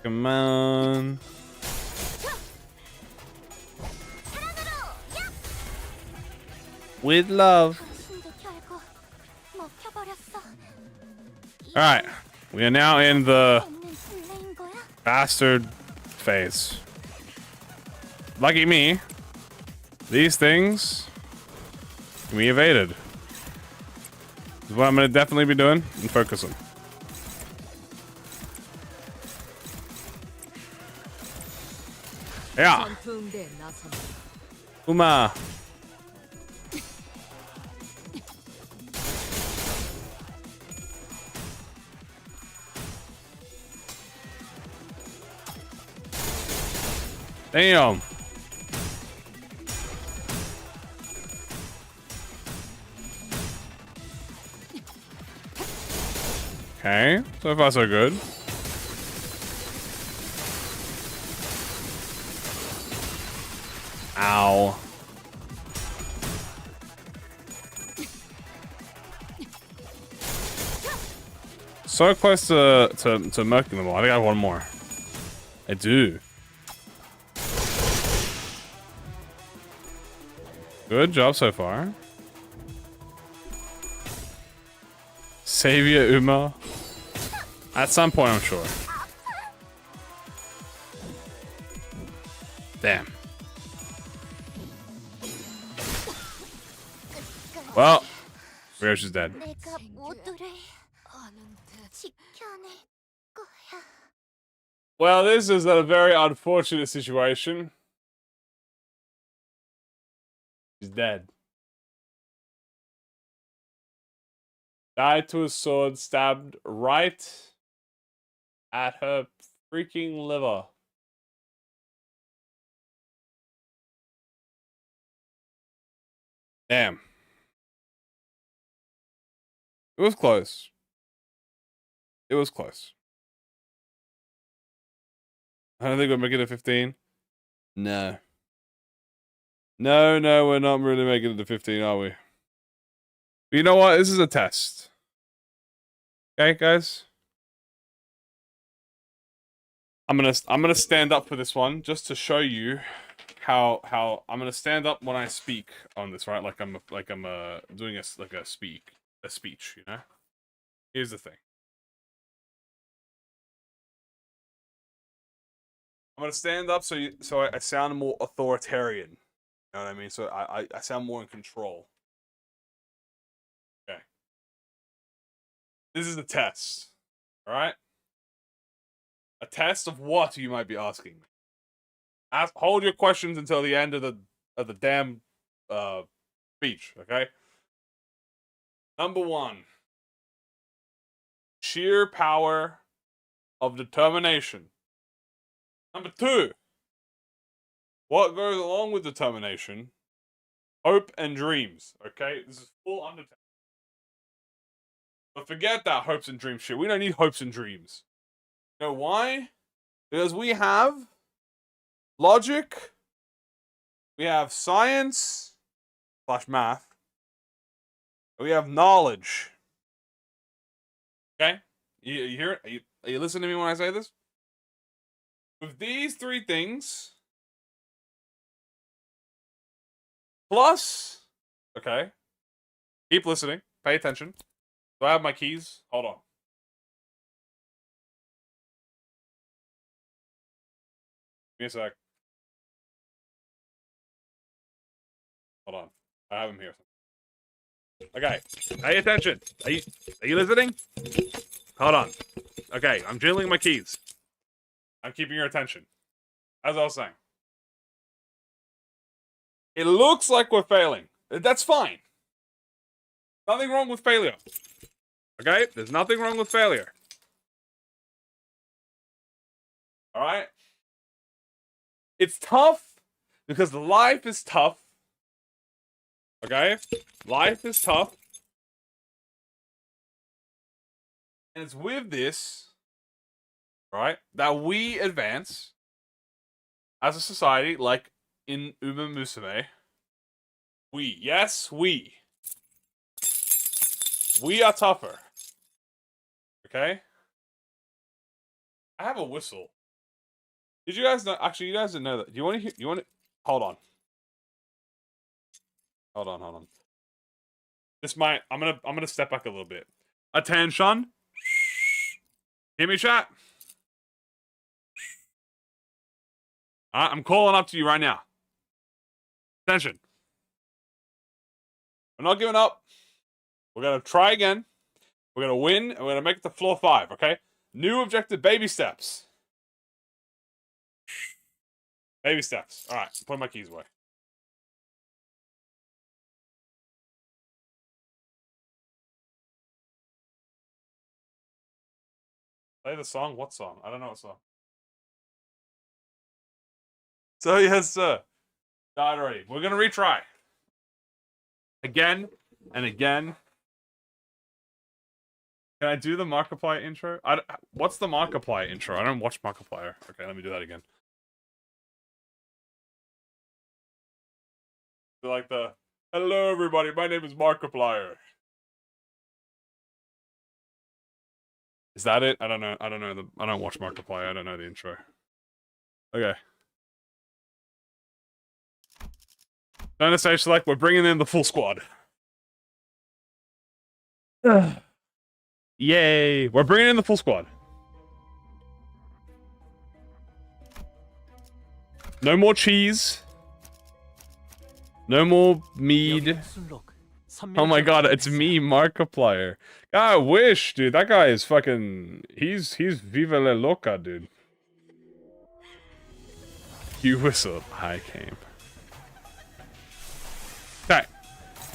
Come on. With love. 당신도 결국 먹혀버렸어. Alright. We are now in the 없는 술래인 거야? bastard phase. Lucky me. These things can be evaded. This is what I'm gonna definitely be doing and focusing. Yeah. Uma. Damn. Okay, so far so good. Ow. So close to murking them all. I think I have one more. I do. Good job so far. Savior Uma. At some point, I'm sure. Damn. Well, Rio's dead. 내가 모두를 지켜낼 거야. Well, this is a very unfortunate situation. She's dead. Died to a sword stabbed right at her freaking liver. Damn. It was close. It was close. I don't think we're making it 15. No. No, we're not really making it to 15, are we? But you know what? This is a test. Okay, guys? I'm gonna stand up for this one just to show you how I'm gonna stand up when I speak on this, right? Like I'm doing a speech, you know? Here's the thing. I'm gonna stand up so I sound more authoritarian. You know what I mean? So I sound more in control. Okay. This is a test. Alright? A test of what, you might be asking me. Hold your questions until the end of the damn speech, okay? Number 1. Sheer power of determination. Number 2. What goes along with determination? Hope and dreams, okay? This is full Undertale. But forget that hopes and dreams shit. We don't need hopes and dreams. You know why? Because we have logic, we have science / math, and we have knowledge. Okay? You hear it? Are you listening to me when I say this? With these 3 things, plus, okay, keep listening, pay attention. Do I have my keys? Hold on. Give me a sec. Hold on. I have them here. Okay. Pay attention. Are you listening? Hold on. Okay, I'm jingling my keys. I'm keeping your attention. As I was saying. It looks like we're failing. That's fine. Nothing wrong with failure. Okay? There's nothing wrong with failure. Alright? It's tough because life is tough. Okay? Life is tough. And it's with this, right, that we advance as a society, like in Uma Musume. We, yes, we are tougher. Okay? I have a whistle. Did you guys know? Actually, you guys didn't know that. Do you want to hear? You want to? Hold on. Hold on. This might. I'm gonna step back a little bit. Attention. Hear me, chat. Alright, I'm calling up to you right now. Attention. We're not giving up. We're gonna try again. We're gonna win, and we're gonna make it to floor 5, okay? New objective, baby steps. Baby steps. Alright, put my keys away. Play the song? What song? I don't know what song. So, yes, sir. Died already. We're gonna retry. Again and again. Can I do the Markiplier intro? What's the Markiplier intro? I don't watch Markiplier. Okay, let me do that again. Like the, hello everybody, my name is Markiplier. Is that it? I don't know. I don't watch Markiplier. I don't know the intro. Okay. Turn the stage select. We're bringing in the full squad. Yay! We're bringing in the full squad. No more cheese. No more mead. Oh my god, it's me, Markiplier. I wish, dude. That guy is fucking... He's Viva la Loca, dude. You whistled. I came. Okay.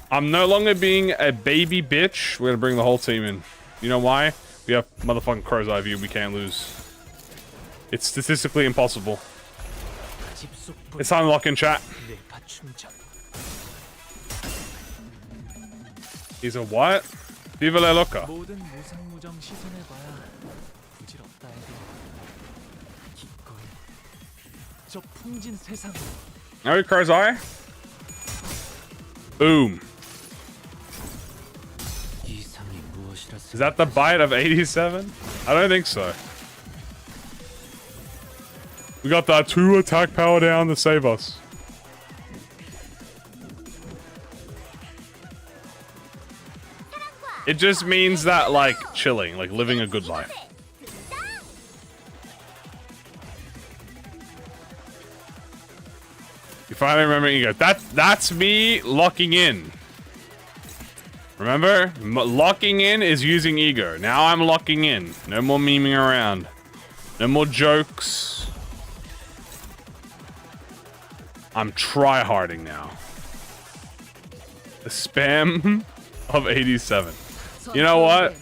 I'm no longer being a baby bitch. We're gonna bring the whole team in. You know why? We have motherfucking crow's eye view. We can't lose. It's statistically impossible. It's time to lock in, chat. He's a what? Viva la Loca. No crow's eye? Boom. Is that the bite of 87? I don't think so. We got that 2 attack power down to save us. It just means that, like, chilling, like living a good life. You finally remember E.G.O. That's me locking in. Remember? Locking in is using E.G.O. Now I'm locking in. No more memeing around. No more jokes. I'm try-harding now. The spam of 87. You know what?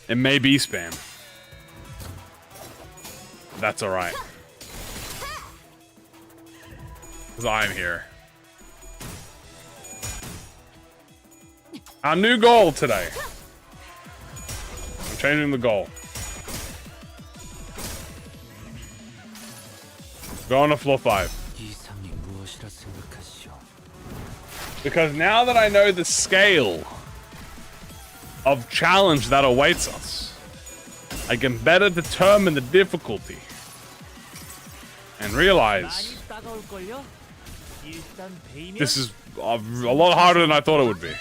It may be spam. That's alright. Because I'm here. Our new goal today. I'm changing the goal. Going to floor 5. Because now that I know the scale of challenge that awaits us, I can better determine the difficulty and realize this is a lot harder than I thought it would be.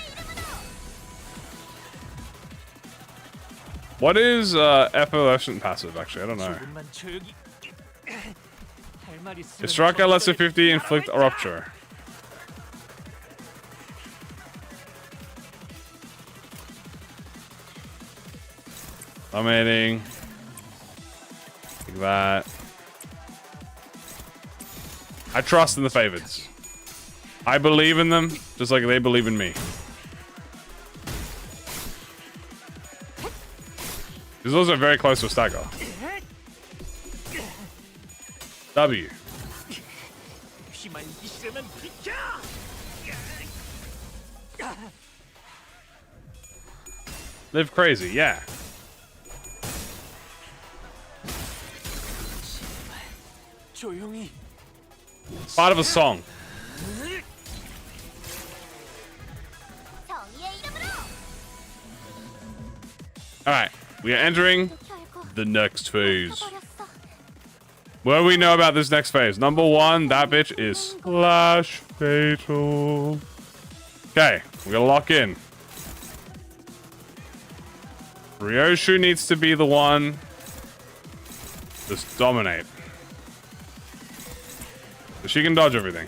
What is effervescent passive, actually? I don't know. 조금만 조용히. 할 말 있으면 It struck at less than 전투전에 50, inflict a 비하라고 했잖아. rupture. Dominating. Like that. I trust in the favorites. I believe in them, just like they believe in me. Because those are very close to a stagger. W. 피만 있으면 비켜. Live crazy, yeah. 조용히. Part of a song. 정의의 이름으로. Alright, we are entering 결국 the next phase. 버렸어. What do we know about this next phase? Number one, that bitch is slash fatal. Okay, we're gonna lock in. Ryoshu needs to be the one. Just dominate. But she can dodge everything.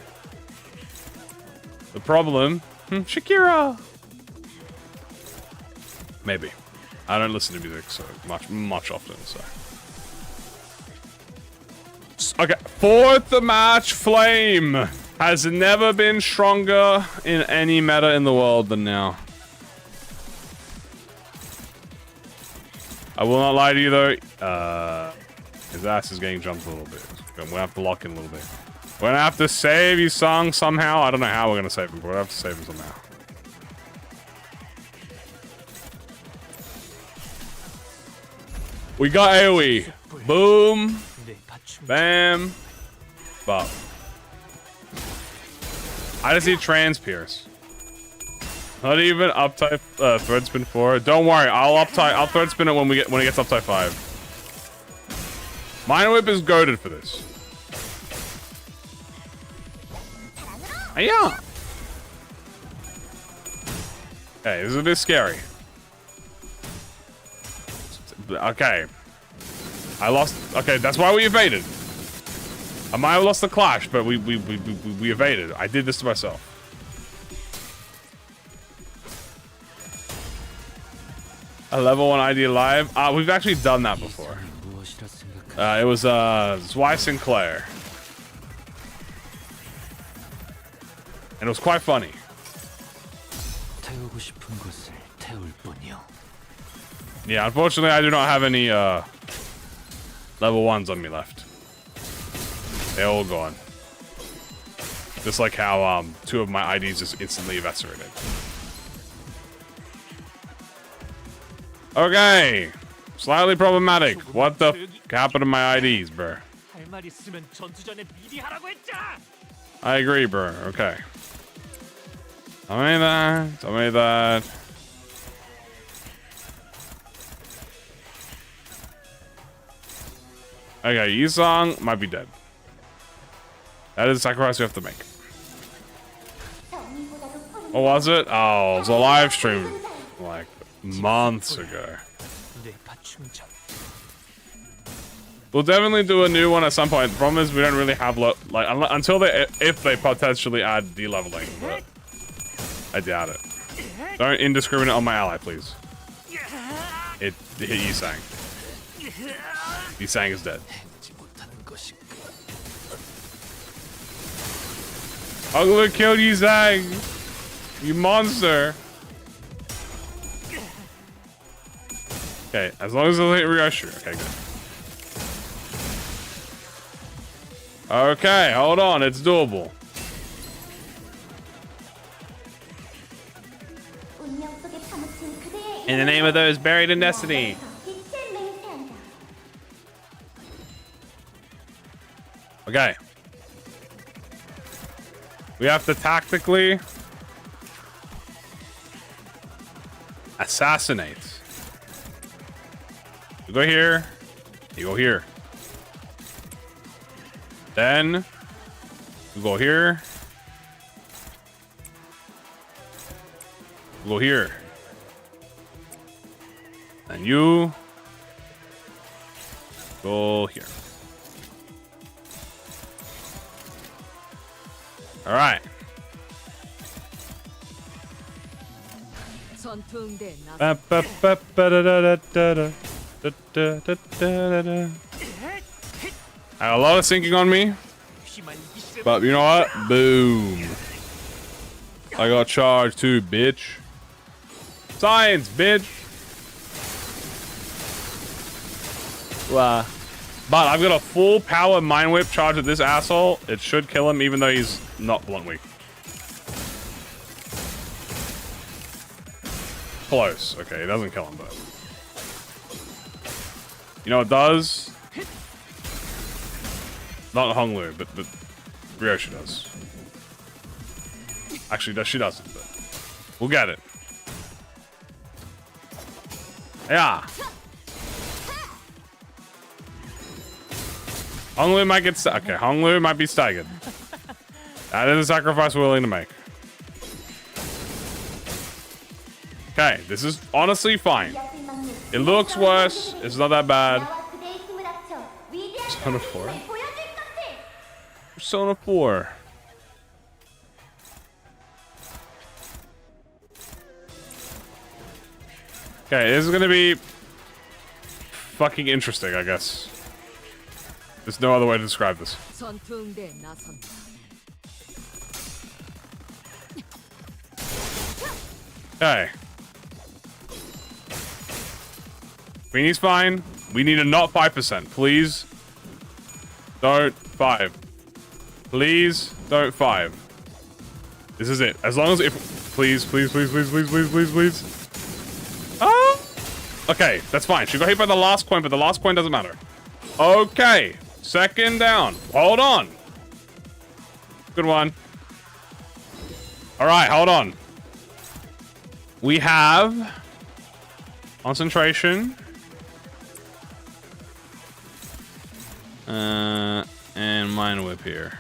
The problem, Shakira. Maybe. I don't listen to music so much often, so. Okay, fourth match flame has never been stronger in any meta in the world than now. I will not lie to you though. His ass is getting jumped a little bit. We're gonna have to lock in a little bit. We're gonna have to save his song somehow. I don't know how we're gonna save him, but we're gonna have to save him somehow. We got AoE. Boom. 내 받침. Bam. Bop. I just need trans pierce. Not even up type thread spin 4. Don't worry, I'll thread spin it when it gets up type 5. Minor whip is goaded for this. Yeah. Okay, this is a bit scary. Okay. I lost. Okay, that's why we evaded. I might have lost the clash, but we evaded. I did this to myself. A level 1 ID live. We've actually done that before. 무엇이라 생각하? It was Zwei Sinclair, and it was quite funny. 태우고 싶은 것을 태울 뿐이요. Yeah, unfortunately, I do not have any level 1s on me left. They're all gone. Just like how 2 of my IDs just instantly eviscerated. Okay, slightly problematic. What the f happened to my IDs, bro? 할 말 있으면 전투 전에 미리 하라고 했잖아. I agree, bro. Okay. Tell me that. Tell me that. Okay, Yisong might be dead. That is the sacrifice we have to make. What was it? Oh, it was a live stream like months ago. 내 받침장. We'll definitely do a new one at some point. The problem is we don't really have until if they potentially add de-leveling, but I doubt it. Don't indiscriminate on my ally, please. It hit Yisang. Yisang is dead. Ugly killed Yisang! You monster! Okay, as long as I hit Ryoshu. Okay, good. Okay, hold on, it's doable. In the name of those buried in destiny. Okay. We have to tactically assassinate. You go here. You go here. Then you go here. You go here. And you Go here. All right. 전투응대 나 I had a lot of sinking on me, but you know what? Boom. I got charged too, bitch. Science, bitch. But I've got a full power Mind Whip charge at this asshole. It should kill him, even though he's not blunt weak. Close. Okay, it doesn't kill him, but... You know what it does? Not Honglu, but Ryoshi does. Actually, she doesn't, but... We'll get it. Yeah. Honglu might get... Okay, Honglu might be staggered. That is a sacrifice we're willing to make. Okay, this is honestly fine. It looks worse. It's not that bad. Persona 4? Persona 4. Okay, this is gonna be fucking interesting, I guess. There's no other way to describe this. 전투응대 나선다. Okay. Queenie's fine. We need a not 5%. Please. Don't 5. Please don't 5. This is it. As long as if... Please, please, please, please, please, please, please, please. Oh! Okay, that's fine. She got hit by the last coin, but the last coin doesn't matter. Okay. Second down. Hold on. Good one. Alright, hold on. We have... Concentration. And Mind Whip here.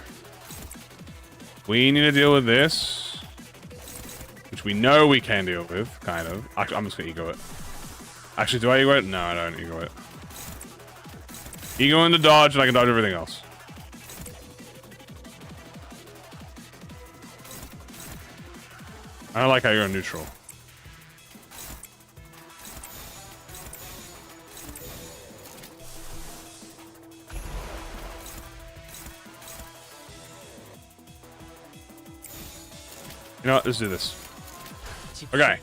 We need to deal with this. Which we know we can deal with, kind of. Actually, I'm just gonna ego it. Actually, do I ego it? No, I don't ego it. Ego into dodge, and I can dodge everything else. I don't like how you're in neutral. You know what? Let's do this. Okay.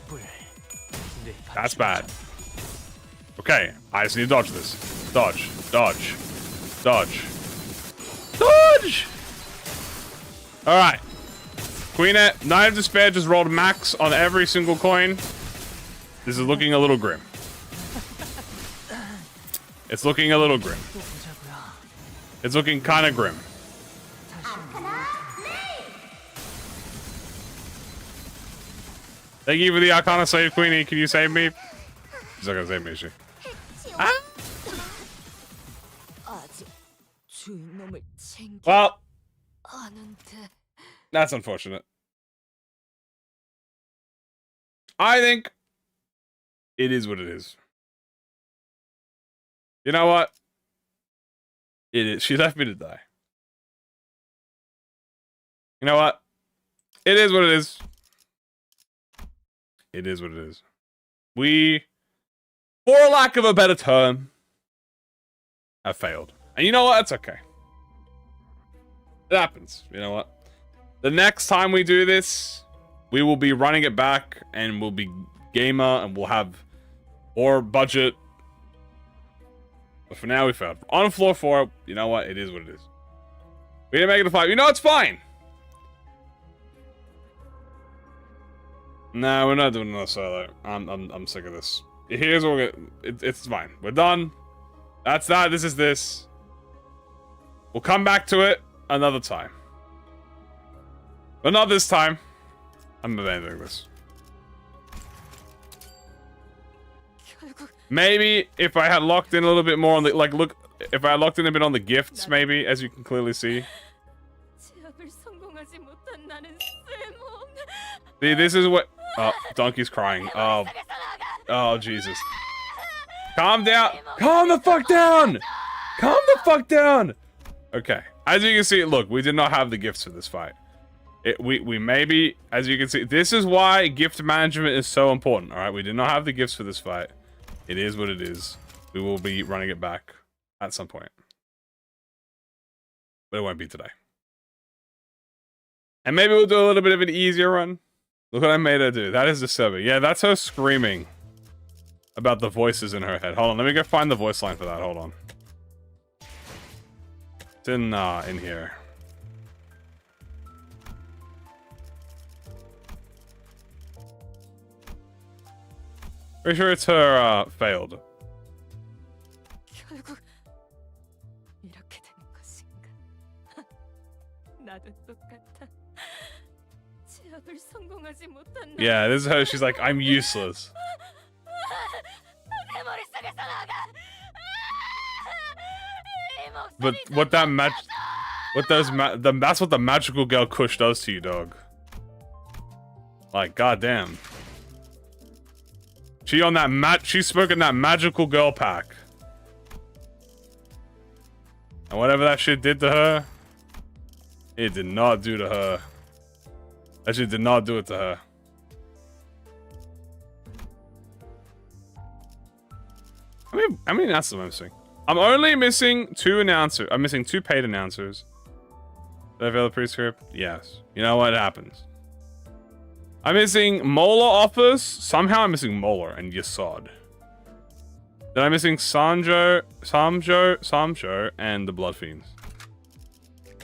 That's bad. Okay. I just need to dodge this. Dodge. Dodge. Dodge. Dodge! Alright. Queenette, Knight of Despair just rolled max on every single coin. This is looking a little grim. It's looking a little grim. It's looking kind of grim. Thank you for the Arcana save, Queenie. Can you save me? She's not gonna save me, is she? Ah? 아직 주인놈을 챙겨 Well, 하는데. that's unfortunate. I think it is what it is. You know what? It is. She left me to die. You know what? It is what it is. It is what it is. We, for lack of a better term, have failed. And you know what? That's okay. It happens. You know what? The next time we do this, we will be running it back and we'll be gamer and we'll have more budget. But for now, we failed. On floor 4, you know what? It is what it is. We didn't make it to 5. You know, it's fine. No, we're not doing another solo. I'm sick of this. Here's what we're gonna... It's fine. We're done. That's that. This is this. We'll come back to it another time. But not this time. I'm abandoning this. Maybe if I had locked in a little bit more on the... Like, look... If I had locked in a bit on the gifts, maybe, as you can clearly see. See, this is what... Oh, Donkey's crying. Oh. Oh, Jesus. Calm down. Calm the fuck down! Calm the fuck down. Okay. As you can see, look, we did not have the gifts for this fight. We maybe, as you can see, this is why gift management is so important. All right, we did not have the gifts for this fight. It is what it is. We will be running it back at some point, but it won't be today. And maybe we'll do a little bit of an easier run. Look what I made her do. That is disturbing. Yeah, that's her screaming about the voices in her head. Hold on, let me go find the voice line for that. Hold on. It's in here. Pretty sure it's her, failed. 결국 이렇게 된 것인가? 나도 똑같아. 제압을 성공하지 못한 나. Yeah, this is her. She's like, I'm useless. 내 머릿속에서 나가. But what that that's what the magical girl Kush does to you, dog. Like, goddamn. She's smoking that magical girl pack. And whatever that shit did to her, it did not do to her. That shit did not do it to her. How many announcers am I missing? I'm only missing 2 announcers. I'm missing 2 paid announcers. Did I avail the pre-script? Yes. You know what happens? I'm missing Molar Office. Somehow I'm missing Molar and Yasod. Then I'm missing Samjo, and the Blood Fiends.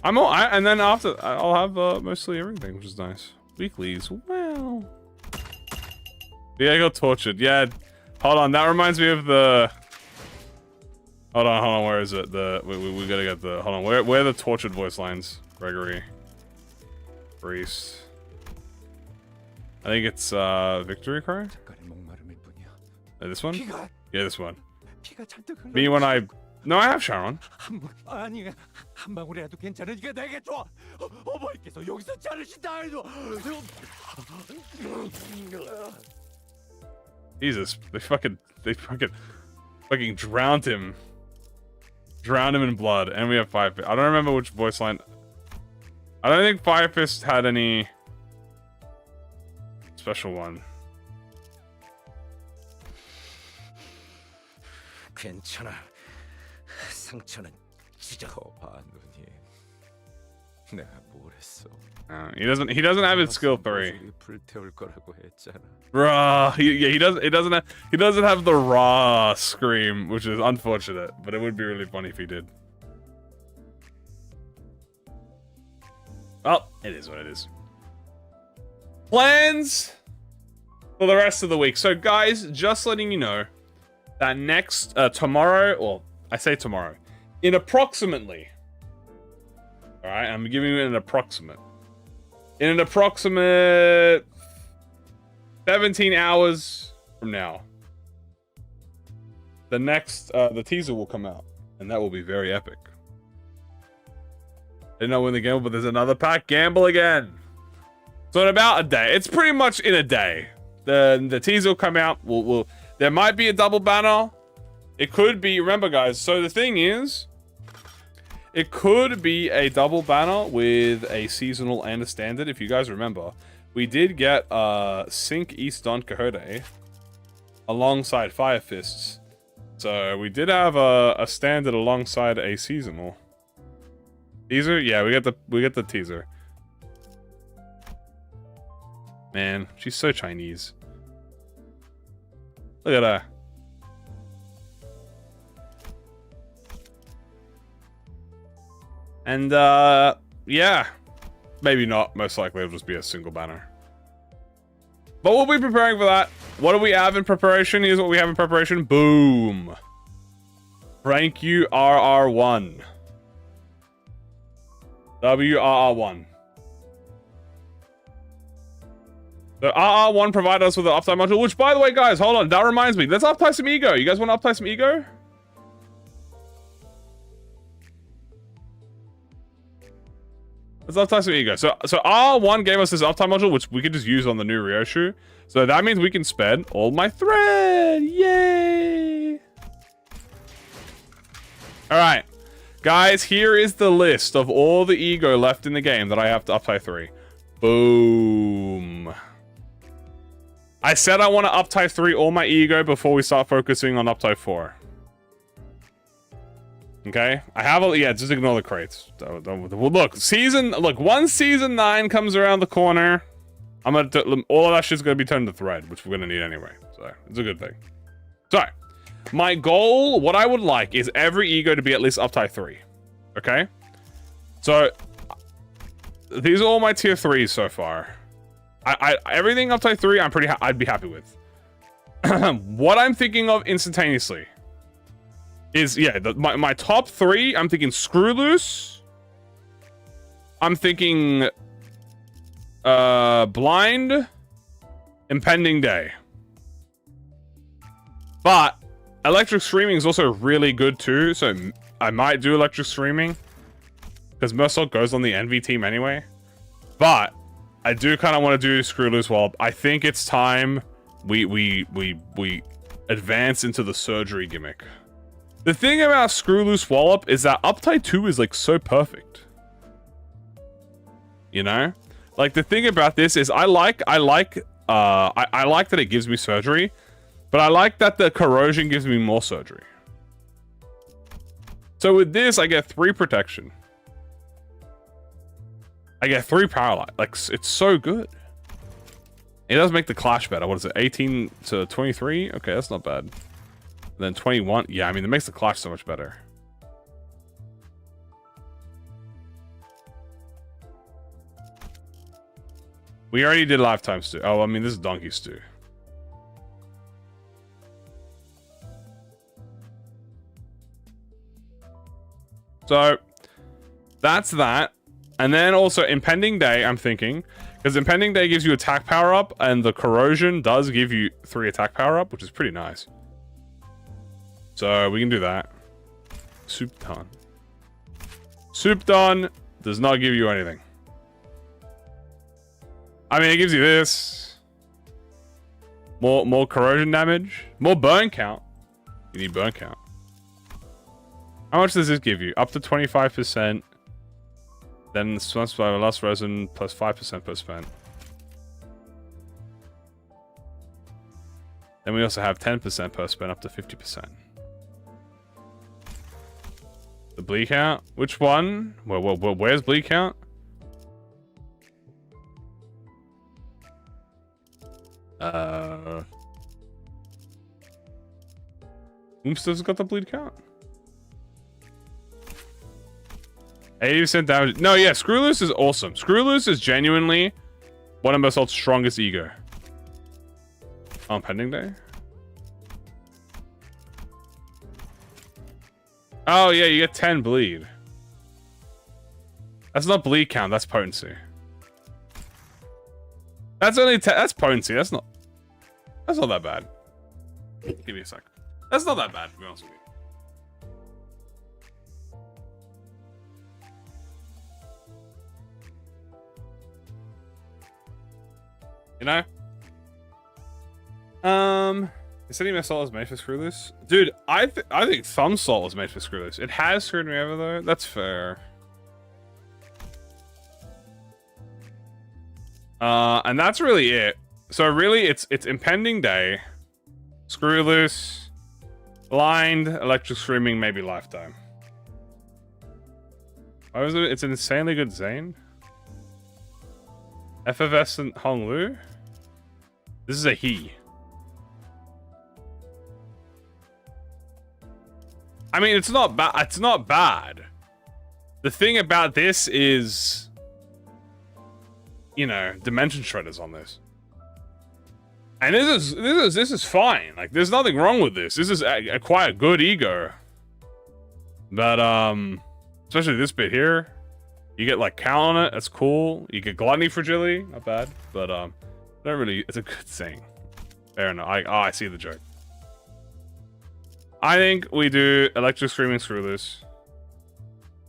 And then after, I'll have mostly everything, which is nice. Weeklies, well. Yeah, I got tortured. Yeah, hold on. That reminds me of the. Hold on. Where is it? We gotta get the. Hold on. Where are the tortured voice lines? Gregory, Priest. I think it's Victory Cry. This one? Yeah, this one. Me when I. No, I have Sharon. 아니 한 방울이라도 괜찮으니까 내게 줘. 어머니께서 여기서 자르신다 해도. Jesus, they fucking drowned him. Drowned him in blood, and we have Fire Fist. I don't remember which voice line. I don't think Fire Fist had any special one. 괜찮아. 상처는 찢어. 봐, 누님. 내가 뭘 했어? He doesn't have his skill 3. 불태울 거라고 했잖아. Raw. He doesn't have the raw scream, which is unfortunate, but it would be really funny if he did. Well, it is what it is. Plans for the rest of the week. So guys, just letting you know that next tomorrow, or I say tomorrow, in approximately, all right, I'm giving you an approximate. In an approximate 17 hours from now, the next the teaser will come out, and that will be very epic. Didn't know when the gamble, but there's another pack. Gamble again. So in about a day, it's pretty much in a day. The teaser will come out. There might be a double banner. It could be. Remember, guys. So the thing is, it could be a double banner with a seasonal and a standard. If you guys remember, we did get Sync East Don Quixote alongside Fire Fists. So we did have a standard alongside a seasonal. Teaser? Yeah, we get the teaser. Man, she's so Chinese. Look at her. And yeah, maybe not. Most likely it'll just be a single banner. But we'll be preparing for that. What do we have in preparation? Here's what we have in preparation. Boom. Rank you RR1. WRR1. The RR1 provided us with an uptime module, which, by the way, guys, hold on. That reminds me. Let's uptime some E.G.O. You guys want to uptime some E.G.O? Let's uptime some E.G.O. So R1 gave us this uptime module, which we could just use on the new Ryoshu. So that means we can spend all my thread. Yay! Alright. Guys, here is the list of all the E.G.O left in the game that I have to uptie 3. Boom. I said I want to uptie 3 all my E.G.O before we start focusing on uptie 4. Okay? I have a... Yeah, just ignore the crates. Well, look, once Season 9 comes around the corner, I'm gonna... all of that shit's gonna be turned to thread, which we're gonna need anyway. So, it's a good thing. So, my goal, what I would like, is every E.G.O to be at least uptie 3. Okay? So, these are all my tier 3s so far. Everything uptie 3, I'd be happy with. What I'm thinking of instantaneously is, yeah, my top 3, I'm thinking Screw Loose. I'm thinking Blind, Impending Day. But Electric Streaming is also really good too, so I might do Electric Streaming because Mersault goes on the NV team anyway. But I do kind of want to do Screw Loose Wallop. I think it's time we advance into the surgery gimmick. The thing about Screw Loose Wallop is that uptie 2 is like so perfect. You know? Like the thing about this is I like that it gives me surgery, but I like that the corrosion gives me more surgery. So with this, I get 3 protection. I get 3 power light. Like, it's so good. It does make the clash better. What is it? 18 to 23? Okay, that's not bad. And then 21. Yeah, I mean, it makes the clash so much better. We already did lifetime stew. Oh, I mean, this is donkey stew. So, that's that. And then also Impending Day, I'm thinking. Because Impending Day gives you attack power up, and the corrosion does give you 3 attack power up, which is pretty nice. So, we can do that. Soup done. Soup done does not give you anything. I mean, it gives you this. More corrosion damage. More burn count. You need burn count. How much does this give you? Up to 25%. Then spent by last resin plus 5% per spent. Then we also have 10% per spent up to 50%. The bleed count? Which one? Where's bleed count? Oomster's got the bleed count? 80% damage. No, yeah, Screw Loose is awesome. Screw Loose is genuinely one of Mersault's strongest E.G.O. On Pending Day? Oh, yeah, you get 10 bleed. That's not bleed count, that's potency. That's only 10. That's potency. That's not that bad. Give me a sec. That's not that bad, to be honest with you. You know? Is any Mersault is made for Screw Loose? Dude, I think Thumb Salt is made for Screw Loose. It has screwed me over though. That's fair. And that's really it. So really, it's Impending Day, Screw Loose, Blind, Electric Screaming, maybe Lifetime. Why was it? It's an insanely good Zane. Effervescent Hong Lu. This is a he. I mean, it's not bad. It's not bad. The thing about this is, you know, Dimension Shredder's on this, and this is fine. Like, there's nothing wrong with this. This is quite a good E.G.O. But especially this bit here, you get like Cal on it. That's cool. You get Gluttony Fragility, not bad. But don't really. It's a good thing. Fair enough. I see the joke. I think we do Electric Screaming Screw Loose.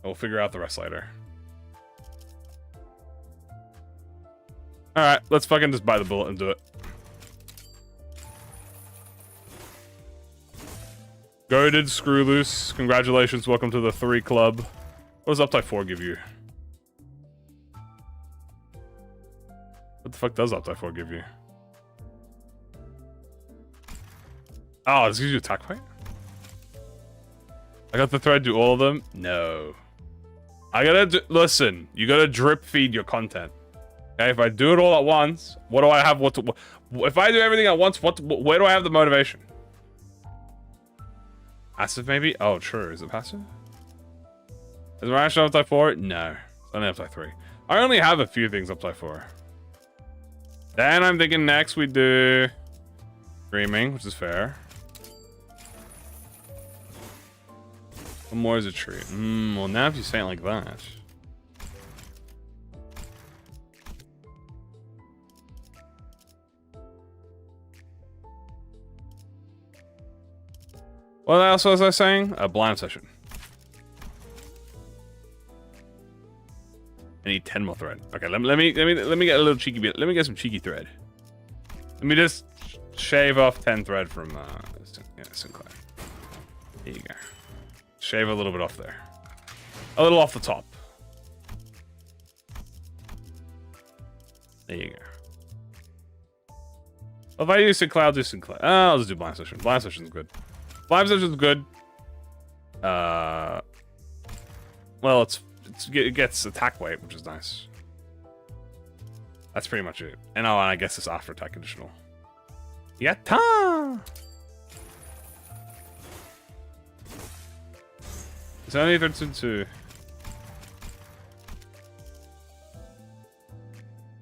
We'll figure out the rest later. Alright, let's fucking just bite the bullet and do it. Goaded, screw loose. Congratulations, welcome to the 3 club. What does Uptype 4 give you? What the fuck does Uptype 4 give you? Oh, this gives you attack weight? I got the thread, do all of them? No. I gotta listen, you gotta drip feed your content. Okay, if I do it all at once, what do I have? If I do everything at once, where do I have the motivation? Passive maybe? Oh, true. Is it passive? Is my action up type 4? No. It's only up type 3. I only have a few things up type 4. Then I'm thinking next we do Screaming, which is fair. What more is a tree? Well, now if you say it like that. What else was I saying? A blind session. I need 10 more thread. Okay, let me get a little cheeky bit. Let me get some cheeky thread. Let me just shave off 10 thread from Sinclair. Here you go. Shave a little bit off there. A little off the top. There you go. Well, if I use Sinclair, I'll do Sinclair. I'll just do blind session. Blind session's good. Blind session's good. Well, it gets attack weight, which is nice. That's pretty much it. And I guess it's after attack conditional. Yatta! It's only 13-2.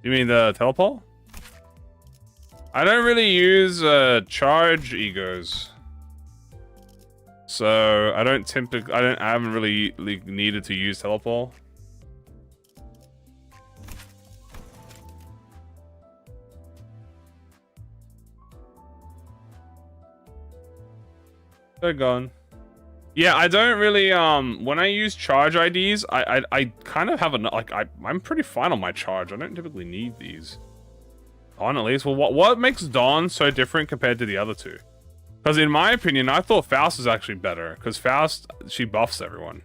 You mean the telepole? I don't really use charge E.G.Os. So I haven't really needed to use telepole. They're gone. Yeah, I don't really when I use charge IDs, I kind of have I'm pretty fine on my charge. I don't typically need these. Dawn at least. Well, what makes Dawn so different compared to the other two? Because in my opinion, I thought Faust was actually better. Because Faust, she buffs everyone.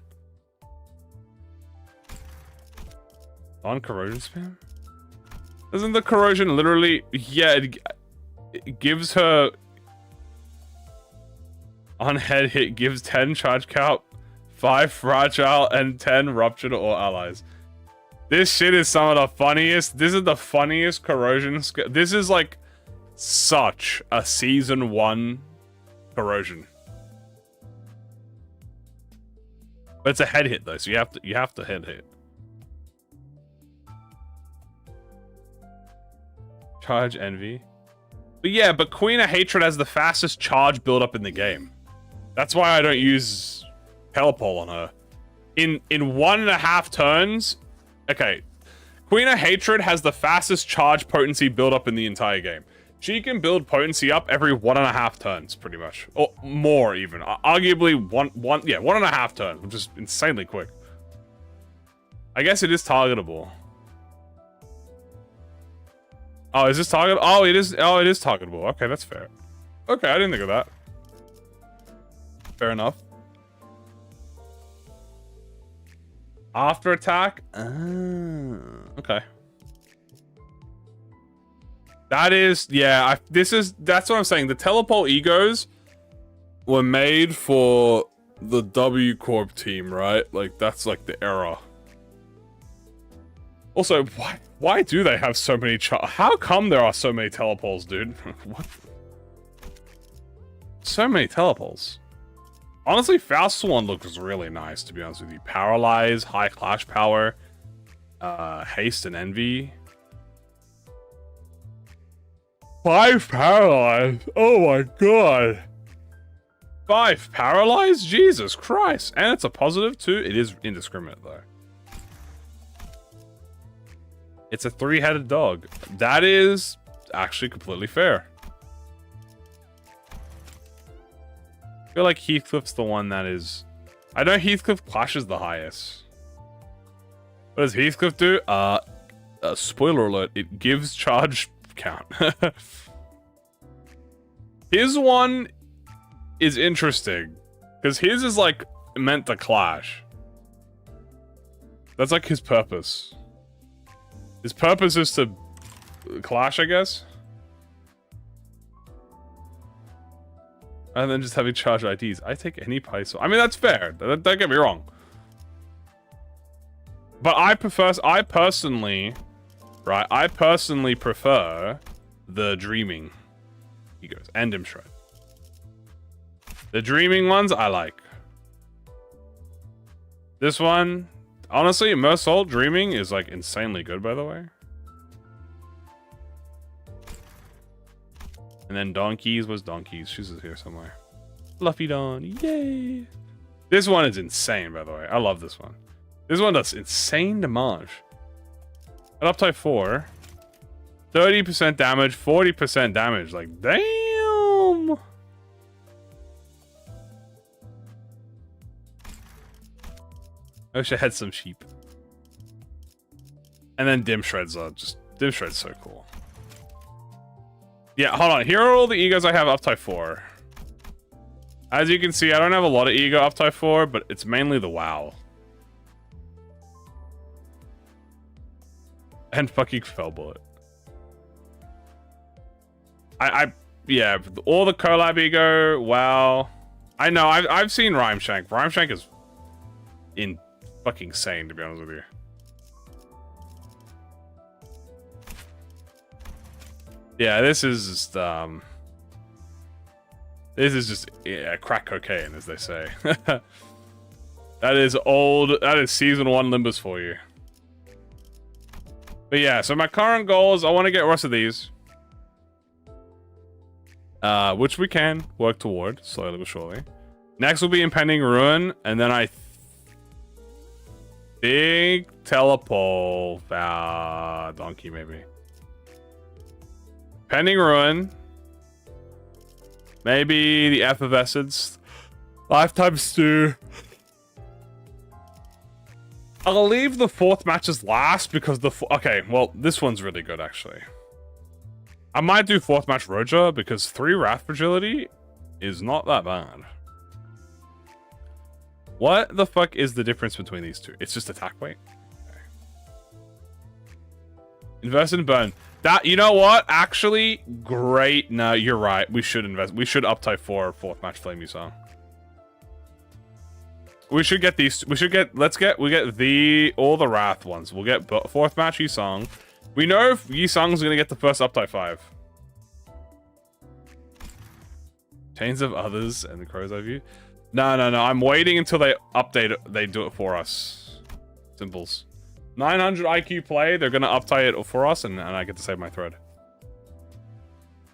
On corrosion spam? Isn't the corrosion literally... Yeah, it gives her... On head hit, gives 10 charge count, 5 fragile, and 10 ruptured or allies. This shit is some of the funniest. This is the funniest corrosion. This is like such a season 1 corrosion. But it's a head hit though, so you have to head hit. Charge envy. But yeah, but Queen of Hatred has the fastest charge build up in the game. That's why I don't use telepole on her. In 1.5 turns. Okay, Queen of Hatred has the fastest charge potency build up in the entire game. She can build potency up every 1.5 turns, pretty much, or more even. Arguably 1.5 turns, which is insanely quick. I guess it is targetable. Oh, is this target? Oh, it is. Oh, it is targetable. Okay, that's fair. Okay, I didn't think of that. Fair enough. After attack? Okay. That is, yeah, that's what I'm saying. The telepole E.G.Os were made for the W Corp team, right? Like, that's like the era. Also, why do they have so many how come there are so many telepoles, dude? What? So many telepoles. Honestly, Faust's one looks really nice, to be honest with you. Paralyze, high clash power, haste and envy. 5 paralyze. Oh my god. 5 paralyze? Jesus Christ. And it's a positive too. It is indiscriminate though. It's a 3-headed dog. That is actually completely fair. I feel like Heathcliff's the one that is... I know Heathcliff clashes the highest. What does Heathcliff do? Spoiler alert, it gives charge count. His one is interesting. Because his is like meant to clash. That's like his purpose. His purpose is to clash, I guess. And then just having charged IDs. I take any price. I mean, that's fair. Don't get me wrong. But I personally prefer the dreaming egos and Dim Shred. The dreaming ones I like. This one, honestly, Mersault dreaming is like insanely good, by the way. And then Donkeys was Donkeys. She's here somewhere. Fluffy Dawn, yay! This one is insane, by the way. I love this one. This one does insane damage. At up type 4, 30% damage, 40% damage. Like, damn! I wish I had some sheep. And then Dim Shred's Dim Shred's so cool. Yeah, hold on. Here are all the egos I have up type 4. As you can see, I don't have a lot of ego up type 4, but it's mainly the WoW. And fucking Fell Bullet. Yeah, all the collab ego, WoW. I know, I've seen Rhymeshank. Rhymeshank is fucking insane, to be honest with you. Yeah, this is just crack cocaine, as they say. That is old. That is season 1 Limbus for you. But yeah, so my current goal is I want to get rest of these, which we can work toward slowly but surely. Next will be Impending Ruin, and then I think Telepole, Donkey maybe. Pending Ruin. Maybe the Effervescence. Lifetime Stew. I'll leave the 4th matches last because okay, well, this one's really good actually. I might do 4th match Roger because 3 Wrath Fragility is not that bad. What the fuck is the difference between these two? It's just attack weight. Okay. Invest in burn. That, you know what? Actually, great. No, you're right. We should invest. We should up type 4 4th match Flame Yusong. We should get these. We get all the Wrath ones. We'll get 4th match Yusong. We know if Yusong's gonna get the first up type 5. Chains of Others and the Crow's Eye View. No. I'm waiting until they update it. They do it for us. Simples. 900 IQ play. They're gonna update it for us, and I get to save my thread.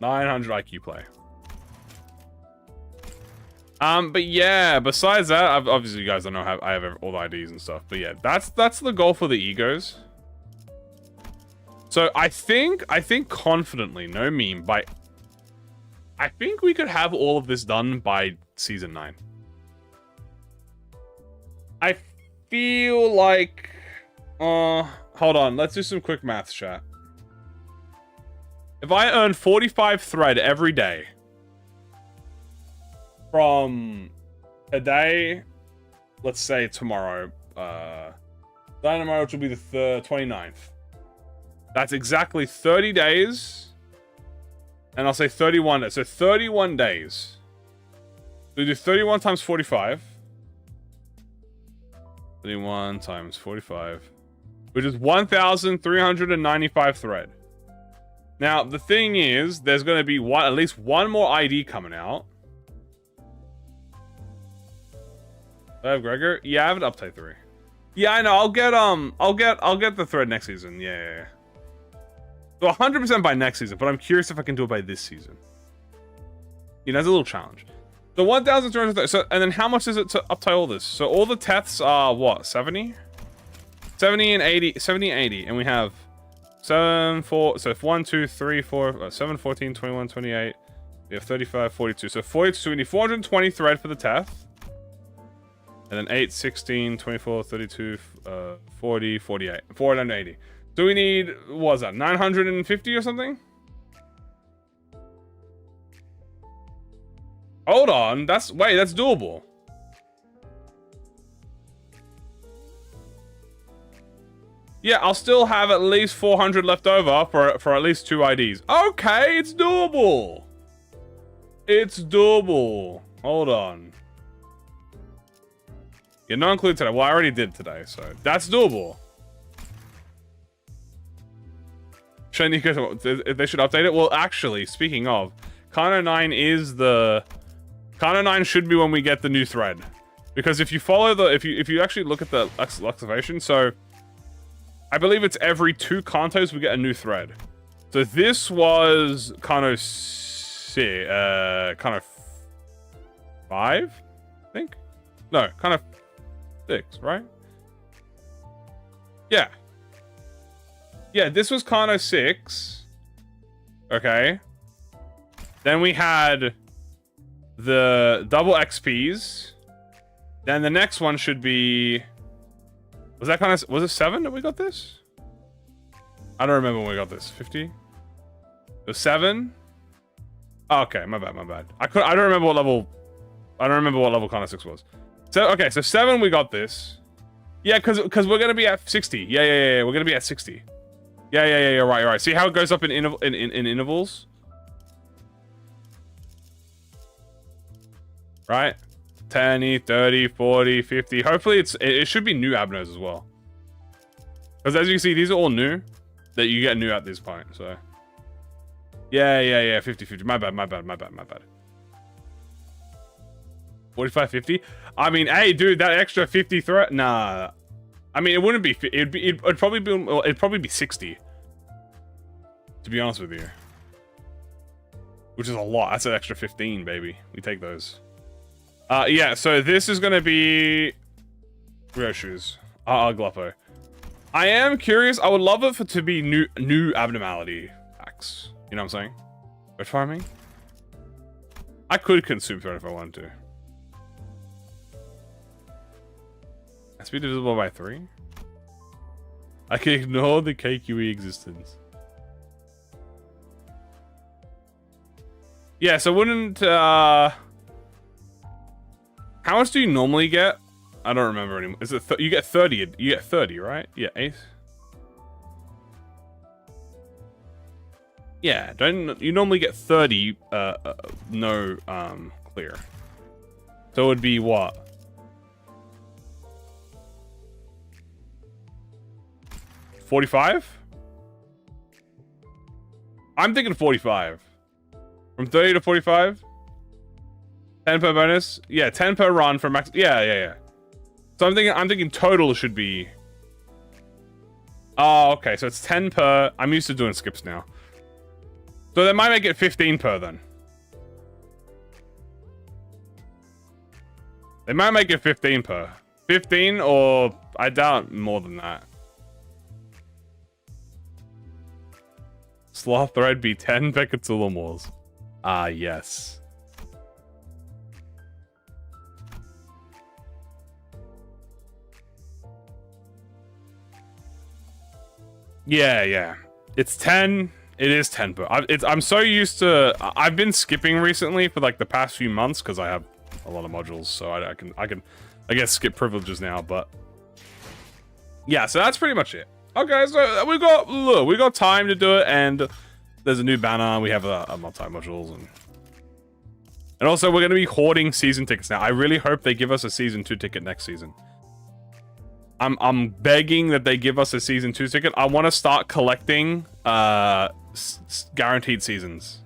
900 IQ play. But yeah. Besides that, obviously you guys don't know how I have all the IDs and stuff. But yeah, that's the goal for the egos. So I think confidently, no meme, I think we could have all of this done by season 9. I feel like, hold on, let's do some quick maths, chat. If I earn 45 thread every day from today, let's say tomorrow, tomorrow, which will be the 29th. That's exactly 30 days. And I'll say 31 days. So 31 days. So we do 31 times 45. 31 times 45. Which is 1,395 thread. Now, the thing is, there's going to be at least one more ID coming out. Do I have Gregor? Yeah, I have it up to 3. Yeah, I know. I'll get the thread next season. Yeah. So 100% by next season, but I'm curious if I can do it by this season. You know, that's a little challenge. The 1,230. So, and then how much is it to uptie all this? So all the teths are what? 70? 70 and 80. 70 and 80. And we have 7, 4. So if 1, 2, 3, 4, 7, 14, 21, 28. We have 35, 42. So 42. So we need 420 thread for the teth. And then 8, 16, 24, 32, 40, 48. 480. So we need, what was that, 950 or something? Hold on, that's doable. Yeah, I'll still have at least 400 left over for at least 2 IDs. Okay, it's doable. It's doable. Hold on. Yeah, not included today. Well, I already did today, so that's doable. If they should update it. Well, actually, speaking of, Kano 9 is the... Kano 9 should be when we get the new thread. Because if you follow the... If you actually look at the exclamation, so... I believe it's every 2 Kantos we get a new thread. So this was Kano 5, I think? No, Kano 6, right? Yeah. Yeah, this was Kano 6. Okay. Then we had the double XPs. Then the next one should be... Was that kind of... Was it 7 that we got this? I don't remember when we got this. 50? It was 7? Oh, okay, my bad, my bad. I don't remember what level... I don't remember what level Kano 6 was. So, okay, so 7 we got this. Yeah, because we're going to be at 60. Yeah, we're going to be at 60. Yeah, you're right. See how it goes up in intervals? Right? 10, 30, 40, 50. Hopefully it should be new Abnos as well. Because as you can see, these are all new. That you get new at this point, so. Yeah, 50, 50. My bad. 45, 50? I mean, hey, dude, that extra 50 threat? Nah. I mean, it wouldn't be... It'd probably be 60. To be honest with you. Which is a lot. That's an extra 15, baby. We take those. Yeah, so this is gonna be... Rio shoes. Gluppo. I am curious. I would love it to be new abnormality packs. You know what I'm saying? Red farming? I could consume thread if I wanted to. Speed divisible by 3? I can ignore the KQE existence. Yeah, so wouldn't, how much do you normally get? I don't remember anymore. Is it, you get 30, you get 30, right? Yeah, 8. Yeah, you normally get 30, no, clear. So it would be what? 45? I'm thinking 45. From 30 to 45? 10 per bonus? Yeah, 10 per run for max. Yeah. So I'm thinking total should be... Oh, okay. So it's 10 per... I'm used to doing skips now. So they might make it 15 per then. They might make it 15 per. 15 or... I doubt more than that. Sloth thread be 10 Pekatsulamors. Ah, yes. Yeah. It's 10. It is 10 per. I'm so used to... I've been skipping recently for like the past few months because I have a lot of modules, so I can I guess skip privileges now, but yeah, so that's pretty much it. Okay, so we got time to do it, and there's a new banner. We have a multi-modules, and also we're going to be hoarding season tickets now. I really hope they give us a season 2 ticket next season. I'm begging that they give us a season 2 ticket. I want to start collecting guaranteed seasons.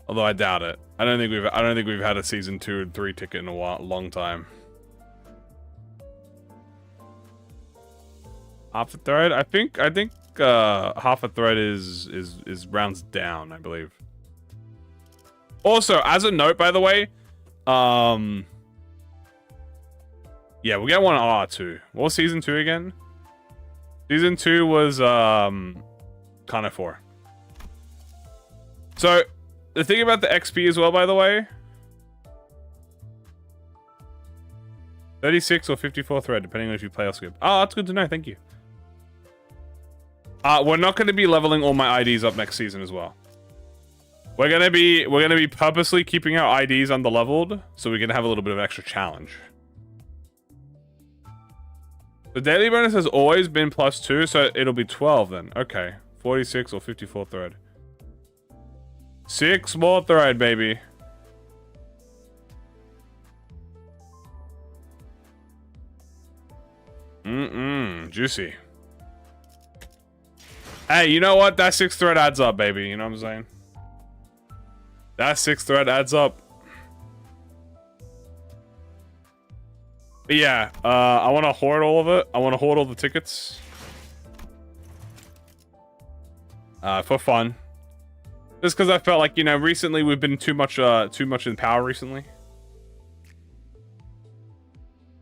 Although I doubt it. I don't think we've had a season 2 and 3 ticket in a long time. Half a thread? I think half a thread is rounds down, I believe. Also, as a note, by the way, yeah, we'll get one R2. What was season 2 again? Season 2 was kind of 4. So the thing about the XP as well, by the way, 36 or 54 thread, depending on if you play or skip. Oh, that's good to know. Thank you. We're not going to be leveling all my IDs up next season as well. We're gonna be purposely keeping our IDs under leveled, so we can have a little bit of extra challenge. The daily bonus has always been +2, so it'll be 12 then. Okay. 46 or 54 thread. 6 more thread, baby. Juicy. Hey, you know what? That 6 thread adds up, baby. You know what I'm saying? That 6 thread adds up. But yeah, I want to hoard all of it. I want to hoard all the tickets. For fun. Just because I felt like, you know, recently we've been too much in power recently.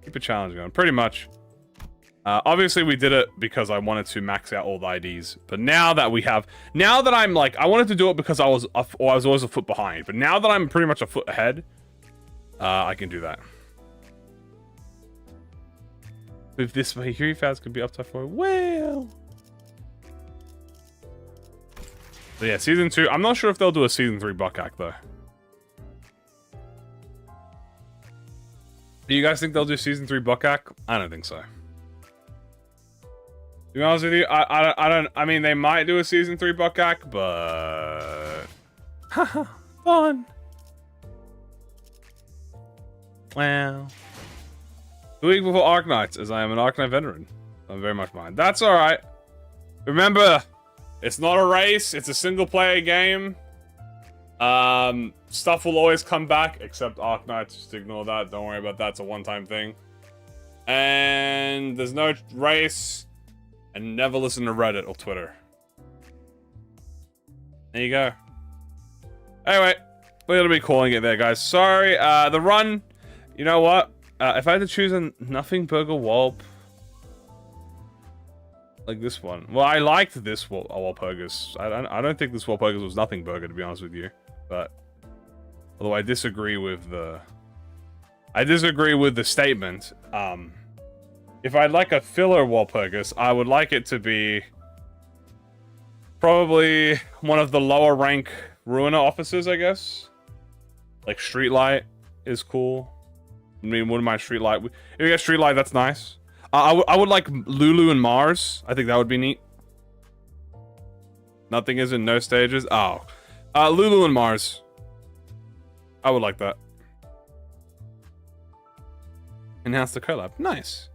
Keep a challenge going. Pretty much. Obviously we did it because I wanted to max out all the IDs. But now that we have... Now that I'm like... I wanted to do it because I was always a foot behind. But now that I'm pretty much a foot ahead, I can do that. If this Hiri fast could be up to 4, well... But yeah, Season 2... I'm not sure if they'll do a Season 3 buck act, though. Do you guys think they'll do Season 3 buck act? I don't think so. To be honest with you, I don't... I mean, they might do a Season 3 buck act, but... Haha, fun. Wow. The week before Arknights, as I am an Arknight veteran. I'm very much mine. That's alright. Remember, it's not a race, it's a single player game. Stuff will always come back, except Arknights. Just ignore that. Don't worry about that. It's a one-time thing. And there's no race. And never listen to Reddit or Twitter. There you go. Anyway, we're gonna be calling it there, guys. Sorry, the run. You know what? If I had to choose a nothing burger Walp, like this one. Well, I liked this Walpurgis. I don't think this Walpurgis was nothing burger, to be honest with you. But although I disagree with the statement. If I'd like a filler Walpurgis, I would like it to be probably one of the lower rank Ruiner officers, I guess. Like Streetlight is cool. I mean, wouldn't mind Streetlight. If you get Streetlight, that's nice. I would like Lulu and Mars. I think that would be neat. Nothing is in no stages. Oh. Lulu and Mars. I would like that. Enhance the collab. Nice.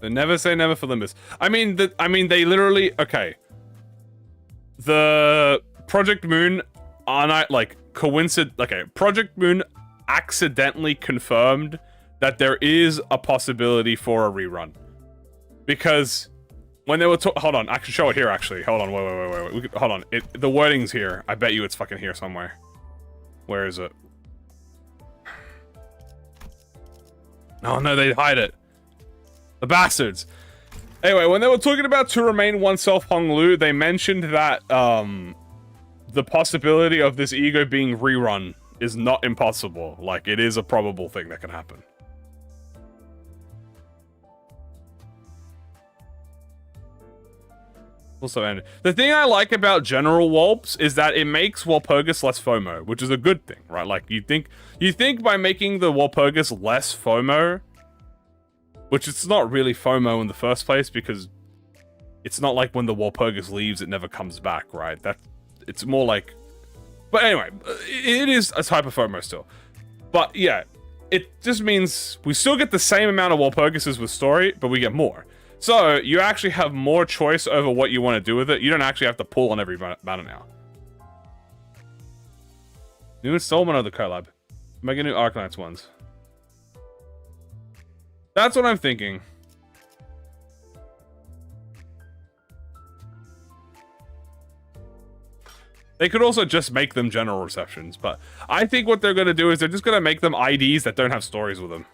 They never say never for Limbus. I mean, they literally... Okay. The ProjectMoon okay, ProjectMoon accidentally confirmed that there is a possibility for a rerun. Because when they were hold on, I can show it here actually. Hold on, wait. Hold on. The wording's here. I bet you it's fucking here somewhere. Where is it? Oh no, they hide it. The bastards. Anyway, when they were talking about to remain oneself Hong Lu, they mentioned that the possibility of this E.G.O being rerun is not impossible. Like, it is a probable thing that can happen. Also ended. The thing I like about general Walps is that it makes Walpurgis less FOMO, which is a good thing, right? Like, you think by making the Walpurgis less FOMO, which it's not really FOMO in the first place, because it's not like when the Walpurgis leaves, it never comes back, right? It's more like... But anyway, it is a type of FOMO still. But yeah, it just means we still get the same amount of Walpurgises with story, but we get more. So, you actually have more choice over what you want to do with it. You don't actually have to pull on every banner now. New installment of the collab. Make a new Arknights ones. That's what I'm thinking. They could also just make them general receptions, but I think what they're going to do is they're just going to make them IDs that don't have stories with them.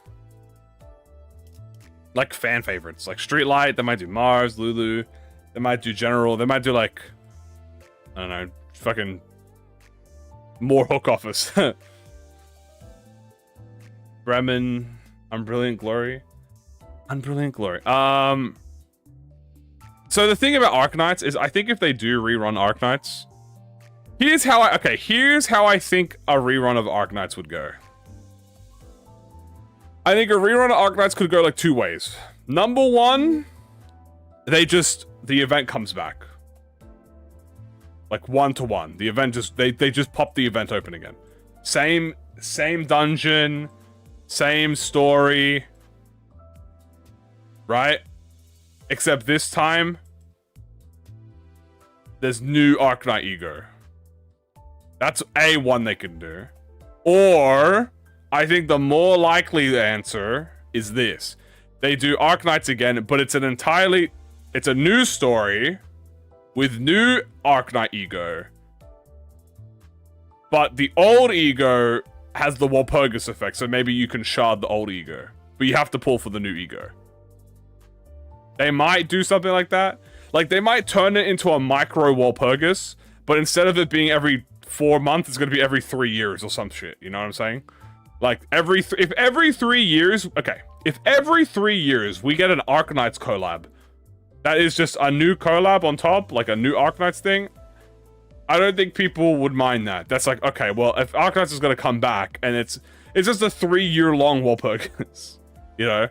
Like fan favorites, like Streetlight, they might do Mars, Lulu, they might do General, they might do like, I don't know, fucking more Hook Office. Bremen, Unbrilliant Glory. Unbrilliant Glory. So the thing about Arknights is I think if they do rerun Arknights, here's how I think a rerun of Arknights would go. I think a rerun of Arknights could go like two ways. Number one, the event comes back. Like 1-to-1. The event just, they just pop the event open again. Same dungeon, same story. Right? Except this time, there's new Arknight E.G.O. That's one they can do. Or, I think the more likely answer is this. They do Arknights again, but it's a new story with new Arknight E.G.O. But the old E.G.O. has the Walpurgis effect, so maybe you can shard the old E.G.O. But you have to pull for the new E.G.O. They might do something like that. Like, they might turn it into a micro Walpurgis, but instead of it being every 4 months, it's going to be every 3 years or some shit. You know what I'm saying? Like, if every 3 years... Okay. If every 3 years we get an Arknights collab, that is just a new collab on top, like a new Arknights thing, I don't think people would mind that. That's like, okay, well, if Arknights is going to come back, and it's just a 3-year-long Walpurgis, you know?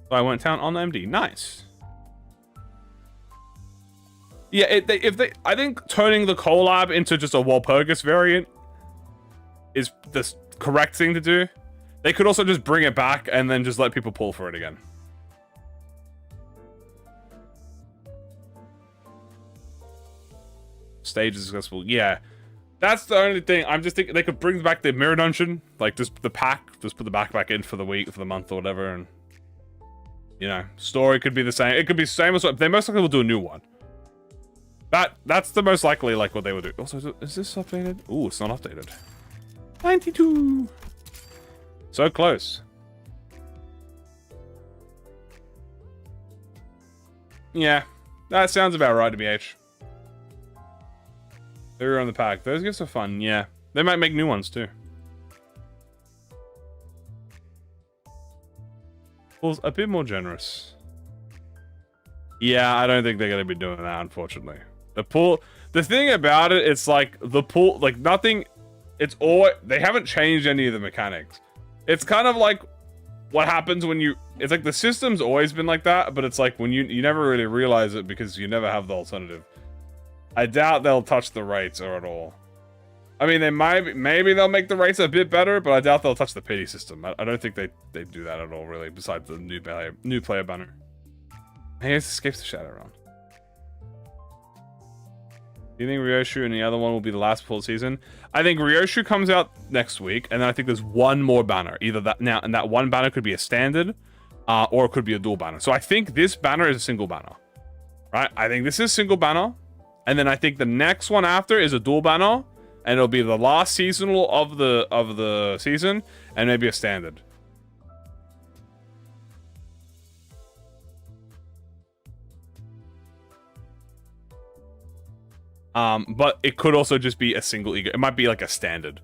So I went down on the MD. Nice. Yeah, I think turning the collab into just a Walpurgis variant is the correct thing to do. They could also just bring it back and then just let people pull for it again. Stage is successful. Yeah. That's the only thing. I'm just thinking they could bring back the mirror dungeon. Like, just the pack. Just put the backpack in for the week, for the month, or whatever. And, you know, story could be the same. It could be the same as... They most likely will do a new one. That's the most likely, like, what they would do. Also, is this updated? Ooh, it's not updated. 92. So close. Yeah, that sounds about right to BH. They were on the pack. Those gifts are fun, yeah. They might make new ones too. Pool's a bit more generous. Yeah, I don't think they're gonna be doing that, unfortunately. The pool, the thing about it, it's like the pool, like nothing, it's all, they haven't changed any of the mechanics. It's kind of like what happens when you, it's like the system's always been like that, but it's like when you never really realize it because you never have the alternative. I doubt they'll touch the rates or at all. I mean, they might, maybe they'll make the rates a bit better, but I doubt they'll touch the pity system. I don't think they do that at all, really, besides the new player banner. He escapes the shadow round. Do you think Ryoshu and the other one will be the last full season? I think Ryoshu comes out next week, and then I think there's one more banner. Either that now, and that one banner could be a standard, or it could be a dual banner. So I think this banner is a single banner, right? I think this is single banner, and then I think the next one after is a dual banner, and it'll be the last seasonal of the season, and maybe a standard. But it could also just be a single E.G.O. It might be like a standard.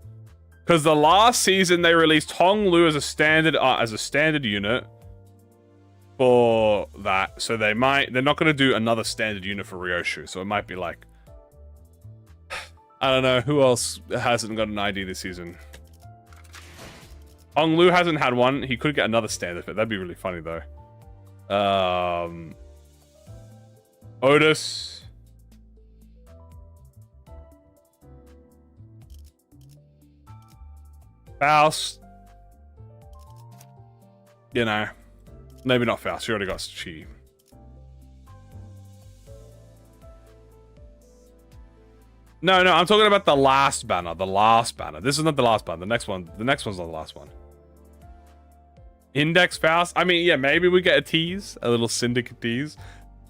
Because the last season they released Honglu as a standard unit for that. So they're not going to do another standard unit for Ryoshu. So it might be like, I don't know, who else hasn't got an ID this season? Honglu hasn't had one. He could get another standard fit. That'd be really funny though. Otis. Faust. You know. Maybe not Faust. She already got Chi. No, I'm talking about the last banner. The last banner. This is not the last banner. The next one's not the last one. Index Faust. I mean, yeah, maybe we get a tease. A little syndicate tease.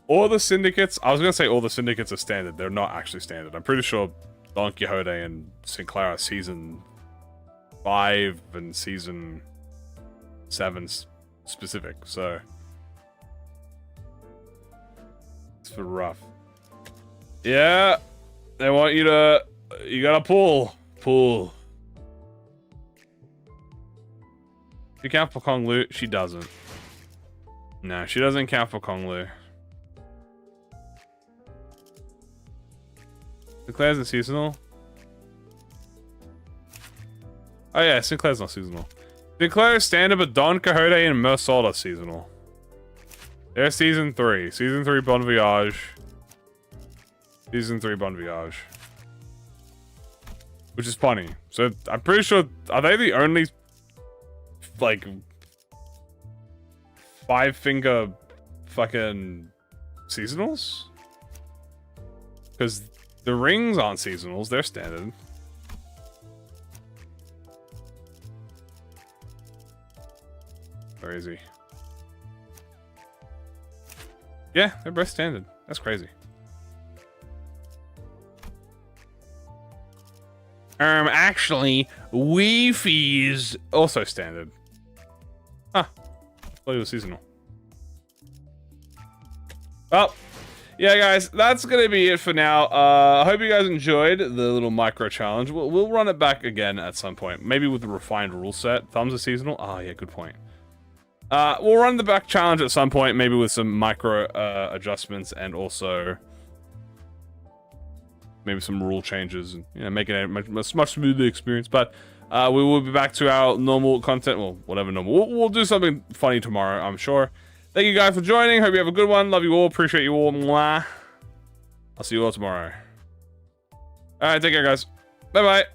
All the syndicates. I was going to say all the syndicates are standard. They're not actually standard. I'm pretty sure Don Quixote and Sinclair are season 5 and season 7 specific, so it's for rough. Yeah, they want you gotta pull. She count for Kong Lu? She doesn't. No, she doesn't count for Kong Lu. Sinclair's isn't seasonal. Oh yeah, Sinclair's not seasonal. Declare standard, but Don Quixote and Mersault are seasonal. They're season 3. Season 3 Bon Voyage. Season 3 Bon Voyage. Which is funny. So I'm pretty sure, are they the only like 5-finger fucking seasonals? Because the rings aren't seasonals, they're standard. Crazy. Yeah, they're both standard. That's crazy. Actually, Wi-Fi's also standard. Huh. I thought it was seasonal. Well, yeah, guys, that's gonna be it for now. I hope you guys enjoyed the little micro challenge. We'll run it back again at some point, maybe with the refined rule set. Thumbs are seasonal. Oh yeah, good point. We'll run the back challenge at some point, maybe with some micro adjustments and also maybe some rule changes and, you know, making it a much smoother experience. But we will be back to our normal content. Well, whatever normal. We'll do something funny tomorrow, I'm sure. Thank you guys for joining. Hope you have a good one. Love you all. Appreciate you all. Mwah. I'll see you all tomorrow. All right, take care, guys. Bye-bye.